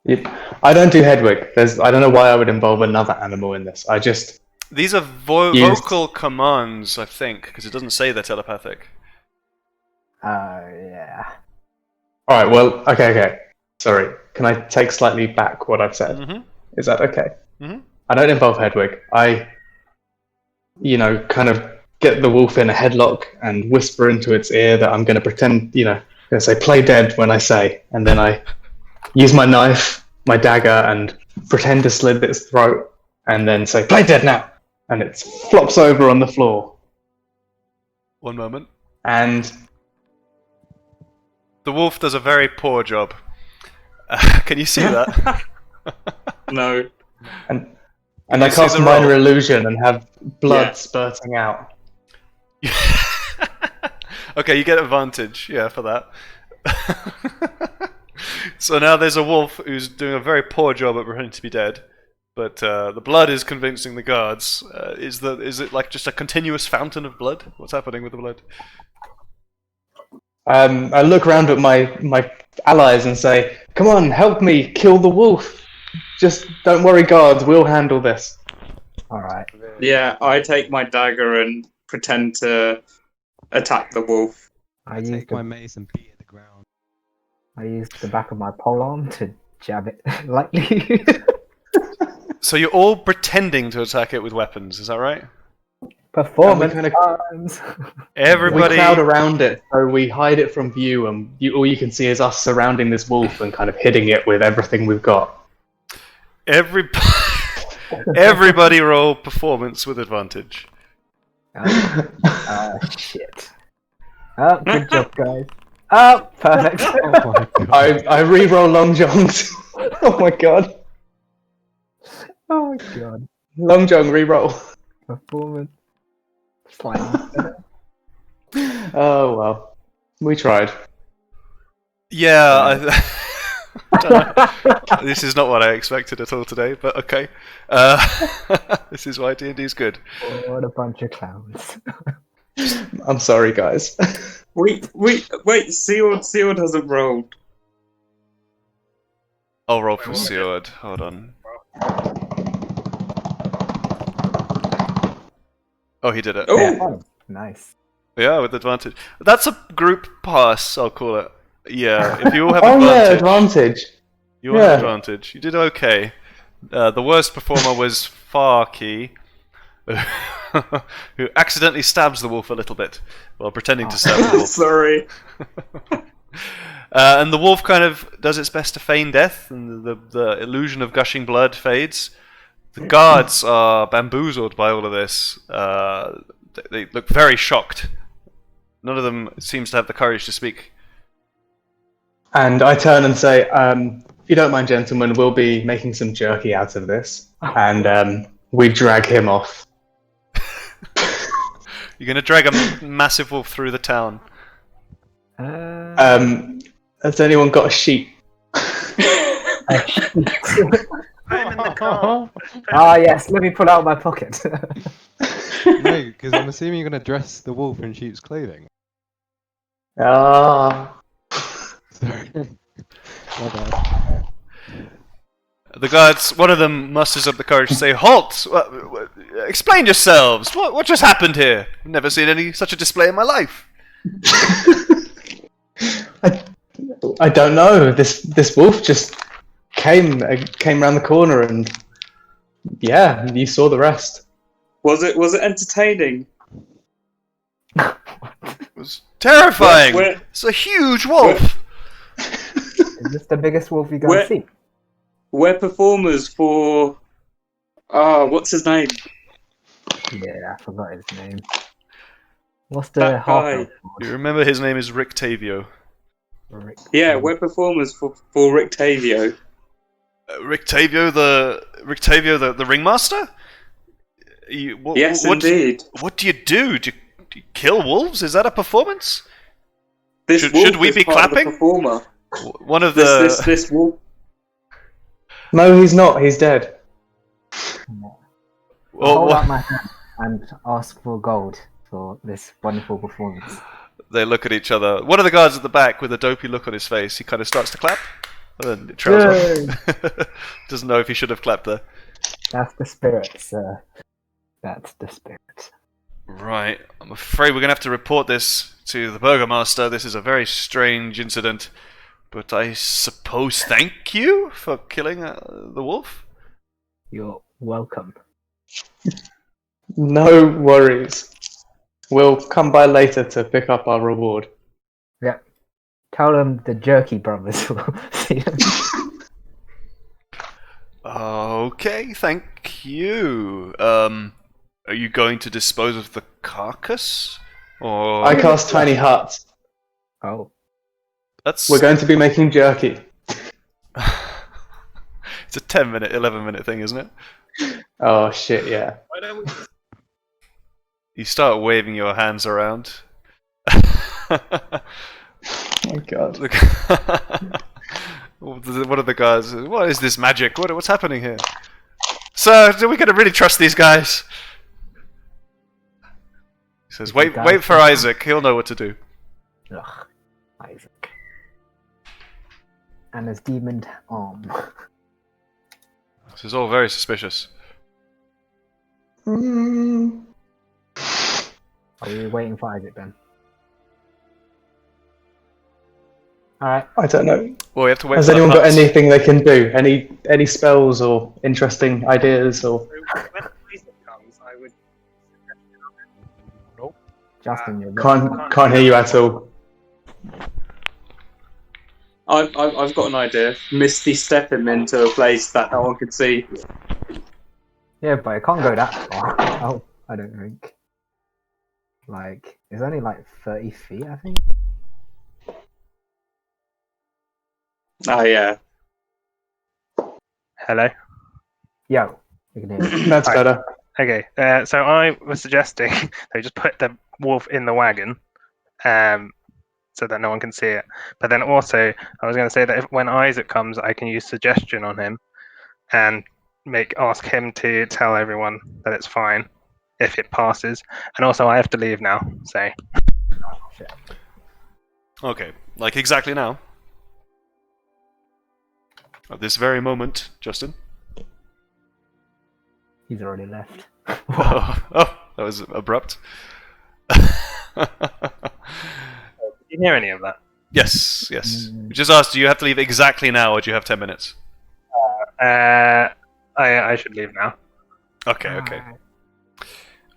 Yep. I don't do Hedwig. I don't know why I would involve another animal in this. I just These are Used. vocal commands, I think, because it doesn't say they're telepathic. Yeah. All right. Well, okay. Sorry. Can I take slightly back what I've said? Mm-hmm. Is that okay? Mm-hmm. I don't involve Hedwig. I, kind of get the wolf in a headlock and whisper into its ear that I'm going to pretend, going to say play dead when I say, and then I use my knife, my dagger, and pretend to slit its throat, and then say play dead now, and it flops over on the floor. One moment. And The wolf does a very poor job. Can you see that? No. I you see cast the minor roll? illusion and have blood Yeah. spurting out. Okay, you get advantage, for that. So now there's a wolf who's doing a very poor job at pretending to be dead, but the blood is convincing the guards. Is it like just a continuous fountain of blood? What's happening with the blood? I look around at my allies and say, "Come on, help me kill the wolf. Just don't worry, guards. We'll handle this." All right. Yeah, I take my dagger and pretend to attack the wolf. I Take used my the, mace and beat at the ground. I used the back of my polearm to jab it lightly. So you're all pretending to attack it with weapons, is that right? Performance And we times. Everybody. We crowd around it, so we hide it from view, and all you can see is us surrounding this wolf and kind of hitting it with everything we've got. Everybody roll performance with advantage. Shit. Oh, good job, guys. Oh, perfect. Oh my god. I re-roll long johns. Oh my god. Oh my god. Long john re-roll. Performance. Slightly. Oh well. We tried. Yeah, this is not what I expected at all today, but okay. This is why D&D is good. What a bunch of clowns. I'm sorry, guys. Wait, Sealed hasn't rolled. I'll roll for Sealed. Hold on. Oh, he did it. Oh, Nice. Yeah, with advantage. That's a group pass, I'll call it. Yeah, if you all have Oh yeah, advantage. advantage. You all have advantage. You did okay. The worst performer was Farkey, who accidentally stabs the wolf a little bit while pretending to stab the wolf. sorry. And the wolf kind of does its best to feign death, and the illusion of gushing blood fades. The guards are bamboozled by all of this. They look very shocked. None of them seems to have the courage to speak. And I turn and say, if you don't mind, gentlemen, we'll be making some jerky out of this. And we drag him off. You're going to drag a massive wolf through the town. Has anyone got a sheep? I'm in the car. Ah, yes, let me pull out my pocket. No, because I'm assuming you're going to dress the wolf in sheep's clothing. Ah. Sorry. My bad. The guards, one of them musters up the courage to say, "Halt! Explain yourselves! What just happened here? I've never seen any such a display in my life." I don't know. This wolf just came round the corner, and yeah, you saw the rest. Was it entertaining? It was terrifying! Where- It's a huge wolf! Is this the biggest wolf you're going to see? We're performers for... what's his name? Yeah, I forgot his name. What's the That half guy. elf You remember his name is Rick Tavio. called? Yeah, we're performers for Rick Tavio. Rick Tavio, the ringmaster? Yes, indeed. What do you do? Do you kill wolves? Is that a performance? This Should wolf we is be part of the clapping? performer. One of the... This wolf. No, he's not. He's dead. Hold out my hand and ask for gold for this wonderful performance. They look at each other. One of the guards at the back, with a dopey look on his face, he kind of starts to clap. And then it trails off. Doesn't know if he should have clapped there. That's the spirit, sir. That's the spirit. Right. I'm afraid we're going to have to report this to the Burgomaster. This is a very strange incident. But I suppose thank you for killing the wolf? You're welcome. No worries. We'll come by later to pick up our reward. Yeah. Tell them the Jerky brothers will see them. Okay, thank you. Are you going to dispose of the carcass? Or... I cast Tiny Hut. Oh. That's... We're going to be making jerky. It's a 10-minute, 11-minute thing, isn't it? Oh shit, yeah. Why don't we... You start waving your hands around. Oh my god. One of the guys, what is this magic? What's happening here? Sir, are we going to really trust these guys? He says, wait for Isaac. He'll know what to do. Ugh. Isaac. and his demon arm. This is all very suspicious. Are we waiting for Isaac then? Alright. I don't know. Well, we have to wait. Has for the anyone got huts. anything they can do? Any spells or interesting ideas or? When Isaac comes, I would. Nope. Justin, you're Can't hear you at all. I've got an idea. Misty step him into a place that no one can see. Yeah, but it can't go that far. Oh, I don't think. Like, it's only like 30 feet, I think. Oh yeah. Hello. Yo, you can hear me. That's Right. better. Okay, so I was suggesting they just put the wolf in the wagon, so that no one can see it. But then also, I was going to say that when Isaac comes, I can use suggestion on him, and ask him to tell everyone that it's fine if it passes. And also, I have to leave now. So Okay, like exactly now. At this very moment, Justin. He's already left. Oh, that was abrupt. did you hear any of that? Yes. We just asked, do you have to leave exactly now, or do you have 10 minutes? I should leave now. Okay.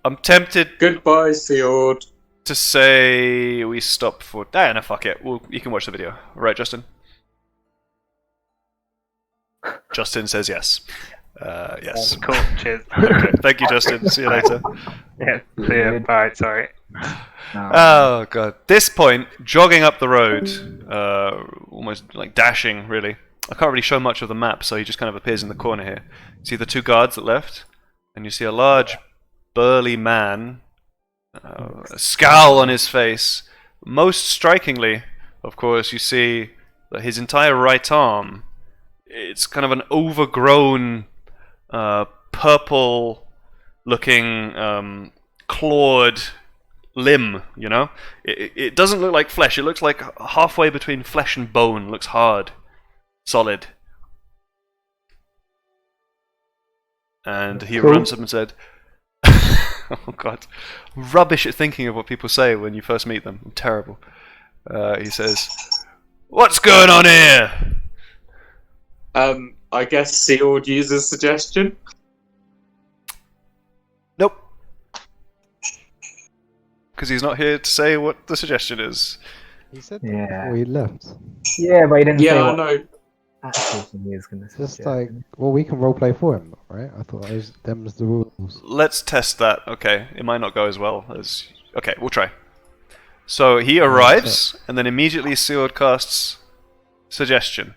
I'm tempted Goodbye, Fjord. to say we stop for... no, fuck it. You can watch the video. Right, Justin? Justin says yes. Yes. Cool. Cheers. Okay, thank you, Justin. See you later. Yeah. See ya. Bye. Sorry. Oh, God. This point, jogging up the road, almost like dashing, really. I can't really show much of the map, so he just kind of appears in the corner here. See the two guards that left? And you see a large, burly man, a scowl on his face. Most strikingly, of course, you see that his entire right arm, it's kind of an overgrown, purple-looking, clawed limb, you know? It doesn't look like flesh. It looks like halfway between flesh and bone. It looks hard. Solid. And he runs up and said, oh God, rubbish at thinking of what people say when you first meet them. I'm terrible. He says, what's going on here? I guess Sealed uses suggestion. Nope. Because he's not here to say what the suggestion is. He said Yeah. that before he left. Yeah, but he didn't say Yeah, I what know. actual thing he was going to It's just suggest. like, well, we can roleplay for him, right? I thought them's the rules. Let's test that. Okay, it might not go as well as... Okay, we'll try. So he arrives, and then immediately Sealed casts suggestion.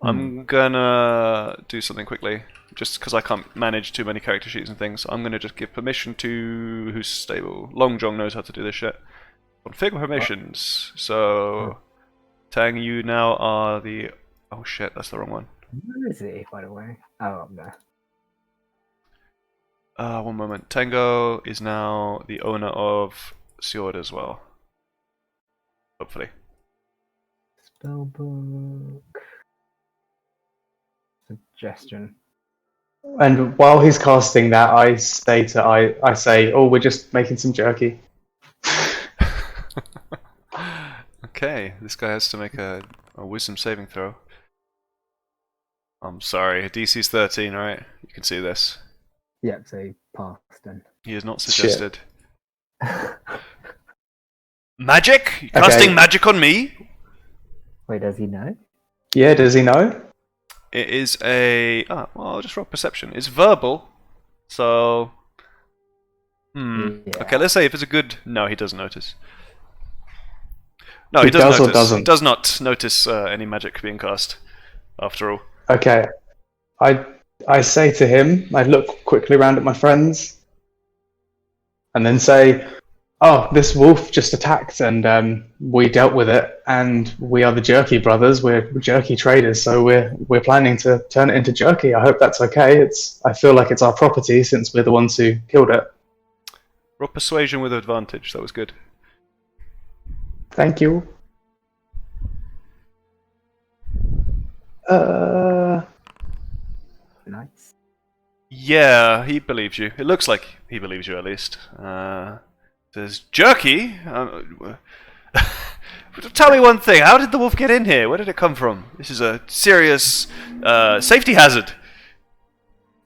I'm gonna do something quickly, just because I can't manage too many character sheets and things. I'm gonna just give permission to who's stable. Long John knows how to do this shit. Configure permissions. So, Tang, you now are the... Oh shit, that's the wrong one. Where is he, by the way? Oh, up there. One moment. Tango is now the owner of Sealed as well. Hopefully. Spellbook. Suggestion. And while he's casting that, I say, "Oh, we're just making some jerky." Okay, this guy has to make a wisdom saving throw. I'm sorry, DC's 13, right? You can see this. Yep, so he passed then. He is not suggested. Magic? You Okay. casting magic on me? Wait, does he know? Yeah, does he know? It is a... well, I'll just roll perception. It's verbal, so... Yeah. Okay, let's say if it's a good... No, he doesn't notice. No, he He doesn't does or notice. doesn't? He does not notice any magic being cast, after all. Okay. I say to him, I look quickly around at my friends, and then say, "Oh, this wolf just attacked, and we dealt with it, and we are the Jerky brothers. We're jerky traders, so we're planning to turn it into jerky. I hope that's okay. I feel like it's our property since we're the ones who killed it." Roll persuasion with advantage. That was good. Thank you. Nice. Yeah, he believes you. It looks like he believes you, at least. Says, Jerky? Tell me one thing. How did the wolf get in here? Where did it come from? This is a serious safety hazard.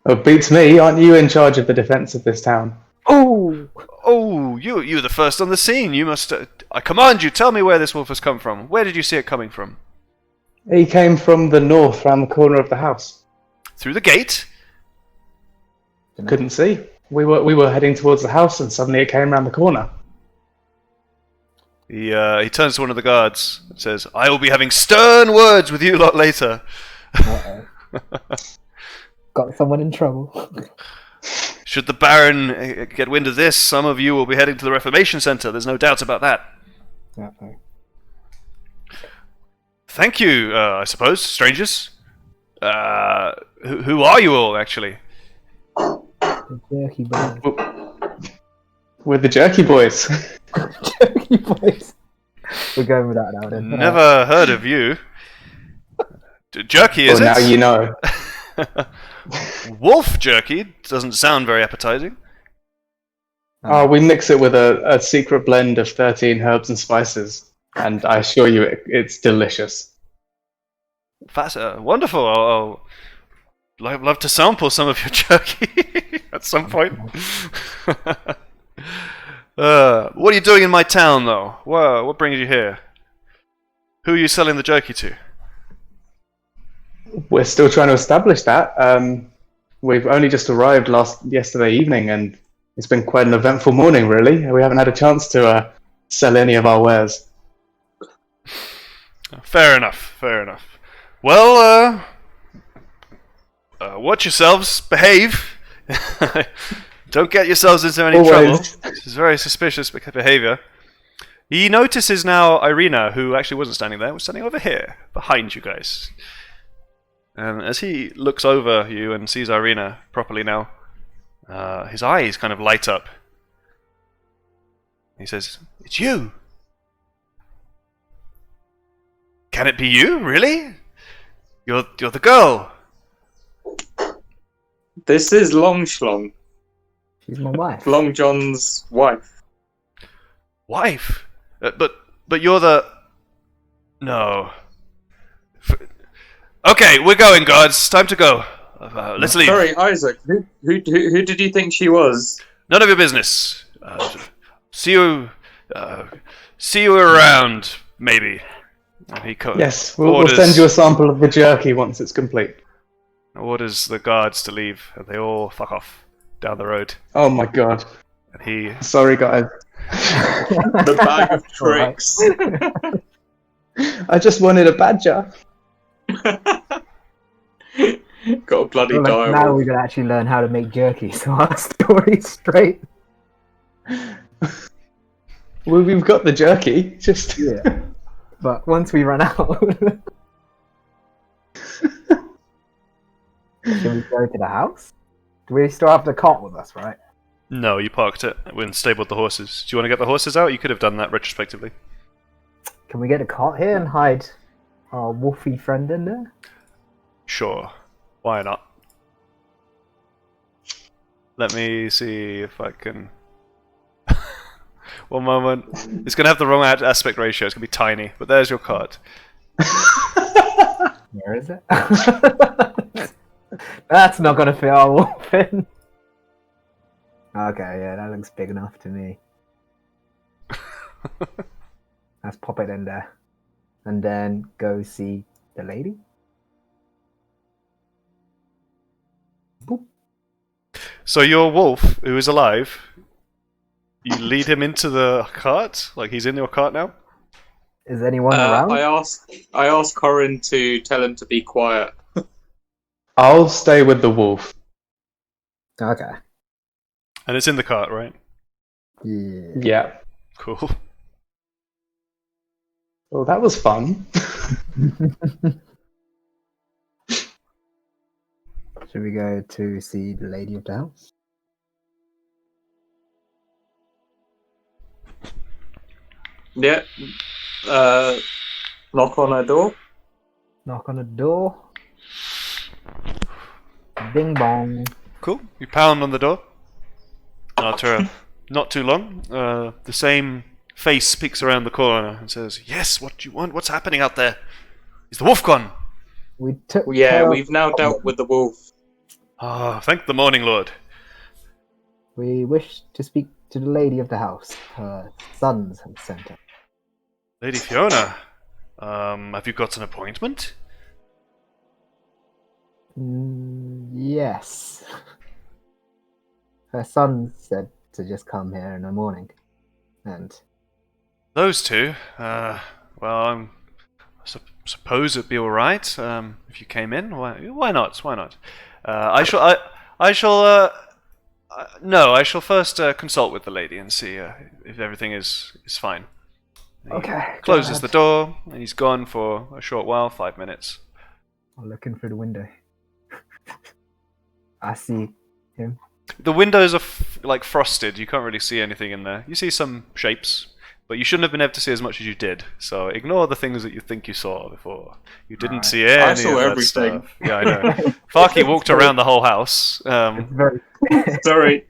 Oh, beats me. Aren't you in charge of the defense of this town? Oh, you're the first on the scene. You must... I command you, tell me where this wolf has come from. Where did you see it coming from? He came from the north, round the corner of the house. Through the gate? Couldn't see. We were heading towards the house, and suddenly it came round the corner. He turns to one of the guards and says, I will be having stern words with you lot later. Got someone in trouble. Should the Baron get wind of this, some of you will be heading to the Reformation Center. There's no doubt about that. Thank you, I suppose, strangers. Who are you all, actually? The Jerky boys. We're the Jerky boys. Jerky boys. We're going with that now then. Never heard of you. Jerky, is well, it? now you know. Wolf jerky doesn't sound very appetizing. We mix it with a secret blend of 13 herbs and spices, and I assure you it's delicious. Wonderful. I'd love to sample some of your jerky at some point. What are you doing in my town, though? What brings you here? Who are you selling the jerky to? We're still trying to establish that. We've only just arrived yesterday evening, and it's been quite an eventful morning, really. We haven't had a chance to sell any of our wares. Fair enough. Well, watch yourselves. Behave. Don't get yourselves into any trouble. This is very suspicious behavior. He notices now Irina, who actually wasn't standing there, was standing over here, behind you guys. And as he looks over you and sees Irina properly now, his eyes kind of light up. He says, "It's you! Can it be you, really? You're the girl!" This is Long Schlong. She's my wife. Long John's wife. Wife? But you're the... No. Okay, we're going, guards. Time to go. Let's leave. Sorry, Isaac. Who did you think she was? None of your business. See you around, maybe. Yes, we'll send you a sample of the jerky once it's complete. Orders the guards to leave, and they all fuck off down the road. Oh my god. And he... Sorry, guys. The bag of tricks. I just wanted a badger. Got a bloody dial. Now we're gonna actually learn how to make jerky, so our story's straight. Well, we've got the jerky, just... Yeah. But once we run out... Can we go to the house? Do we still have the cart with us, right? No, you parked it and stabled the horses. Do you want to get the horses out? You could have done that retrospectively. Can we get a cart here and hide our wolfy friend in there? Sure. Why not? Let me see if I can... One moment. It's going to have the wrong aspect ratio. It's going to be tiny. But there's your card. Where is it? That's not going to fit our wolf in. Okay, yeah, that looks big enough to me. Let's pop it in there. And then go see the lady. Boop. So your wolf, who is alive, you lead him into the cart? Like he's in your cart now? Is anyone around? I asked Corin to tell him to be quiet. I'll stay with the wolf. Okay. And it's in the cart, right? Yeah. Yeah. Cool. Well, that was fun. Should we go to see the lady of the house? Yeah. Knock on her door. Knock on the door. Ding bong. Cool. You pound on the door. After not too long, the same face peeks around the corner and says, "Yes, what do you want? What's happening out there? Is the wolf gone?" We took Yeah, care of- we've now dealt with the wolf. Ah, thank the morning lord. We wish to speak to the lady of the house. Her sons have sent her. Lady Fiona, have you got an appointment? Yes. Her son said to just come here in the morning. And Those two? Well, suppose it'd be all right if you came in. Why not? Why not? I shall. No, I shall first consult with the lady and see if everything is fine. okay. He closes the door and he's gone for a short while, 5 minutes. I'm looking through the window. I see him. The windows are like frosted. You can't really see anything in there. You see some shapes, but you shouldn't have been able to see as much as you did. So ignore the things that you think you saw before. You didn't see any I saw of that everything. stuff. Yeah, I know. Farky walked around the whole house. It's very. Sorry.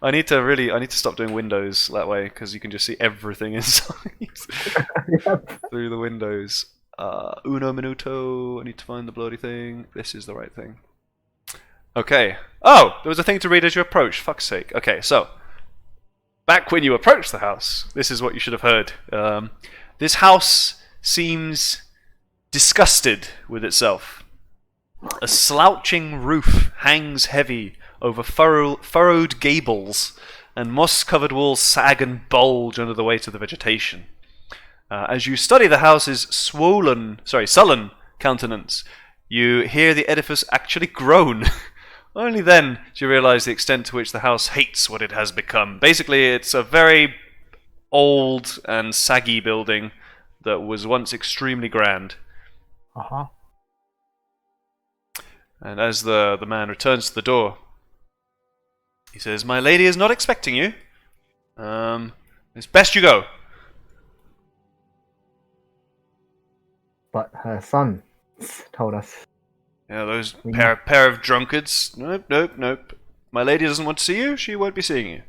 I need to stop doing windows that way because you can just see everything inside through the windows. Uno minuto. I need to find the bloody thing. This is the right thing. Okay. Oh, there was a thing to read as you approached. Fuck's sake. Okay, so back when you approached the house, this is what you should have heard. This house seems disgusted with itself. A slouching roof hangs heavy over furrowed gables, and moss-covered walls sag and bulge under the weight of the vegetation. As you study the house's sullen countenance, you hear the edifice actually groan. Only then do you realize the extent to which the house hates what it has become. Basically, it's a very old and saggy building that was once extremely grand. Uh-huh. And as the man returns to the door, he says, "My lady is not expecting you. It's best you go." But her son told us. Yeah, those pair of drunkards. Nope. My lady doesn't want to see you. She won't be seeing you.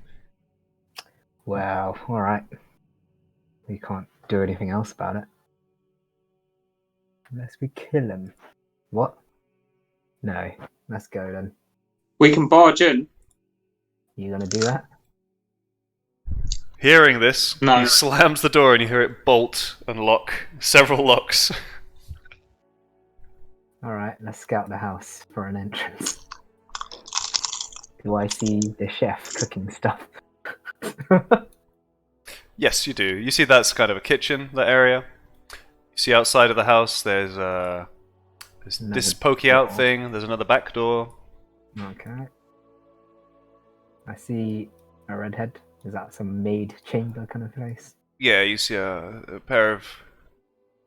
Well, alright. We can't do anything else about it. Unless we kill him. What? No. Let's go then. We can barge in. You gonna do that? Hearing this, No. he slams the door and you hear it bolt and lock. Several locks. Alright, let's scout the house for an entrance. Do I see the chef cooking stuff? Yes, you do. You see that's kind of a kitchen, that area. You see outside of the house there's this pokey out door. thing, there's another back door. Okay. I see a redhead. Is that some maid chamber kind of place? Yeah, you see a pair of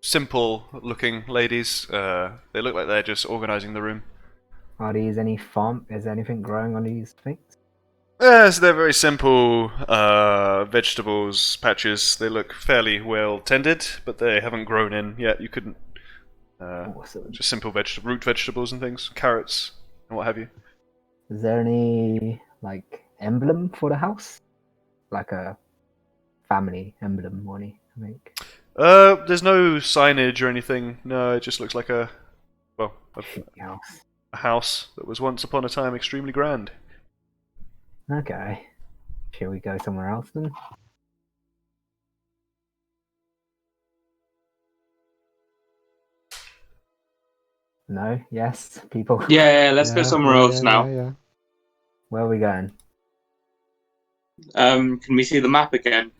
simple looking ladies. They look like they're just organizing the room. Are these any farm? Is there anything growing on these things? Yes, they're very simple vegetables patches. They look fairly well tended, but they haven't grown in yet. You couldn't. Awesome. Just simple root vegetables and things, carrots and what have you. Is there any like emblem for the house? Like a family emblem or anything? There's no signage or anything. No, it just looks like a House. house that was once upon a time extremely grand. Okay. Shall we go somewhere else then? No? Yes? People? Yeah, let's go somewhere else now. Yeah. Where are we going? Can we see the map again,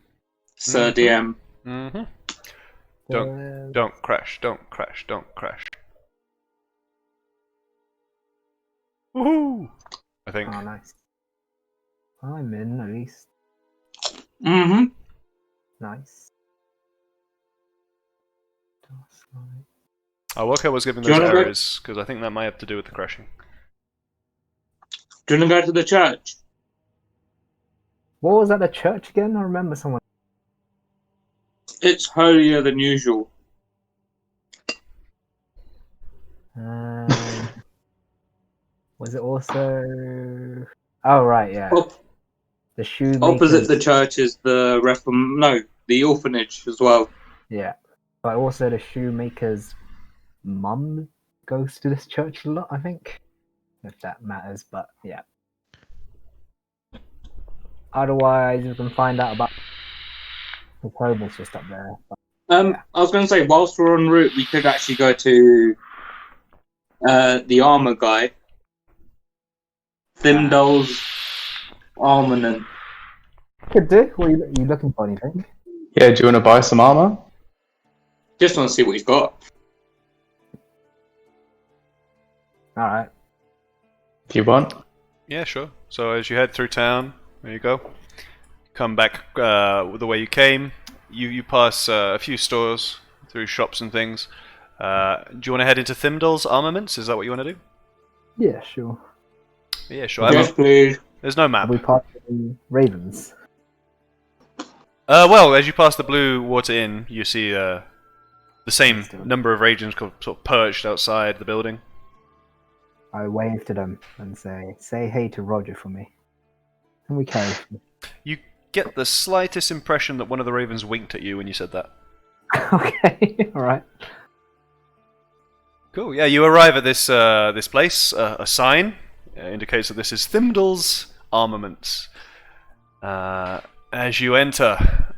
Sir DM? Mm-hmm. Don't crash. Don't crash. Don't crash. Woohoo! I think. Oh, nice. I'm in, at least. Mm-hmm. Nice. I'll work out what's giving Do you those wanna go- errors, because I think that might have to do with the crashing. Do you want to go to the church? What was at the church again? I remember someone. It's holier than usual. Was it also? Oh right, yeah. The shoemakers. Opposite the church is the the orphanage as well. Yeah, but also the shoemaker's mum goes to this church a lot, I think. If that matters, but yeah. Otherwise, you can find out about the table's just up there. I was going to say, whilst we're en route, we could actually go to the armor guy, Thimdall's Armament. Could do. What are you looking for? Anything? Yeah, do you want to buy some armor? Just want to see what he's got. All right. Do you want? Yeah, sure. So as you head through town, there you go. Come back the way you came. You pass a few stores, through shops and things. Do you want to head into Thimdall's Armaments? Is that what you want to do? Yeah, sure. Yeah, sure. Yes, please. There's no map. We passed the Ravens. Well, as you pass the Blue Water Inn, you see the same number of Ravens sort of perched outside the building. I wave to them and say hey to Roger for me. And we carry. You get the slightest impression that one of the Ravens winked at you when you said that. Okay, alright. Cool, yeah, you arrive at this this place. A sign indicates that this is Thimdall's Armaments. As you enter,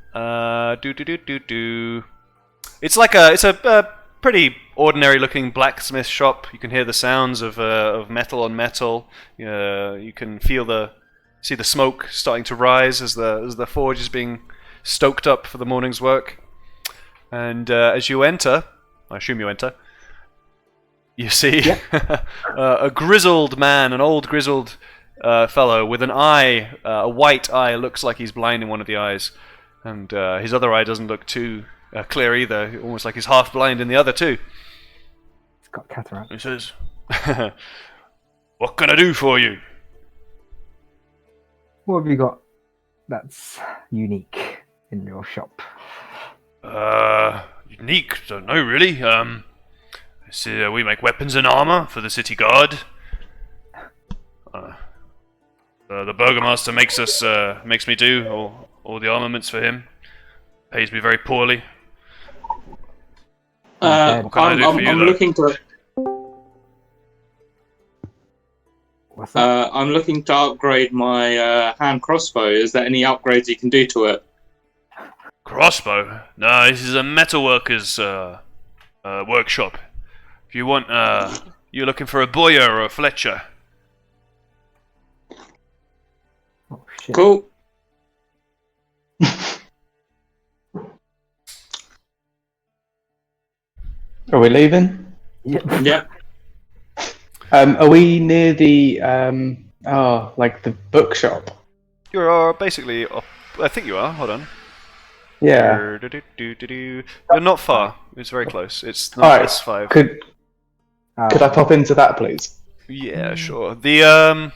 it's a pretty ordinary-looking blacksmith shop. You can hear the sounds of metal on metal. You can see the smoke starting to rise as the forge is being stoked up for the morning's work. And as you enter, I assume you enter, you see a grizzled man, an old grizzled fellow with an eye, a white eye, looks like he's blind in one of the eyes, and his other eye doesn't look too clear either, almost like he's half blind in the other too. He's got cataract. He says, "What can I do for you?" What have you got that's unique in your shop? Unique? Don't know really. See, we make weapons and armor for the city guard. The burgomaster makes me do all the armaments for him. Pays me very poorly. What can I do for you, I'm though? looking to. What's that? I'm looking to upgrade my hand crossbow. Is there any upgrades you can do to it? Crossbow? No, this is a metalworker's workshop. If you want, you're looking for a Boyer or a Fletcher. Oh, shit. Cool. Are we leaving? Yeah. Are we near the like the bookshop? You are basically. I think you are. Hold on. Yeah. You're not far. It's very close. It's All right. S5. Could I pop into that, please? Yeah, sure. The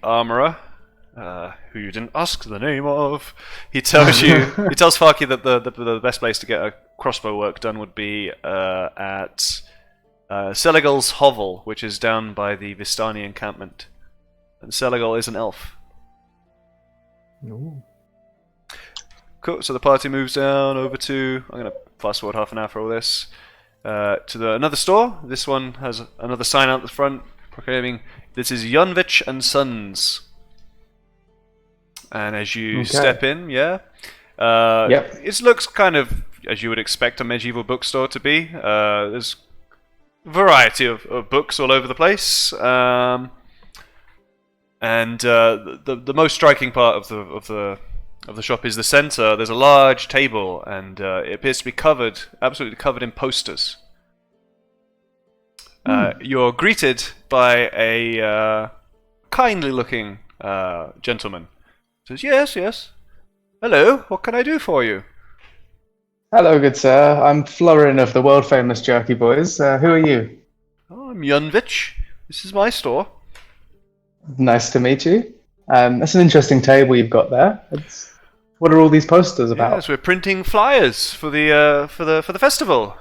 armorer, who you didn't ask the name of, he tells Farky that the best place to get a crossbow work done would be at Seligal's hovel, which is down by the Vistani encampment. And Seligal is an elf. Ooh. Cool. So the party moves down over to. I'm gonna fast forward half an hour for all this. To another store. This one has another sign out the front proclaiming this is Yonvich and Sons. And as you step in, it looks kind of as you would expect a medieval bookstore to be. There's a variety of books all over the place, and the most striking part of the shop is the center. There's a large table, and it appears to be absolutely covered in posters. You're greeted by a kindly-looking gentleman. Says, "Yes. Hello. What can I do for you?" Hello, good sir. I'm Florin of the world-famous Jerky Boys. Who are you? Oh, I'm Yunvich. This is my store. Nice to meet you. That's an interesting table you've got there. What are all these posters about? Yes, we're printing flyers for the festival.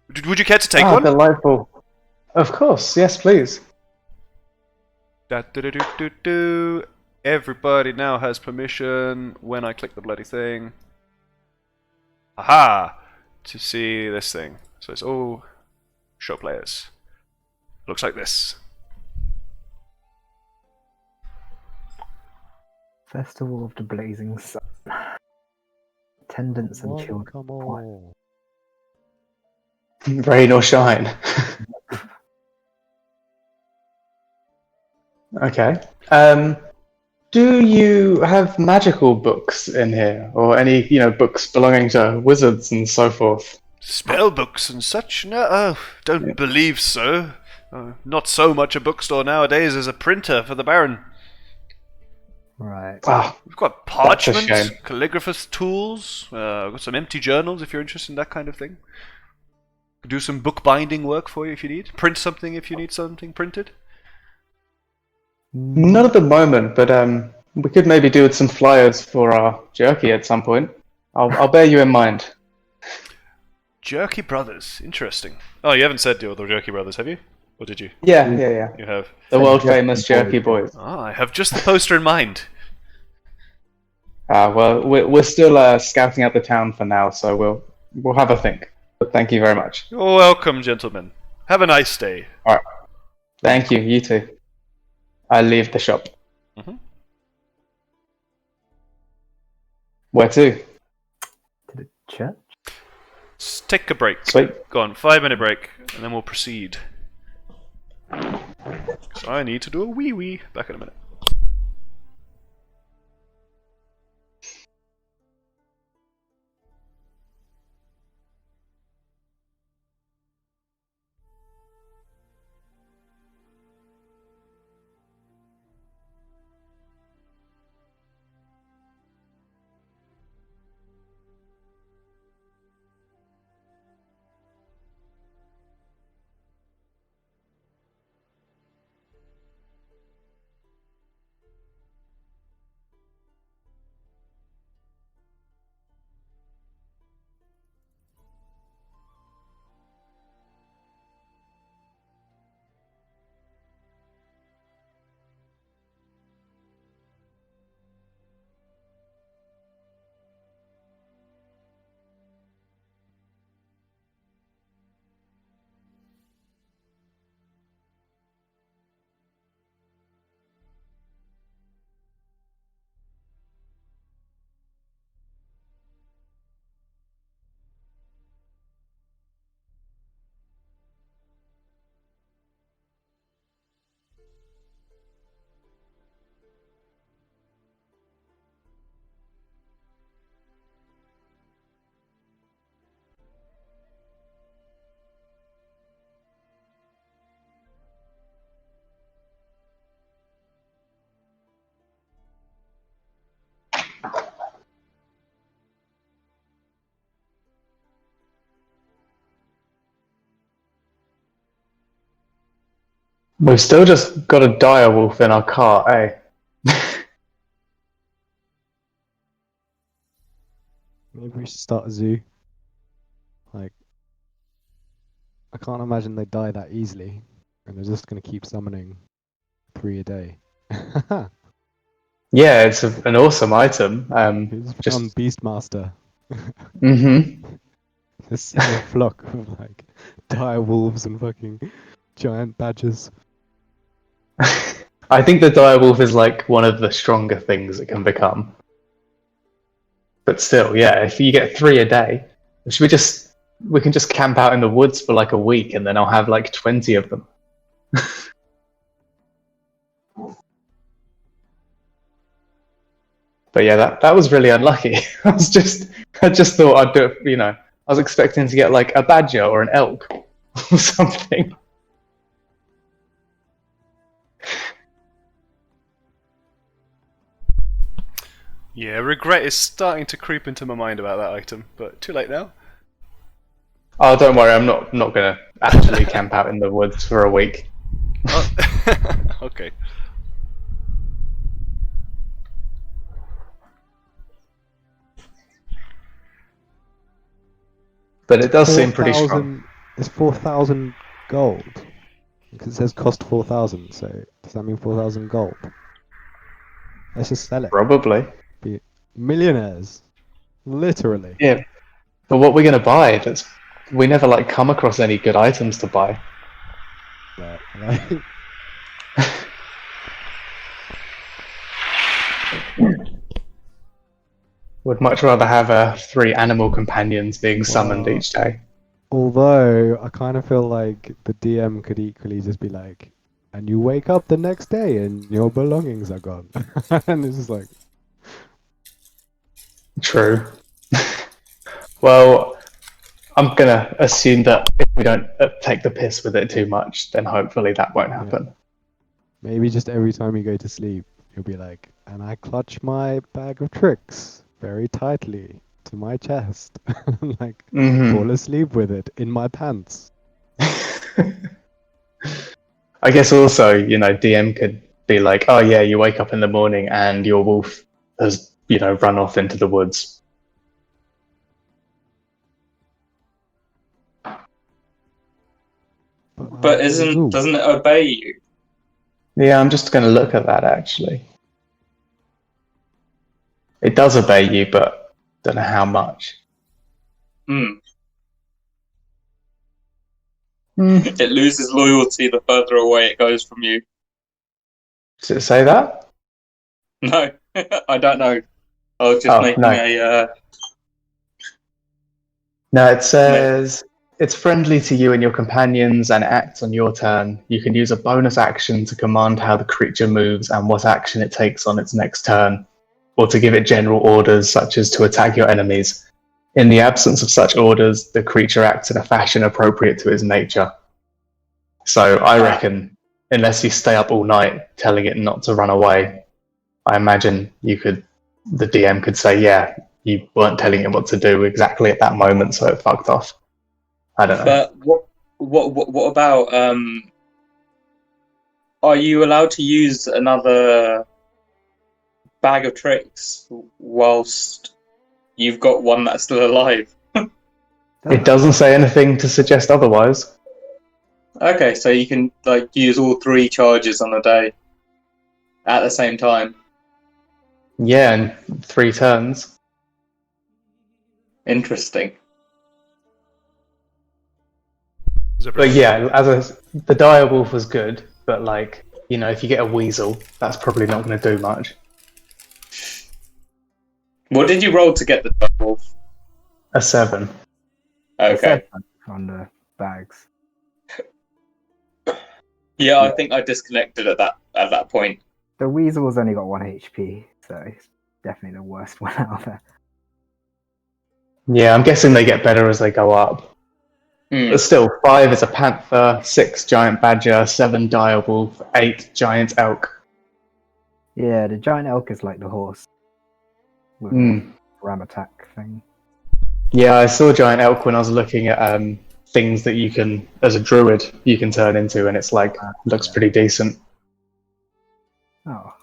Would you care to take one? Delightful. Of course, yes, please. Da-do-do-do-do-do. Everybody now has permission when I click the bloody thing. Aha! To see this thing. So it's all show players. Looks like this. Festival of the Blazing Sun. Attendance and children. Come on. Rain or shine. Okay. Do you have magical books in here, or any, books belonging to wizards and so forth? Spell books and such? No, don't believe so. Not so much a bookstore nowadays as a printer for the Baron. Right. Ah, We've got that's a parchment, shame. calligrapher's tools, we've got some empty journals if you're interested in that kind of thing. Could do some bookbinding work for you if you need. Print something if you need something printed. Not at the moment, but we could maybe do with some flyers for our jerky at some point. I'll bear you in mind. Jerky Brothers, interesting. Oh, you haven't said you're the Jerky Brothers, have you? Or did you? Yeah. You have. The world famous Jerky Boys. Ah, I have just the poster in mind. Well, we're still scouting out the town for now, so we'll have a think. But thank you very much. You're welcome, gentlemen. Have a nice day. All right. Thank you. You too. I'll leave the shop. Mm-hmm. Where to? To the church? Let's take a break. Sweet. Go on, 5-minute break, and then we'll proceed. So I need to do a wee-wee. Back in a minute. We've still just got a dire wolf in our cart, eh? Maybe we should start a zoo. Like, I can't imagine they die that easily, and they're just gonna keep summoning 3 a day. Yeah, it's an awesome item. Who's Just found Beastmaster? mm-hmm. Just a flock of like dire wolves and fucking giant badgers. I think the dire wolf is like one of the stronger things it can become. But still, yeah, if you get 3 a day, we can just camp out in the woods for like a week, and then I'll have like 20 of them. But yeah, that was really unlucky. I just thought I'd do it. I was expecting to get like a badger or an elk or something. Yeah, regret is starting to creep into my mind about that item, but too late now. Oh, don't worry, I'm not gonna actually camp out in the woods for a week. Oh. Okay. But it does seem pretty strong. It's 4,000 gold. Because it says cost 4,000, so does that mean 4,000 gold? Let's just sell it. Probably. Be millionaires. Literally. Yeah. But what we're gonna buy? We never like come across any good items to buy. But, like, Would much rather have 3 animal companions being summoned Wow. each day. although I kind of feel like the DM could equally just be like, and you wake up the next day and your belongings are gone. And it's just like, True. Well, I'm gonna assume that if we don't take the piss with it too much, then hopefully that won't happen. maybe just every time you go to sleep, you'll be like, and I clutch my bag of tricks very tightly to my chest. Like, Mhm. fall asleep with it in my pants. I guess also, DM could be like, oh yeah, you wake up in the morning and your wolf has, run off into the woods. But doesn't it obey you? Yeah, I'm just going to look at that actually. It does obey you, but don't know how much. Hmm. It loses loyalty the further away it goes from you. Does it say that? No, I don't know. I was just making no. No, it says it's friendly to you and your companions and acts on your turn. You can use a bonus action to command how the creature moves and what action it takes on its next turn, or to give it general orders such as to attack your enemies. In the absence of such orders, the creature acts in a fashion appropriate to its nature. So I reckon, unless you stay up all night telling it not to run away, I imagine the DM could say, yeah, you weren't telling it what to do exactly at that moment, so it fucked off. I don't know. But what about are you allowed to use another bag of tricks whilst you've got one that's still alive? It doesn't say anything to suggest otherwise. Okay, so you can use all 3 charges on a day at the same time. Yeah, in 3 turns. Interesting. But yeah, the dire wolf was good, but if you get a weasel, that's probably not going to do much. What did you roll to get the wolf? A 7. Okay. On the bags. Yeah, I think I disconnected at that point. The weasel's only got 1 HP, so it's definitely the worst one out there. Yeah, I'm guessing they get better as they go up. But still, 5 is a panther, 6 giant badger, 7 dire wolf, 8 giant elk. Yeah, the giant elk is like the horse with the ram attack thing. Yeah, I saw giant elk when I was looking at things that you can, as a druid, you can turn into, and it's looks pretty decent. Oh,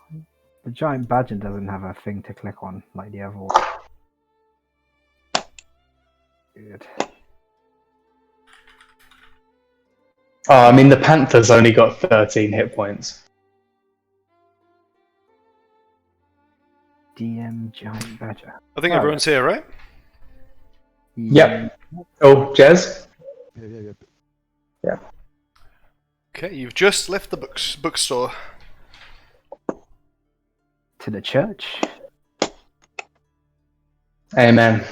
the giant badger doesn't have a thing to click on like the other one. Good. Oh, I mean, the panther's only got 13 hit points. DM giant badger. I think everyone's here, right? Yep. Oh, Jez? Yeah. Okay, you've just left the bookstore. To the church. Amen.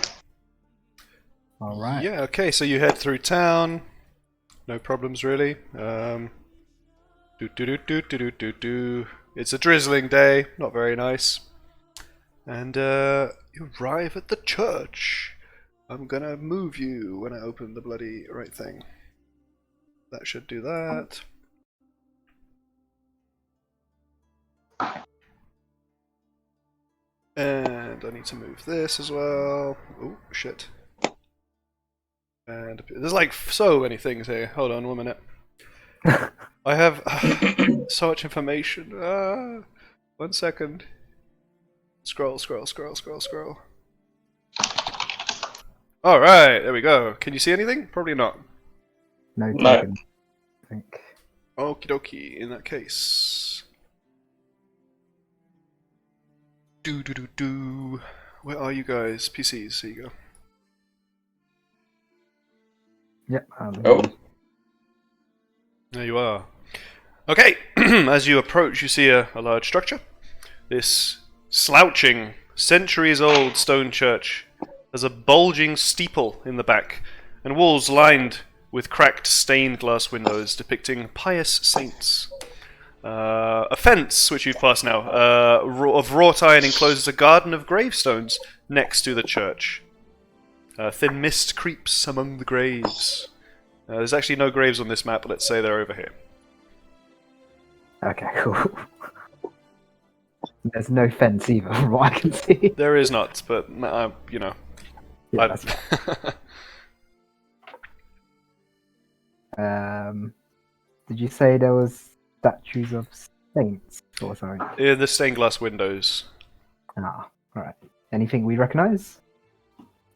All right. Yeah, okay, so you head through town. No problems, really. It's a drizzling day, not very nice. And you arrive at the church. I'm gonna move you when I open the bloody right thing. That should do that. And I need to move this as well. Oh, shit. And there's like so many things here. Hold on 1 minute. I have so much information. 1 second. Scroll. Alright, there we go. Can you see anything? Probably not. No token, I think. Okie dokie, in that case. Do. Where are you guys? PCs, here you go. Yep. Oh, There you are. Okay, as you approach, you see a large structure. This slouching, centuries-old stone church has a bulging steeple in the back, and walls lined with cracked stained glass windows depicting pious saints. A fence, which you've passed now, of wrought iron encloses a garden of gravestones next to the church. Thin mist creeps among the graves. There's actually no graves on this map, but let's say they're over here. Okay, cool. There's no fence either, from what I can see. There is not, but, you know. Yeah, that's fine. Did you say there was statues of saints or something? In the stained glass windows. Ah, alright. Anything we recognise?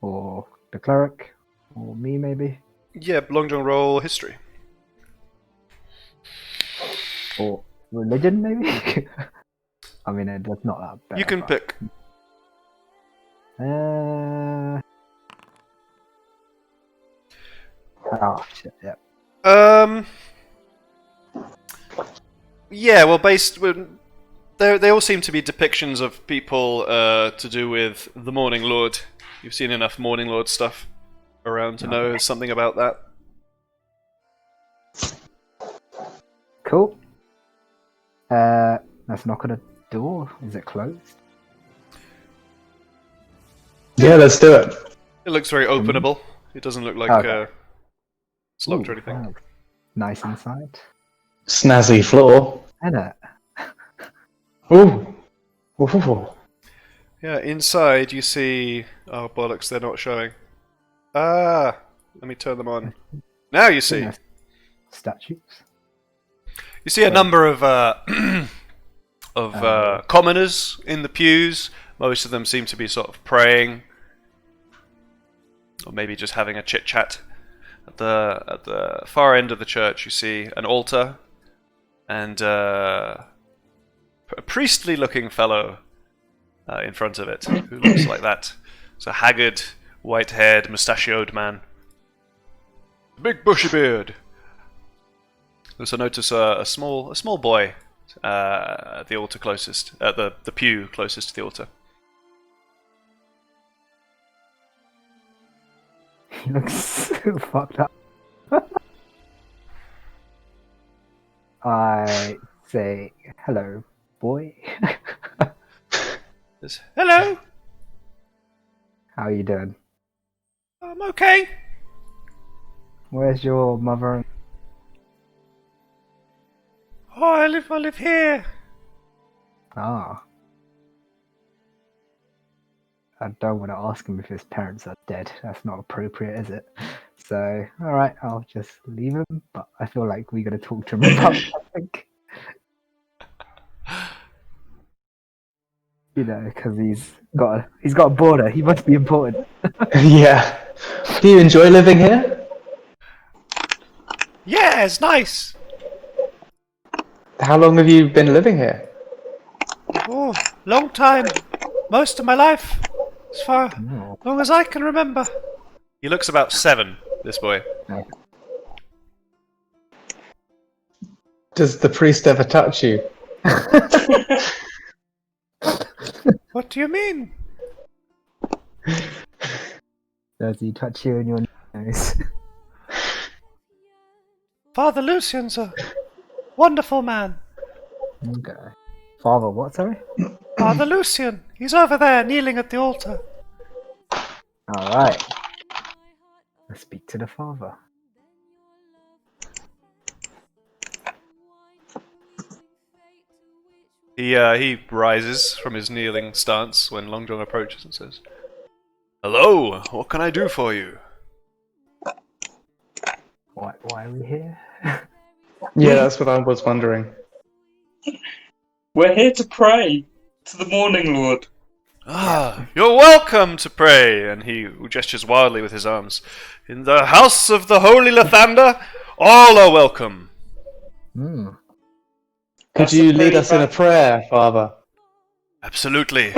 Or the cleric? Or me, maybe? Yeah, Long John roll history. Or religion, maybe? I mean, that's not that bad. You can pick. Oh, shit, yeah. Yeah, well, they all seem to be depictions of people to do with the Morning Lord. You've seen enough Morning Lord stuff around to know something about that. Cool. Let's knock on a door. Is it closed? Yeah, let's do it. It looks very openable. It doesn't look like it's locked or anything. Wow. Nice inside. Snazzy floor. And it. Ooh. Ooh. Yeah, inside you see... Oh, bollocks, they're not showing. Ah! Let me turn them on. Now you see. Statues. You see a number of commoners in the pews. Most of them seem to be sort of praying, or maybe just having a chit chat. At the far end of the church, you see an altar and a priestly-looking fellow in front of it, who looks like that. It's a haggard, white-haired, mustachioed man, big bushy beard. Also notice a small boy at the altar closest, at the pew closest to the altar. He looks so fucked up. I say, hello, boy. Hello. How you doing? I'm okay. Where's your mother? Oh, I live here. Ah. I don't want to ask him if his parents are dead. That's not appropriate, is it? So, alright, I'll just leave him, but I feel like we gotta talk to him about something. You know, because he's got a border. He must be important. Yeah. Do you enjoy living here? Yeah, it's nice. How long have you been living here? Oh, long time. Most of my life. As far No. long as I can remember. He looks about 7, this boy. Okay. Does the priest ever touch you? What do you mean? Does he touch you in your nose? Father Lucian's a wonderful man. Okay. Father, what, sorry? Father Lucian. He's over there, kneeling at the altar. Alright. Let's speak to the father. He rises from his kneeling stance when Long John approaches and says, "Hello, what can I do for you?" Why are we here? Yeah, that's what I was wondering. we're here to pray to the Morning Lord. Ah, you're welcome to pray, and he gestures wildly with his arms. In the house of the Holy Lathander, all are welcome. Hmm. Could you lead us in a prayer, Father? Absolutely.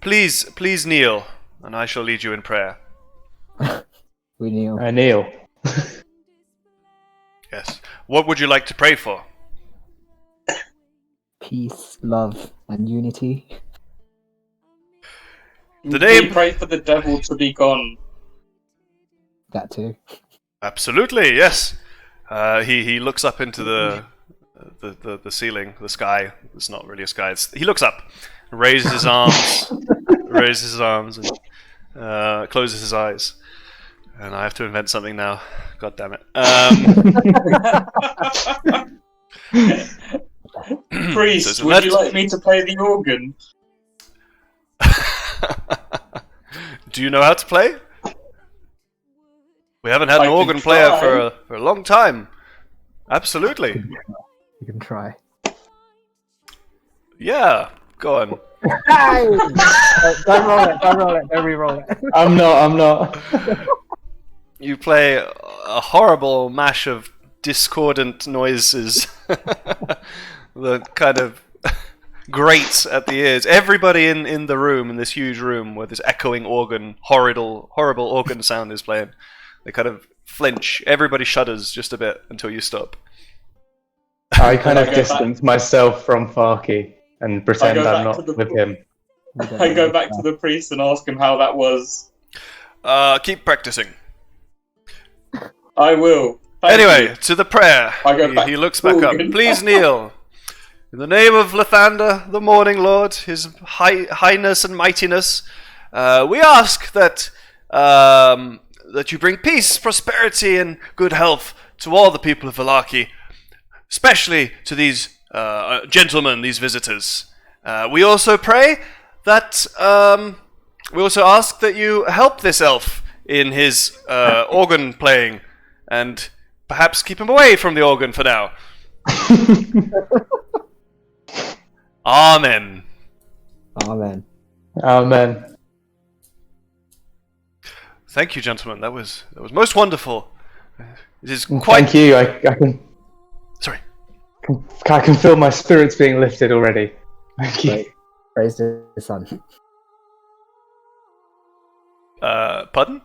Please kneel, and I shall lead you in prayer. We kneel. I kneel. Yes. What would you like to pray for? Peace, love, and unity. The We name. pray for the devil to be gone. That too. Absolutely, yes. He looks up into the ceiling, the sky. It's not really a sky. He looks up, raises his arms, and closes his eyes. And I have to invent something now. God damn it. Priest, So would you like me to play the organ? Do you know how to play? We haven't had an I can organ player try. for a long time. Absolutely. You can try. Yeah, go on. Don't roll it, don't re-roll it. I'm not. You play a horrible mash of discordant noises that kind of grates at the ears. Everybody in the room, in this huge room where this echoing organ, horrible organ sound is playing, they kind of flinch. Everybody shudders just a bit until you stop. I kind of distance myself from Farky and pretend I'm not with him. I go back to the priest and ask him how that was. Keep practicing. I will. Thank Anyway, you. to the prayer. I go back He to looks back up. organ. Please kneel. In the name of Lathander, the Morning Lord, His highness and mightiness, we ask that that you bring peace, prosperity, and good health to all the people of Vallaki, especially to these gentlemen, these visitors. We also pray that we also ask that you help this elf in his organ playing, and perhaps keep him away from the organ for now. Amen. Amen. Amen. Thank you, gentlemen. That was most wonderful. It is quite. Thank you. I can. Sorry. I can feel my spirits being lifted already. Thank you. Great. Praise the sun. Pardon?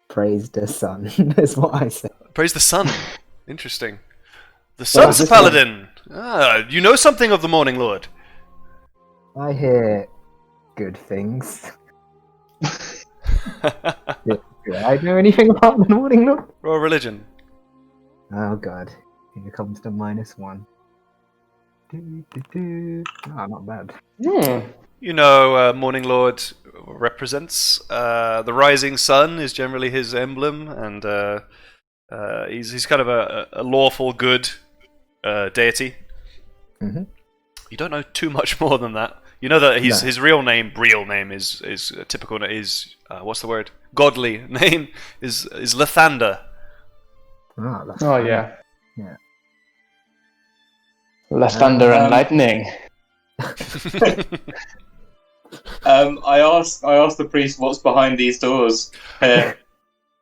Praise the sun is what I said. Praise the sun. Interesting. The sun's a this paladin. Ah, you know something of the Morning Lord. I hear good things. Do I know anything about the Morning Lord? Roll religion. Oh god. Here comes the -1. Ah, not bad. You know, Morning Lord represents the rising sun is generally his emblem, and he's kind of a lawful good deity. Mhm. You don't know too much more than that. You know that No. his real name is typical what's the word? Godly name is Lathander. Ah, that's Oh fine. yeah. Yeah. Left thunder and lightning. I asked the priest what's behind these doors. Here.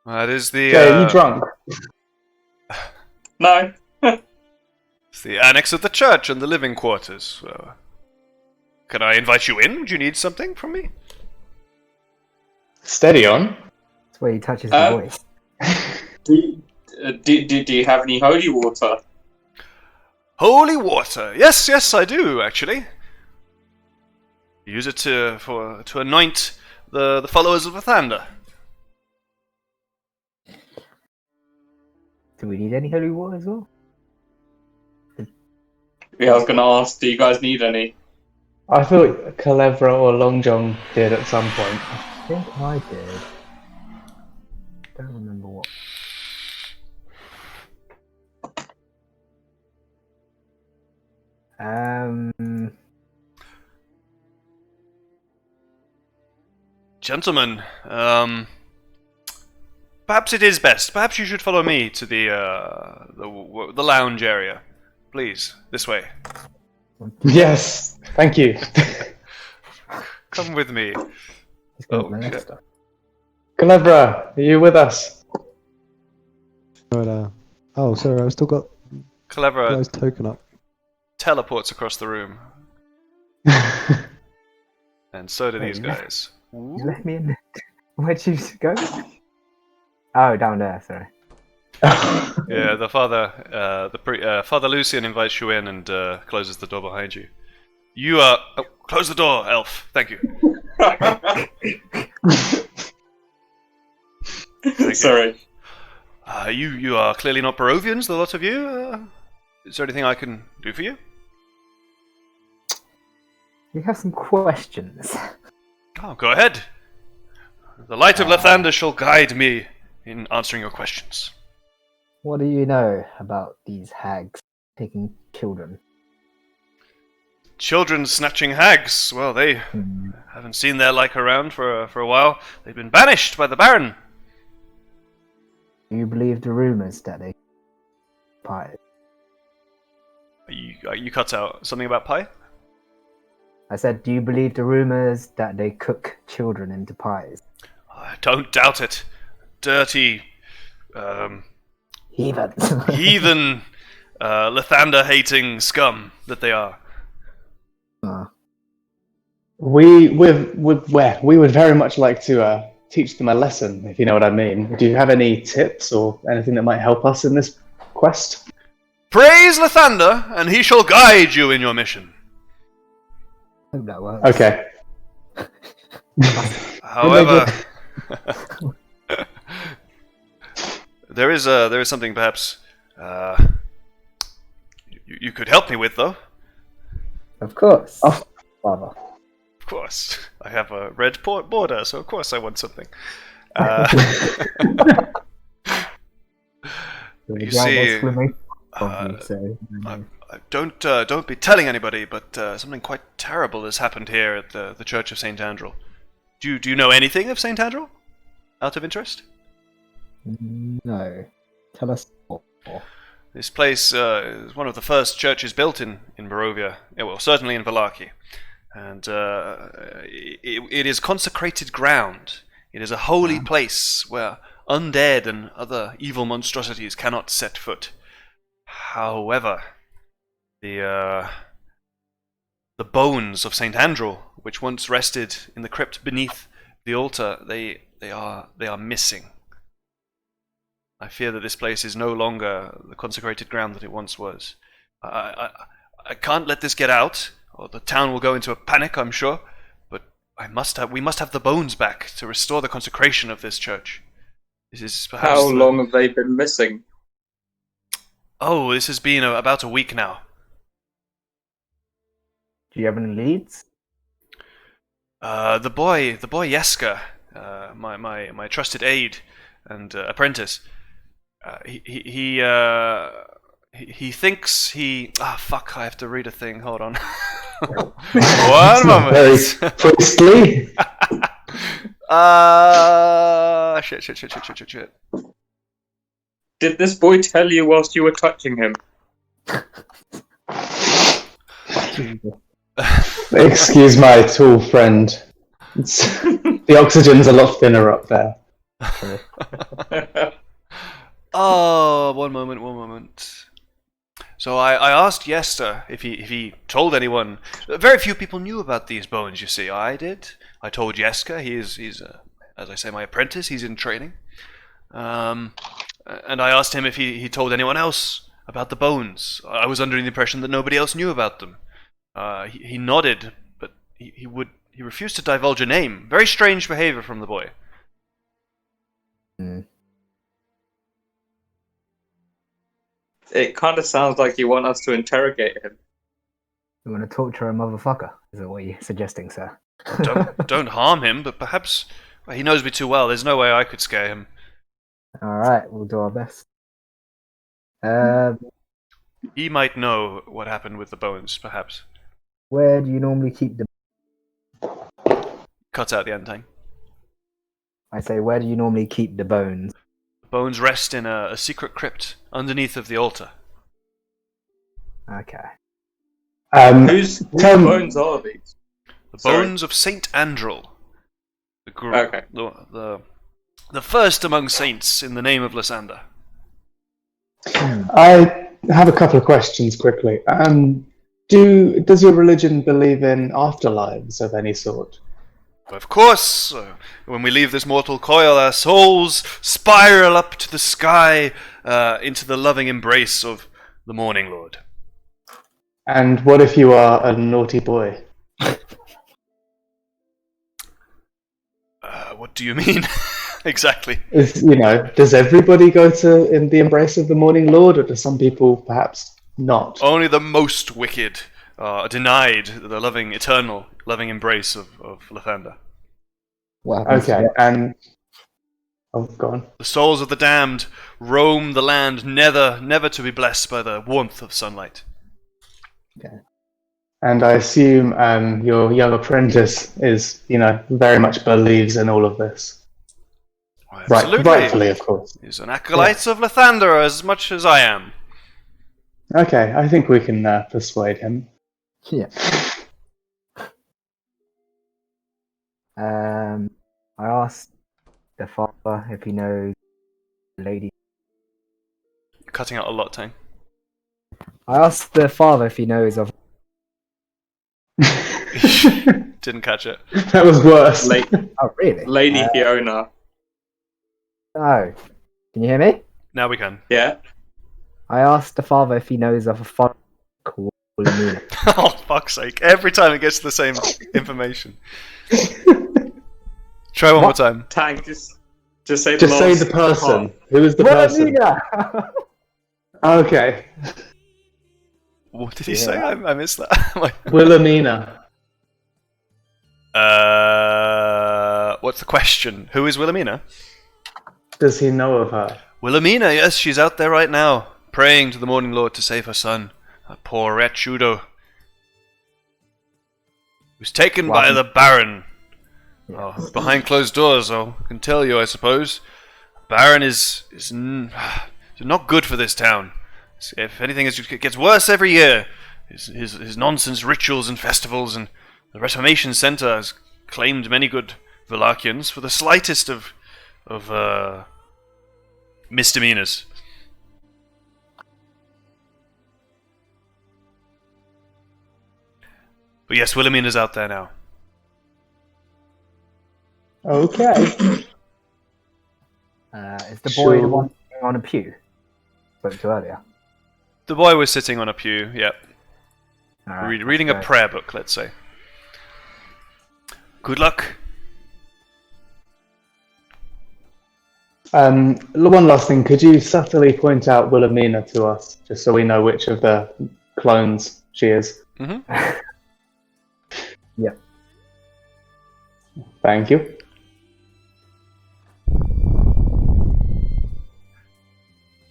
That is the Jay, are you drunk? No. it's the annex of the church and the living quarters. Can I invite you in? Do you need something from me? Steady on. That's where he touches the voice. Do you have any holy water? Holy water. Yes, I do actually. Use it to anoint the followers of Lathander. Do we need any holy water as well? Yeah, I was gonna ask, do you guys need any? I thought Calevra or Long John did at some point. I think I did. Don't remember what. Gentlemen, perhaps it is best. Perhaps you should follow me to the lounge area. Please, this way. Yes, thank you. Come with me. He's got Oh, my shit. next stuff. Calevra, are you with us? But, oh, sorry, I've still got Clever Nice token up. teleports across the room, and so do Wait, these you left- guys. You left me in. Where'd you go? Oh, down there. Sorry. Yeah, the father, Father Lucian invites you in and closes the door behind you. You close the door, elf. Thank you. Thank you. Sorry. You are clearly not Barovians, the lot of you. Is there anything I can do for you? We have some questions. Oh, go ahead. The light of Lathander shall guide me in answering your questions. What do you know about these hags taking children? Children snatching hags. Well, they haven't seen their like around for a while. They've been banished by the Baron. Do you believe the rumors that they pie? You cut out something about pie? I said, do you believe the rumors that they cook children into pies? I don't doubt it. Dirty, Heathens. heathen, Lathander-hating scum that they are. We would very much like to teach them a lesson, if you know what I mean. Do you have any tips or anything that might help us in this quest? Praise Lathander, and he shall guide you in your mission. I hope that works. Okay. However, there is something perhaps you could help me with, though. Of course. Father. Of course, I have a red border, so of course I want something. You see, don't be telling anybody, but something quite terrible has happened here at the Church of St. Andrel. Do you know anything of St. Andrel? Out of interest? No. Tell us more. This place is one of the first churches built in Barovia. Yeah, well, certainly in Vallaki. And it is consecrated ground. It is a holy place where undead and other evil monstrosities cannot set foot. However, the bones of St. Andrel, which once rested in the crypt beneath the altar, they are missing. I fear that this place is no longer the consecrated ground that it once was. I can't let this get out, or the town will go into a panic, I'm sure. But we must have the bones back to restore the consecration of this church. This is perhaps How long have they been missing? Oh, this has been about a week now. Do you have any leads? The boy Jeska, my trusted aide and apprentice. He thinks he. Fuck! I have to read a thing. Hold on. One moment. Very priestly. Shit. Did this boy tell you whilst you were touching him? Excuse my tall friend. The oxygen's a lot thinner up there. Oh, one moment. So I asked Yester if he told anyone. Very few people knew about these bones, you see. I did. I told Jeska. He's as I say, my apprentice. He's in training. And I asked him if he told anyone else about the bones. I was under the impression that nobody else knew about them. He nodded, but he refused to divulge a name. Very strange behavior from the boy. It kind of sounds like you want us to interrogate him. You want to torture a motherfucker? Is that what you're suggesting, sir? Don't harm him, but perhaps he knows me too well. There's no way I could scare him. All right, we'll do our best. He might know what happened with the bones, perhaps. Where do you normally keep them? Cut out the ending. I say, where do you normally keep the bones? The bones rest in a secret crypt underneath of the altar. Okay. Whose bones are these? The bones of Saint Andrel. Okay. The first among saints in the name of Lysander. I have a couple of questions quickly. Does your religion believe in afterlives of any sort? Of course, when we leave this mortal coil, our souls spiral up to the sky into the loving embrace of the Morning Lord. And what if you are a naughty boy? What do you mean? Exactly. Does everybody go to in the embrace of the Morning Lord, or do some people perhaps not? Only the most wicked are denied the eternal loving embrace of Lathander. What happens to Okay, that? and go on. The souls of the damned roam the land, never to be blessed by the warmth of sunlight. And I assume your young apprentice is, very much believes in all of this. Why, Right, absolutely. rightfully, of course. He's an acolyte of Lathander as much as I am. Okay, I think we can persuade him. Yeah. I asked the father if he knows the lady. Cutting out a lot, Tang. I asked the father if he knows of. Didn't catch it. That was worse. Oh, really? Lady Fiona. Oh, can you hear me? Now we can. Yeah. I asked the father if he knows of a father called Wilhelmina. Oh, fuck's sake. Every time it gets the same information. Try one more time. Tang, just say the Just say last the person. part. Who is the person? Wilhelmina! Okay. What did he say? I missed that. Wilhelmina. What's the question? Who is Wilhelmina? Does he know of her? Wilhelmina, yes, she's out there right now, praying to the Morning Lord to save her son. That poor wretch Udo. He was taken by the Baron. Oh, behind closed doors, I can tell you, I suppose. Baron is not good for this town. If anything, it gets worse every year. His nonsense rituals and festivals, and the Reformation Center has claimed many good Valachians for the slightest of misdemeanors. But yes, Wilhelmina's out there now. Okay. Is the boy the one sitting on a pew? Spoke to earlier. The boy was sitting on a pew, yep. Alright, Reading a let's go. prayer book, let's say. Good luck. One last thing. Could you subtly point out Wilhelmina to us, just so we know which of the clones she is? Mm-hmm. Yeah. Thank you.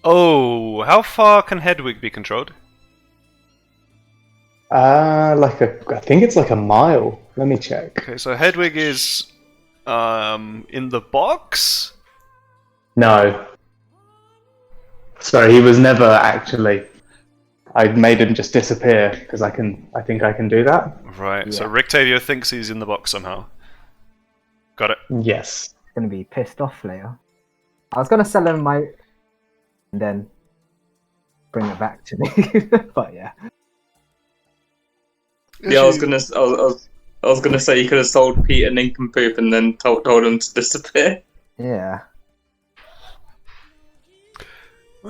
Oh, how far can Hedwig be controlled? I think it's like a mile. Let me check. Okay, so Hedwig is in the box? No. Sorry, he was never actually. I made him just disappear because I think I can do that. Right, so Yeah. Rictavio thinks he's in the box somehow. Got it. Yes. Gonna be pissed off later. I was gonna sell him my, and then bring it back to me. But yeah. Yeah, I was gonna say you could have sold Peter Nincompoop and then told him to disappear. Yeah.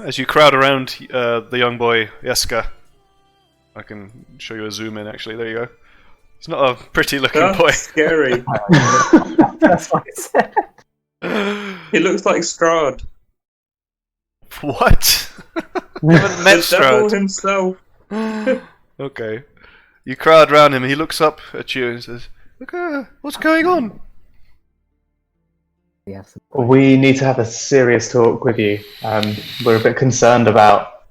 As you crowd around the young boy, Jeska, I can show you a zoom in actually, there you go. He's not a pretty looking That's boy. scary. That's what I said. He looks like Strahd. What? You haven't met The devil Strahd. himself. Okay. You crowd around him, he looks up at you and says, "Look, what's going on?" We have some We need to have a serious talk with you. We're a bit concerned about,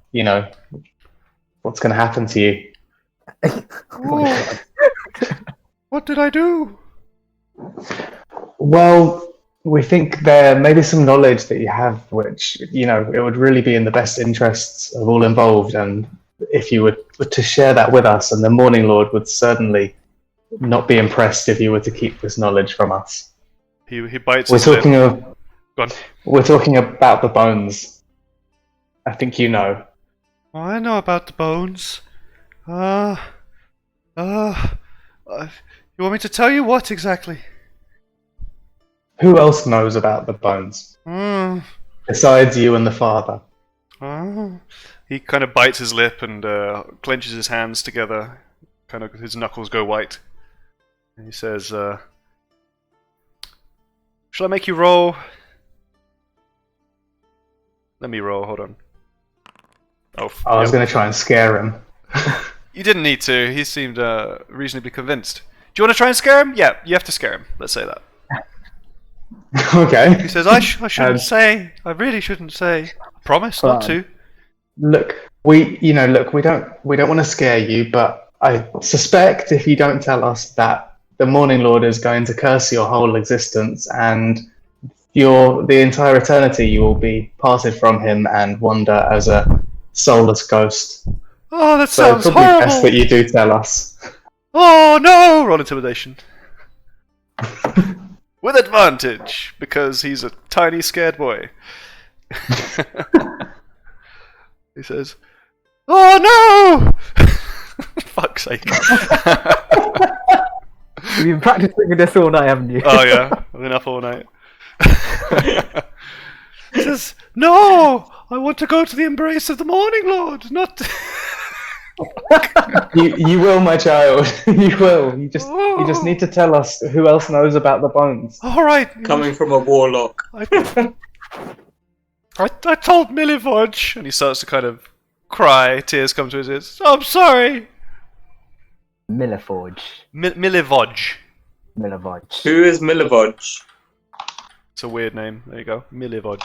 what's going to happen to you. Oh, what did I do? Well, we think there may be some knowledge that you have, which, it would really be in the best interests of all involved. And if you were to share that with us, and the Morning Lord would certainly not be impressed if you were to keep this knowledge from us. He bites We're his lip. talking about the bones. I think you know. Oh, I know about the bones. You want me to tell you what exactly? Who else knows about the bones Hmm. besides you and the father? Oh. He kind of bites his lip and clenches his hands together. Kind of, his knuckles go white. And he says, "Shall I make you roll?" Let me roll. Hold on. Oh, I was yep. going to try and scare him. You didn't need to. He seemed reasonably convinced. Do you want to try and scare him? Yeah, you have to scare him. Let's say that. Okay. He says, I shouldn't say. I really shouldn't say. I promise not to. Look, we don't want to scare you, but I suspect if you don't tell us that the Morning Lord is going to curse your whole existence, and the entire eternity you will be parted from him and wander as a soulless ghost. Oh, that So sounds it's probably horrible. best that you do tell us. Oh no! Roll intimidation. With advantage, because he's a tiny scared boy. He says, "Oh no!" Fuck's sake. You've been practicing this all night, haven't you? Oh yeah, I've been up all night. He says, "No! I want to go to the embrace of the Morning Lord, not..." You will, my child. You will. You just need to tell us who else knows about the bones. Alright. Coming from a warlock. I told Milivoj, and he starts to kind of cry, tears come to his ears. I'm sorry! Milliforge. Milivoj. Milivoj. Who is Milivoj? It's a weird name. There you go. Milivoj.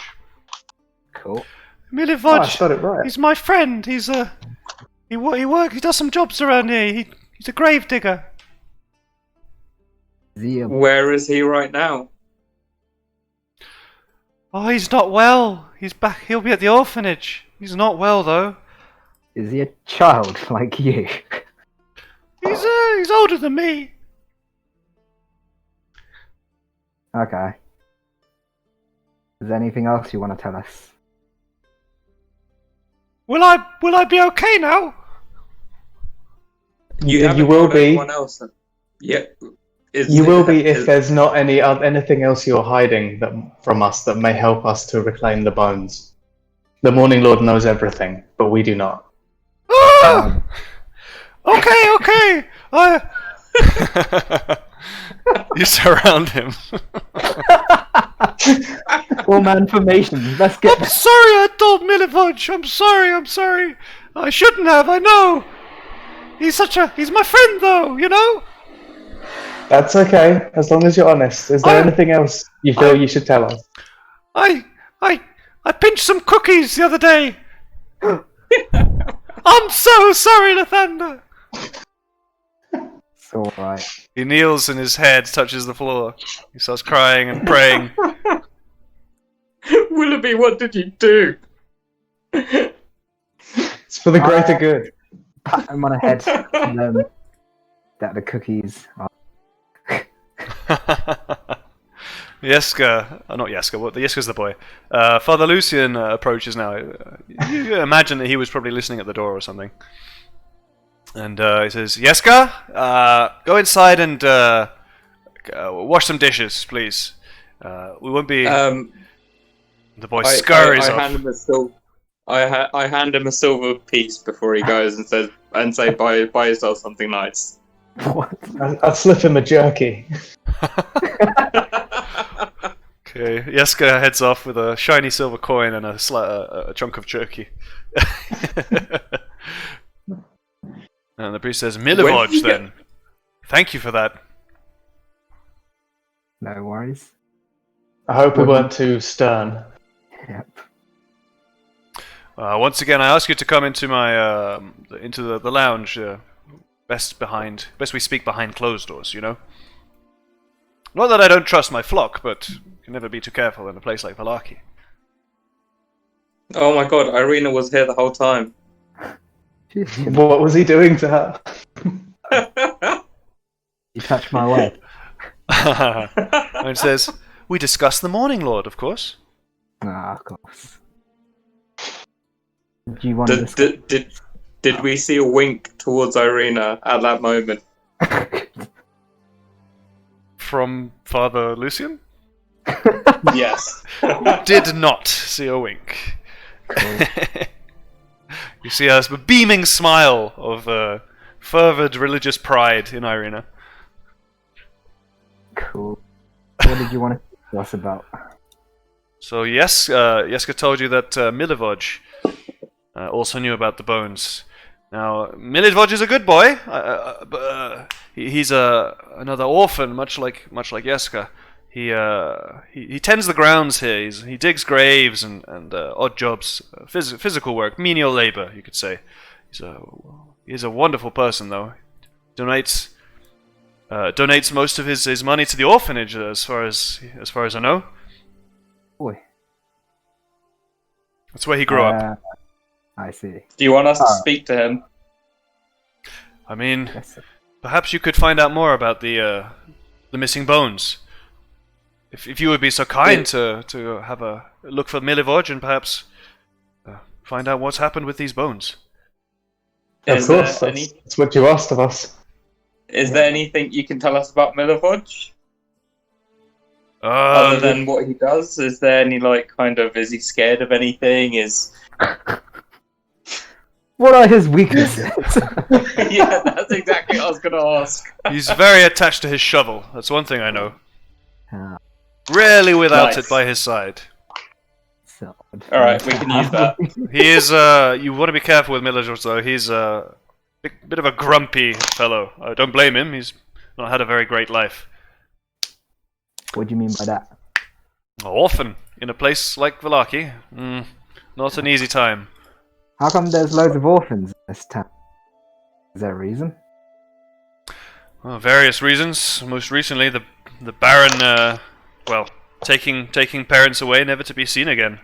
Cool. Milivoj! Oh, I got it right. He's my friend. He does some jobs around here. He's a grave digger. Where is he right now? Oh, he's not well. He's back. He'll be at the orphanage. He's not well though. Is he a child like you? He's older than me. Okay. Is there anything else you want to tell us? Will I be okay now? You will be. Anyone else? Yeah. You will be if there's not anything else you're hiding from us that may help us to reclaim the bones. The Morning Lord knows everything, but we do not. Okay. You surround him. All man formation. Let's get. I'm sorry, I told Milivoj. I'm sorry. I shouldn't have. I know. He's my friend, though. You know. That's okay, as long as you're honest. Is there anything else you feel you should tell us? I pinched some cookies the other day. I'm so sorry, Lathander. It's alright. He kneels and his head touches the floor. He starts crying and praying. Willoughby, what did you do? It's for the greater good. Pat him on the head. And, that the cookies are. Yeska, not Yeska, what? Yeska's the boy. Father Lucian approaches now. You imagine that he was probably listening at the door or something. And he says, Yeska, go inside and wash some dishes, please. We won't be... The boy scurries off. I hand him a silver piece before he goes and say buy yourself something nice. What? I'd slip him a jerky. Okay, Yeska heads off with a shiny silver coin and a chunk of jerky. And the priest says, Milivoj, then. Thank you for that. No worries. I hope we weren't too stern. Yep. Once again, I ask you to come into my into the lounge. Best we speak behind closed doors, you know? Not that I don't trust my flock, but you can never be too careful in a place like Valaki. Oh my god, Irina was here the whole time. What was he doing to her? You touched my leg. And it says, we discuss the Morning Lord, of course. Ah, of course. do you want to Did we see a wink towards Irina at that moment? From Father Lucian? Yes. Did not see a wink. You see a beaming smile of fervid religious pride in Irina. Cool. What did you want to talk to us about? So yes, Jeska told you that Milivoj also knew about the bones. Now, Milivoj is a good boy, but he's another orphan, much like Jeska. He tends the grounds here. He digs graves and odd jobs, physical work, menial labor, you could say. He's a wonderful person, though. Donates most of his money to the orphanage, as far as I know. Boy. That's where he grew up. I see. Do you want us to speak to him? I mean, Yes, sir. perhaps you could find out more about the missing bones. If you would be so kind to have a look for Milivoj and perhaps find out what's happened with these bones. Of Is course, there that's what you asked of us. Is there anything you can tell us about Milivoj? Other than what he does? Is there any, is he scared of anything? What are his weaknesses? Yeah, that's exactly what I was going to ask. He's very attached to his shovel. That's one thing I know. Ah, Rarely without Nice. it by his side. so- Alright, we can use that. He is. You want to be careful with Milivoj, though. He's a bit of a grumpy fellow. I don't blame him. He's not had a very great life. What do you mean by that? Orphan in a place like Vallaki. Not an easy time. How come there's loads of orphans in this town? Is there a reason? Well, various reasons. Most recently, the Baron, taking parents away, never to be seen again.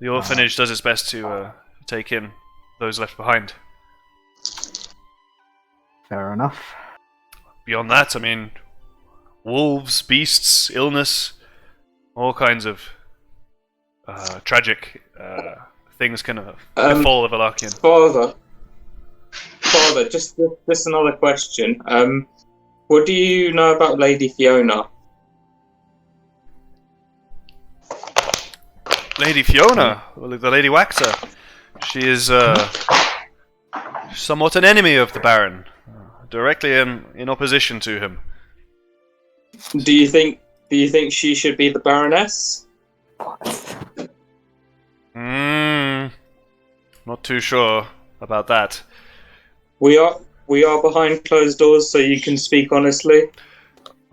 The orphanage does its best to take in those left behind. Fair enough. Beyond that, I mean, wolves, beasts, illness, all kinds of tragic things can befall the Valakian. Father, just another question. What do you know about Lady Fiona? Lady Fiona, the Lady Waxer. She is somewhat an enemy of the Baron, directly in opposition to him. Do you think she should be the Baroness? Not too sure about that. We are behind closed doors, so you can speak honestly.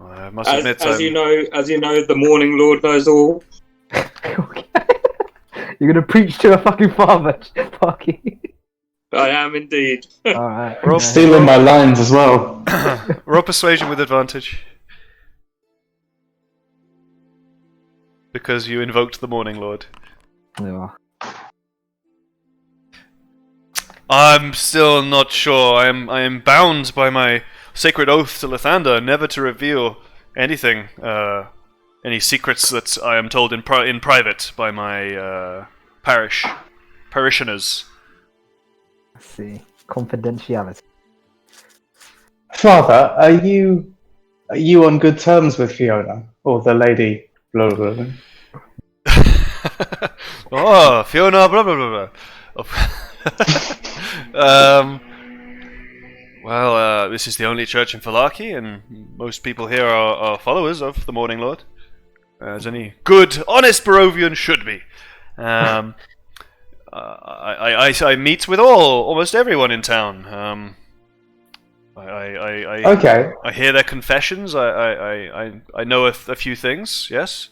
I must admit, As you know, the Morning Lord knows all. You're gonna preach to a fucking farmer, Parky. I am indeed. Alright. Stealing my lines as well. roll persuasion with advantage. Because you invoked the Morning Lord. Yeah. I'm still not sure. I am bound by my sacred oath to Lathander never to reveal anything, any secrets that I am told in private by my parishioners. Let's see. Confidentiality. Father, are you on good terms with Fiona or the lady? Blah, blah, blah. Oh, Fiona, blah blah blah blah. This is the only church in Vallaki, and most people here are followers of the Morning Lord, as any good, honest Barovian should be. I meet with almost everyone in town. Okay. I hear their confessions. I know a few things. Yes.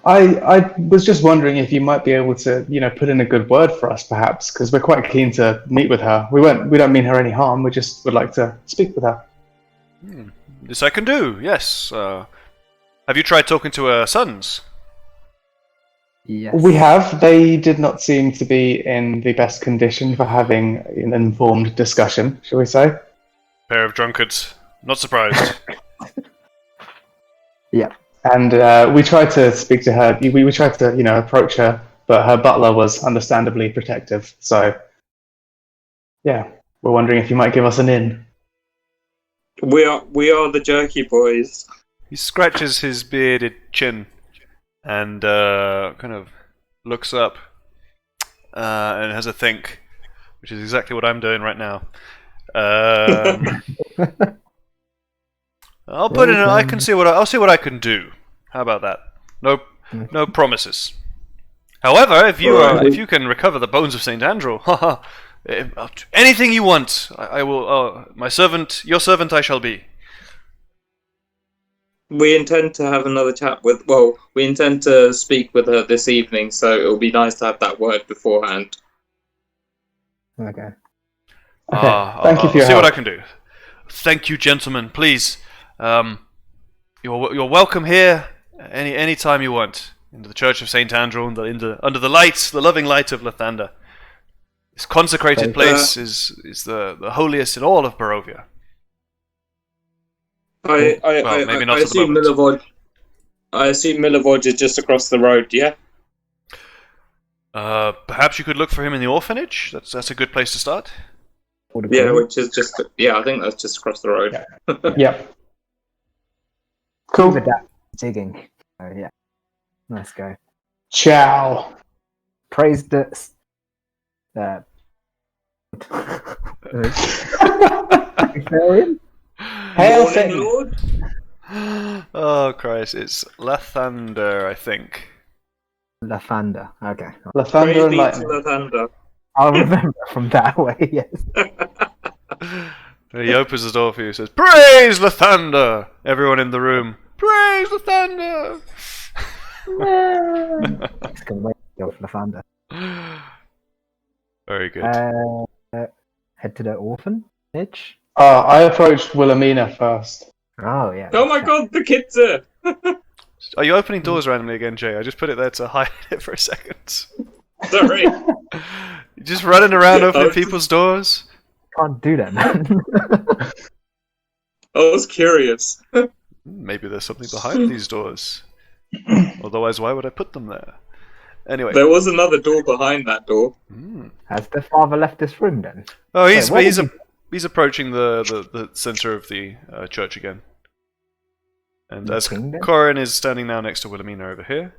I was just wondering if you might be able to, put in a good word for us, perhaps, because we're quite keen to meet with her. We don't mean her any harm. We just would like to speak with her. This I can do. Yes. Have you tried talking to her sons? Yes. We have. They did not seem to be in the best condition for having an informed discussion, shall we say? Pair of drunkards. Not surprised. Yeah. And we tried to speak to her. We tried to, approach her but her butler was understandably protective. So, yeah, we're wondering if you might give us an in. We are the Jerky boys. He scratches his bearded chin and kind of looks up and has a think, which is exactly what I'm doing right now. I'll put in. I can see what I'll see what I can do. How about that? No promises. However, if you can recover the bones of Saint Andrew, anything you want, I will. My servant, your servant, I shall be. We intend to have another chat with. Well, we intend to speak with her this evening, so it'll be nice to have that word beforehand. Okay. Thank you for your see help. what I can do. Thank you, gentlemen. Please, you're welcome here any time you want into the Church of Saint Andrew, under the light, the loving light of Lathander. This consecrated place is the holiest in all of Barovia. I assume Milivoj is just across the road. Yeah. Perhaps you could look for him in the orphanage. That's a good place to start. Yeah, which is just I think that's just across the road. Yep. Cool. With that digging. Oh yeah. Nice guy. Ciao. Praise the. Hail Satan. Lord. Oh Christ! It's Lathander, I think. Lathander. Okay. Lathander Praise and be to lightning. Lathander. I'll remember from that way. Yes. He opens the door for you and says, "Praise Lathander!" Everyone in the room, "Praise Lathander!" It's gonna wait for Lathander. Very good. Head to the orphanage. I approached Wilhelmina first. Oh yeah. Oh my God, the kids are. Are you opening doors randomly again, Jay? I just put it there to hide it for a second. Sorry. You're just running around opening people's doors? Can't do that, man. I was curious. Maybe there's something behind these doors. Otherwise, why would I put them there? Anyway. There was another door behind that door. Has the father left this room then? Oh, he's Wait, he's approaching the center of the church again. And as Corin is standing now next to Wilhelmina over here,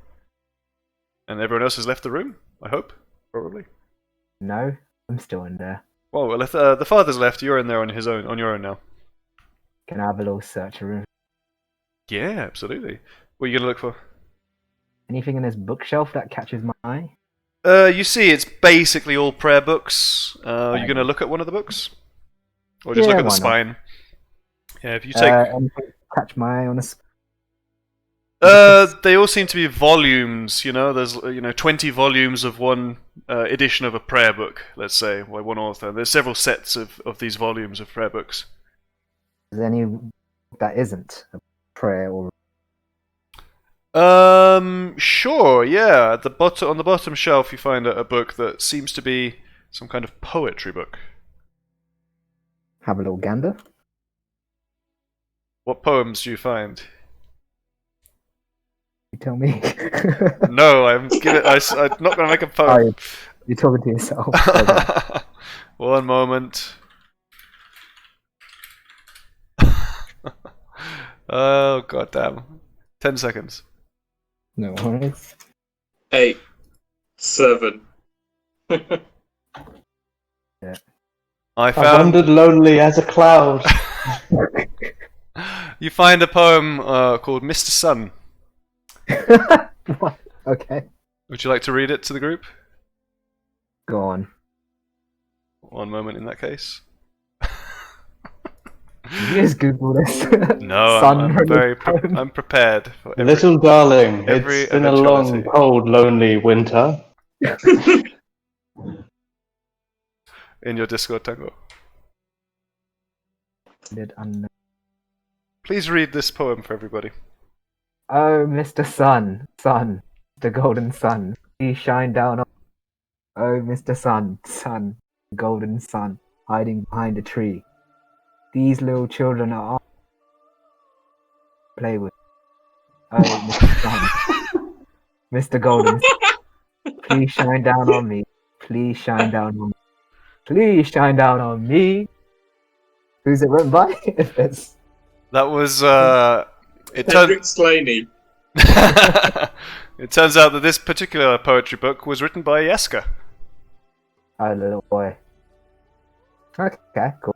and everyone else has left the room, I hope, probably. No, I'm still in there. Well, if the father's left, you're in there on your own now. Can I have a little search room? Yeah, absolutely. What are you gonna look for? Anything in this bookshelf that catches my eye? You see, it's basically all prayer books. Are you gonna look at one of the books, or just look at the spine? Yeah, if you take. Anything catch my eye on a. They all seem to be volumes. You know, there's 20 volumes of one edition of a prayer book. Let's say by one author. There's several sets of these volumes of prayer books. Is there any that isn't a prayer or? Sure, yeah. On the bottom shelf, you find a book that seems to be some kind of poetry book. Have a little gander. What poems do you find? You tell me. No, I'm not going to make a poem. You're talking to yourself. One moment. Oh, goddamn. 10 seconds. No worries. 8, 7. Yeah. I I wandered lonely as a cloud. You find a poem called Mr. Sun. What? Okay. Would you like to read it to the group? Go on. One moment in that case. Did you just Google this? No, I'm prepared for every, Little darling, every it's been a long, eventuality. cold, lonely winter. In your Discord, Tango. Please read this poem for everybody. Oh, Mr. Sun, sun, the golden sun, please shine down on. Oh, Mr. Sun, sun, the golden sun, hiding behind a tree. These little children are all play with. Oh, Mr. Sun, Mr. Golden, Please shine down on me. Please shine down on me. Please shine down on me. Who's it written by? It's That was Hendrik Slaney. It turns out that this particular poetry book was written by Jeska. oh, little boy. Okay, cool.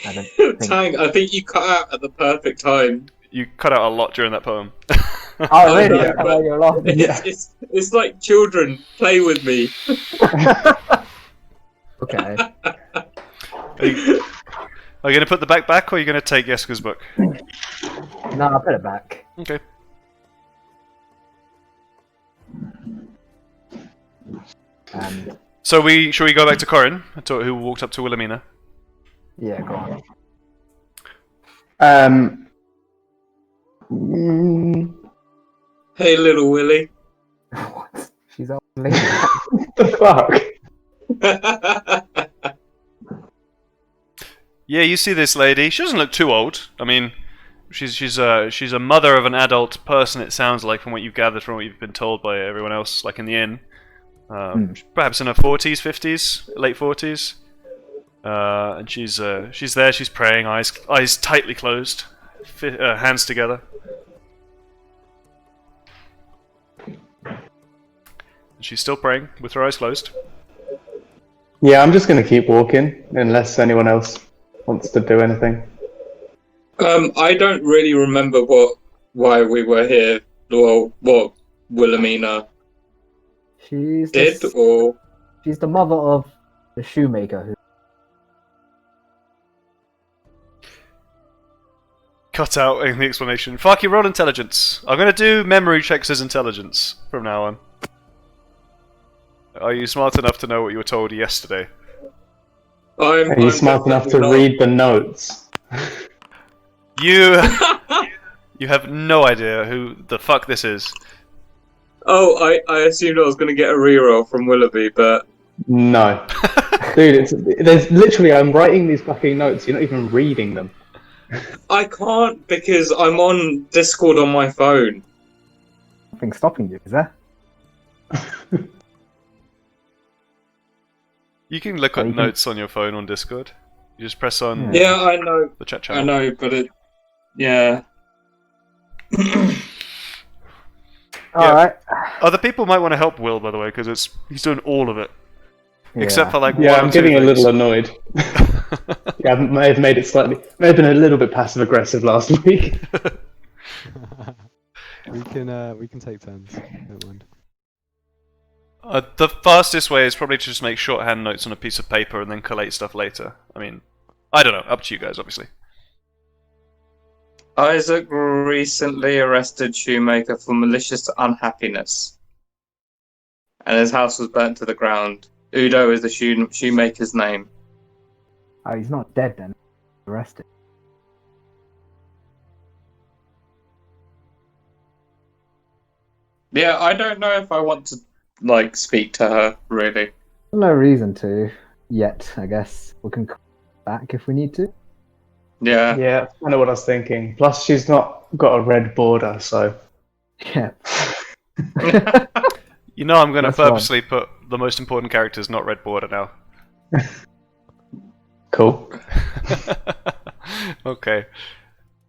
I don't think... Tang, I think you cut out at the perfect time. You cut out a lot during that poem. Oh, really? no, but You're laughing. It's like children, play with me. Okay. Are you going to put the back, or are you going to take Jeska's book? No, I'll put it back. Okay. So shall we go back to Corin, who walked up to Wilhelmina? Yeah, go on. Hey, little Willie. What? She's old lady. What the fuck? Yeah, you see this lady. She doesn't look too old. I mean, she's a mother of an adult person. It sounds like from what you've gathered from what you've been told by everyone else, like in the inn. Perhaps in her 40s, 50s, late 40s. And she's there. She's praying, eyes tightly closed, hands together. And she's still praying with her eyes closed. Yeah, I'm just going to keep walking unless anyone else wants to do anything. I don't really remember why we were here, or what Wilhelmina She's did, or she's the mother of the shoemaker who Cut out in the explanation. Farky, roll intelligence. I'm going to do memory checks as intelligence from now on. Are you smart enough to know what you were told yesterday? Are you smart enough to read the notes? You have no idea who the fuck this is. Oh, I assumed I was going to get a reroll from Willoughby, but No. Dude, there's literally, I'm writing these fucking notes, you're not even reading them. I can't because I'm on Discord on my phone. nothing stopping you, is there? You can look at notes on your phone on Discord. You just press on Yeah, I know. the chat channel. I know, but it. Yeah. Alright. Other people might want to help Will, by the way, because he's doing all of it. Except for like Yeah, one I'm or two getting a things. little annoyed. Yeah, I may have made it may have been a little bit passive aggressive last week. we can take turns. Don't mind. The fastest way is probably to just make shorthand notes on a piece of paper and then collate stuff later. I mean, I don't know. Up to you guys, obviously. Isaac recently arrested Shoemaker for malicious unhappiness, and his house was burnt to the ground. Udo is the shoemaker's name. Oh, he's not dead then. Arrested. Yeah, I don't know if I want to speak to her really. No reason to yet, I guess. We can come back if we need to. Yeah. Yeah, that's kind of what I was thinking. Plus, she's not got a red border, so. Yeah. You know, I'm going to That's fine. purposely put the most important characters, not red border now. Cool. Okay.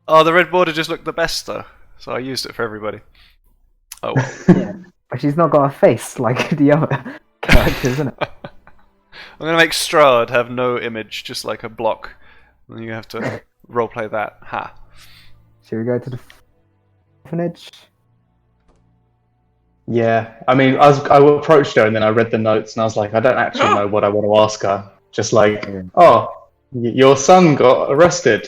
Oh, the red border just looked the best though, so I used it for everybody. Oh well. Yeah. But she's not got a face like the other characters, isn't it? I'm going to make Strahd have no image, just like a block. And you have to roleplay that. Ha. Should we go to the orphanage? Yeah, I mean, I approached her and then I read the notes and I was like, I don't actually know what I want to ask her. Just like, oh, your son got arrested.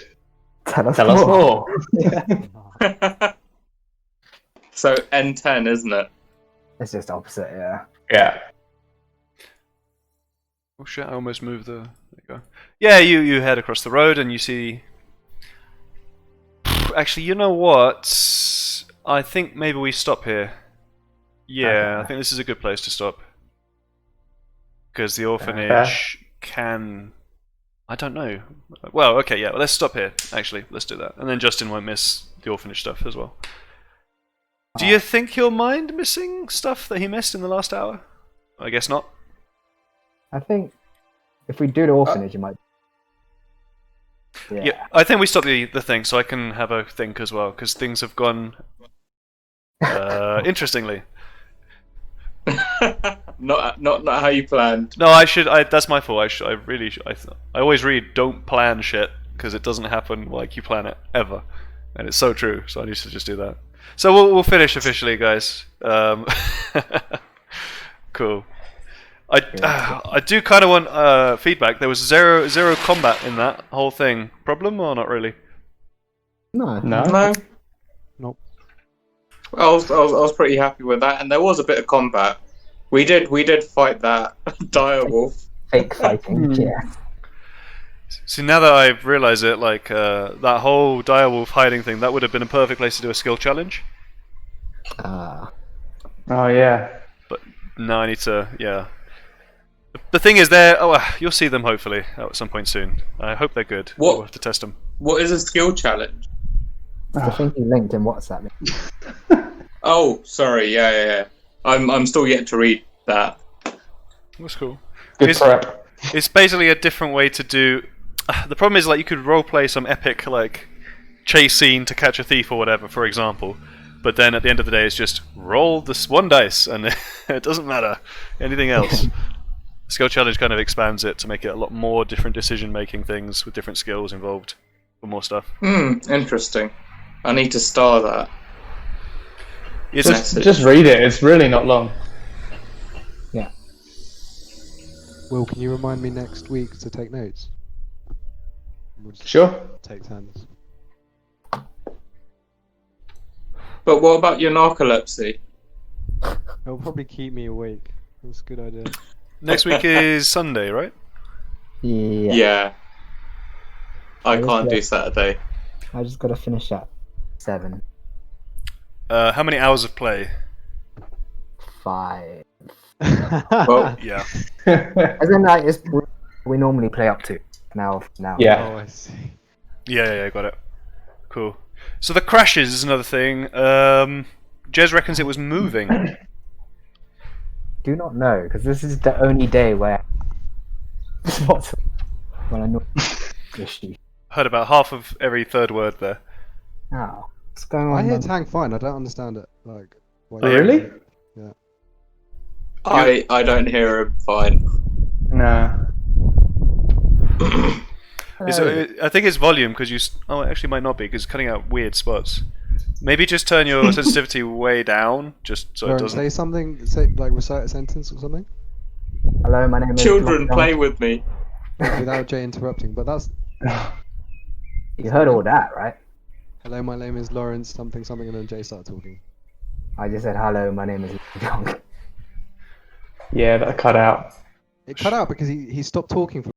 Tell us Tell us more. more. So N10, isn't it? It's just opposite, yeah. Yeah. Oh shit, I almost moved the... There you go. Yeah, you head across the road and you see... Actually, you know what? I think maybe we stop here. Yeah, I think this is a good place to stop. Because the orphanage can... I don't know. Well, okay, yeah, let's stop here, actually. Let's do that. And then Justin won't miss the orphanage stuff as well. Do you think he'll mind missing stuff that he missed in the last hour? I guess not. I think if we do the orphanage, it might. Yeah, I think we stop the thing so I can have a think as well because things have gone interestingly. not how you planned. No, I should. That's my fault. I really. I always read don't plan shit because it doesn't happen like you plan it ever, and it's so true. So I need to just do that. So we'll finish officially, guys. Cool. I do kind of want feedback. There was zero combat in that whole thing. Problem or not really? No. No. Nope. I was pretty happy with that, and there was a bit of combat. We did fight that dire wolf. Fake fighting. Yeah. See, now that I've realised it, like that whole direwolf hiding thing, that would have been a perfect place to do a skill challenge. Oh yeah. But now I need to, yeah. The thing is, you'll see them hopefully at some point soon. I hope they're good. What? We'll have to test them. What is a skill challenge? I think he linked in WhatsApp. Oh, sorry. Yeah. I'm still yet to read that. That's cool. Good prep. It's basically a different way to do. The problem is, like, you could roleplay some epic, like, chase scene to catch a thief or whatever, for example. But then at the end of the day, it's just roll this one dice, and it doesn't matter anything else. Skill challenge kind of expands it to make it a lot more different decision-making things with different skills involved for more stuff. Interesting. I need to star that. Just read it. It's really not long. Yeah. Will, can you remind me next week to take notes? We'll just Sure. take turns. But what about your narcolepsy? It'll probably keep me awake. That's a good idea. Next week is Sunday, right? Yeah. Yeah. I just can't do got- Saturday. I just gotta finish at 7. How many hours of play? 5. Well, Yeah. As in, like, we normally play up to now. Yeah. Oh, I see. Yeah, got it. Cool. So the crashes is another thing. Jez reckons it was moving. Do not know, because this is the only day where when I know issue. Heard about half of every third word there. Oh, what's going on? I hear man? Tang fine. I don't understand it. Like, why Oh, really? Yeah. I don't hear him fine. No. I think it's volume because Oh, it actually might not be because it's cutting out weird spots. Maybe just turn your sensitivity way down, just so it Lauren, doesn't. say something. Say like recite a sentence or something Hello, my name is. Children, Lockdown. play with me. without Jay interrupting. But that's You heard all that, right? hello. My name is Lawrence. Something, and then Jay started talking. I just said hello, my name is. Yeah, that cut out. It cut out because he stopped talking for